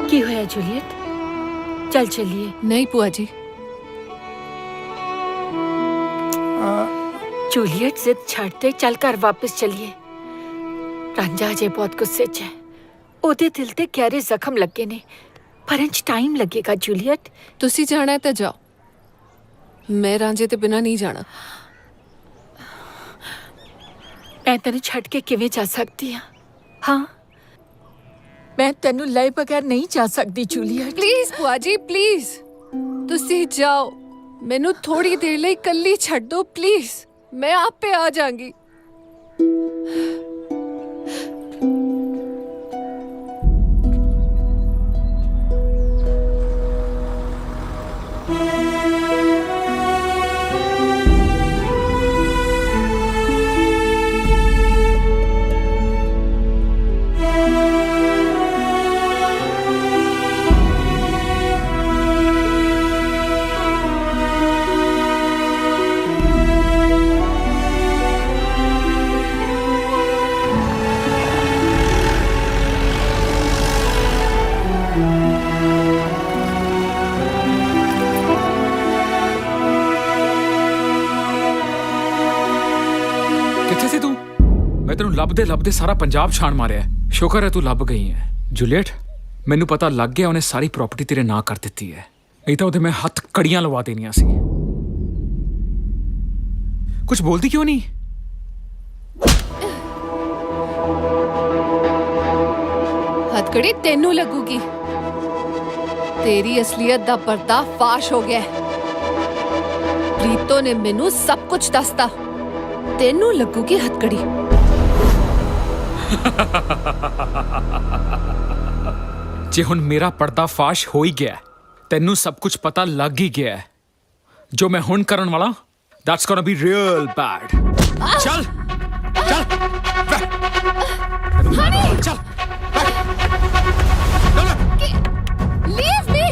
ਕੀ ਹੋਇਆ ਜੂਲੀਅਟ? चल चलिए। नहीं बुआ जी। जूलियट जिद छाड़ते चल कर वापस चलिए। रांझा अजे बहुत गुस्से च है। ओदे दिल ते गहरे जख्म लगे ने, पर इंच टाइम लगेगा जूलियट। तुसी जाना है तो जाओ, मैं रांझे ते बिना नहीं जाना। मैं तेन छड़ के किवें जा सकती हाँ? हाँ, मैं तेनू लए बगैर नहीं जा सकती जूलियट। प्लीज बुआ जी, प्लीज तुसी जाओ, मैनू थोड़ी देर लिए कल्ली छड़ दो प्लीज, मैं आप पे आ जाऊंगी। ਲੱਭਦੇ ਲੱਭਦੇ ਸਾਰਾ ਪੰਜਾਬ ਛਾਣ ਮਾਰਿਆ। ਸ਼ੁਕਰ ਹੈ ਤੂੰ ਲੱਭ ਗਈ ਹੈ। ਜੂਲੀਅਟ, ਮੈਨੂੰ ਪਤਾ ਲੱਗ ਗਿਆ ਉਹਨੇ ਸਾਰੀ ਪ੍ਰਾਪਰਟੀ ਤੇਰੇ ਨਾਂ ਕਰ ਦਿੱਤੀ ਹੈ, ਨਹੀਂ ਤਾਂ ਉਹਦੇ ਮੈਂ ਹੱਥ ਕੜੀਆਂ ਲਵਾ ਦੇਣੀਆਂ ਸੀ। ਕੁਝ ਬੋਲਦੀ ਕਿਉਂ ਨਹੀਂ? ਹੱਥਕੜੀ ਤੈਨੂੰ ਲੱਗੂਗੀ। तेरी असलियत दा पर्दाफाश हो गया है। प्रीतो ने मैनू सब कुछ दसता, तेनू लगूगी हथकड़ी। जे हुण मेरा पर्दाफाश हो ही गया, तेनू सब कुछ पता लग ही गया है। जो मैं हुण करन वाला, that's gonna be real bad. चल चल चल लीव मी।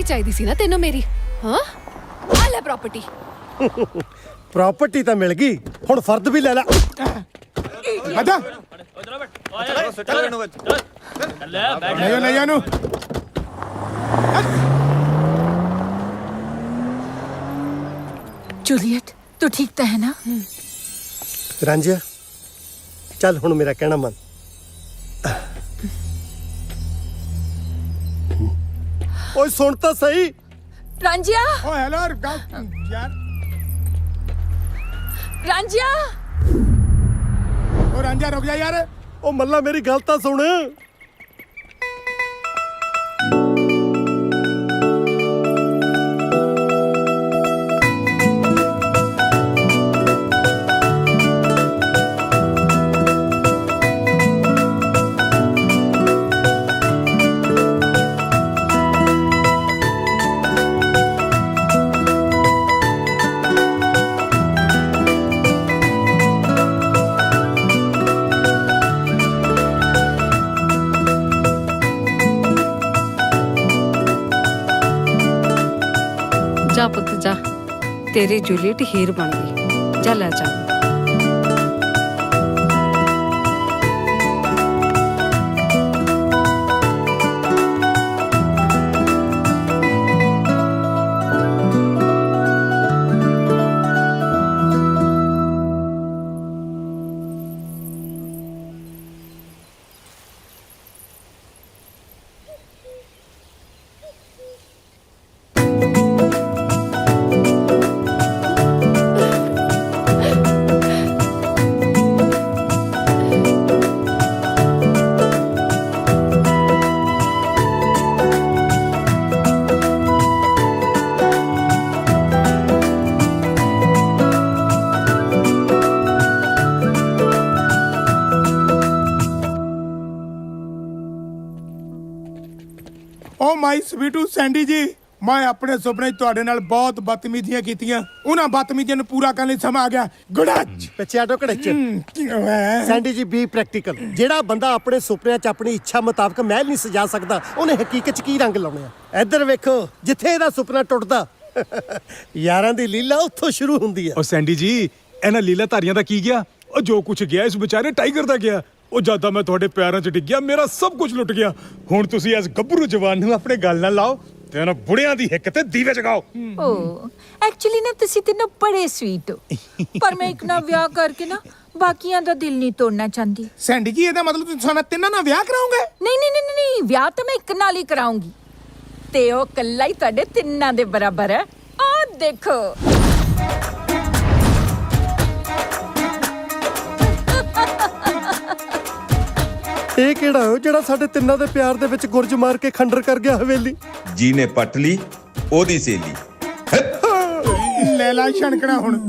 चाहिए सी ना तेनों मेरी। हाँ आ ले प्रॉपर्टी। प्रॉपर्टी तो मिल गई, हुण फर्द भी ले ला। आजा ले नु जूलियट तू ठीक तो है ना? रांझिया चल हुण मेरा कहना मन। ओए सुन तो सही। रांझिया ओ हेलो यार रांझिया ओ रांझिया रुक जा यार। ओ मल्ला मेरी गल तो सुन। जा पुत जा, तेरी जूलियट हीर बन गई। जा ले जा। ਓ ਮਾਈ ਸਵੀਟੂ ਸੈਂਡੀ ਜੀ, ਮੈਂ ਆਪਣੇ ਸੁਪਨੇ 'ਚ ਤੁਹਾਡੇ ਨਾਲ ਬਹੁਤ ਬਦਤਮੀਜ਼ੀਆਂ ਕੀਤੀਆਂ। ਉਹਨਾਂ ਬਦਤਮੀਜ਼ੀਆਂ ਨੂੰ ਪੂਰਾ ਕਰਨ ਲਈ ਸਮਾਂ ਆ ਗਿਆ। ਗੁੜਾਚ ਪਿੱਛੇ ਆਟੋ ਕੜਚ ਸੈਂਡੀ ਸੈਂਡੀ ਜੀ ਬੀ ਪ੍ਰੈਕਟੀਕਲ। ਜਿਹੜਾ ਬੰਦਾ ਆਪਣੇ ਸੁਪਨਿਆਂ 'ਚ ਆਪਣੀ ਇੱਛਾ ਮੁਤਾਬਕ ਮਹਿਲ ਨਹੀਂ ਸਜਾ ਸਕਦਾ, ਉਹਨੇ ਹਕੀਕਤ 'ਚ ਕੀ ਰੰਗ ਲਾਉਣੇ ਆ। ਇੱਧਰ ਵੇਖੋ, ਜਿੱਥੇ ਇਹਦਾ ਸੁਪਨਾ ਟੁੱਟਦਾ ਯਾਰਾਂ ਦੀ ਲੀਲਾ ਉੱਥੋਂ ਸ਼ੁਰੂ ਹੁੰਦੀ ਆ। ਉਹ ਸੈਂਡੀ ਜੀ, ਇਹਨਾਂ ਲੀਲਾ ਧਾਰੀਆਂ ਦਾ ਕੀ ਗਿਆ? ਉਹ ਜੋ ਕੁਝ ਗਿਆ ਇਸ ਵਿਚਾਰੇ ਟਾਈਗਰ ਦਾ ਗਿਆ। ਉਹ ਜਿਆਦਾ ਮੈਂ ਤੁਹਾਡੇ ਪੈਰਾਂ 'ਚ ਡਿੱਗਿਆ, ਮੇਰਾ ਸਭ ਕੁਝ ਲੁੱਟ ਗਿਆ। ਹੁਣ ਤੁਸੀਂ ਇਸ ਗੱਭਰੂ ਜਵਾਨ ਨੂੰ ਆਪਣੇ ਗੱਲ ਨਾਲ ਲਾਓ ਤੇ ਇਹਨਾਂ ਬੁੜਿਆਂ ਦੀ ਹਿੱਕ ਤੇ ਦੀਵੇ ਜਗਾਓ। ਓ ਐਕਚੁਅਲੀ ਨਾ ਤੁਸੀਂ ਤਿੰਨੋਂ ਬੜੇ ਸਵੀਟ ਹੋ, ਪਰ ਮੈਂ ਇੱਕ ਨਾਲ ਵਿਆਹ ਕਰਕੇ ਨਾ ਬਾਕੀਆਂ ਦਾ ਦਿਲ ਨਹੀਂ ਤੋੜਨਾ ਚਾਹੁੰਦੀ। ਸੈਂਡੀ ਜੀ, ਇਹਦਾ ਮਤਲਬ ਤੁਸੀਂ ਸਾਡਾ ਤਿੰਨਾਂ ਨਾਲ ਵਿਆਹ ਕਰਾਓਗੇ? ਨਹੀਂ ਨਹੀਂ ਨਹੀਂ ਨਹੀਂ, ਵਿਆਹ ਤਾਂ ਮੈਂ ਇੱਕ ਨਾਲ ਹੀ ਕਰਾਉਂਗੀ ਤੇ ਉਹ ਇਕੱਲਾ ਹੀ ਤੁਹਾਡੇ ਤਿੰਨਾਂ ਦੇ ਬਰਾਬਰ ਹੈ। ਆਹ ਦੇਖੋ। ਇਹ ਕਿਹੜਾ ਹੋ ਜਿਹੜਾ ਸਾਡੇ ਤਿੰਨਾਂ ਦੇ ਪਿਆਰ ਦੇ ਵਿੱਚ ਗੁਰਜ ਮਾਰ ਕੇ ਖੰਡਰ ਕਰ ਗਿਆ ਹਵੇਲੀ? ਜੀ ਨੇ ਪੱਟ ਲਈ ਉਹਦੀ ਸੇਲੀ। ਲੈ ਲਾ ਛਣਕਣਾ ਹੁਣ।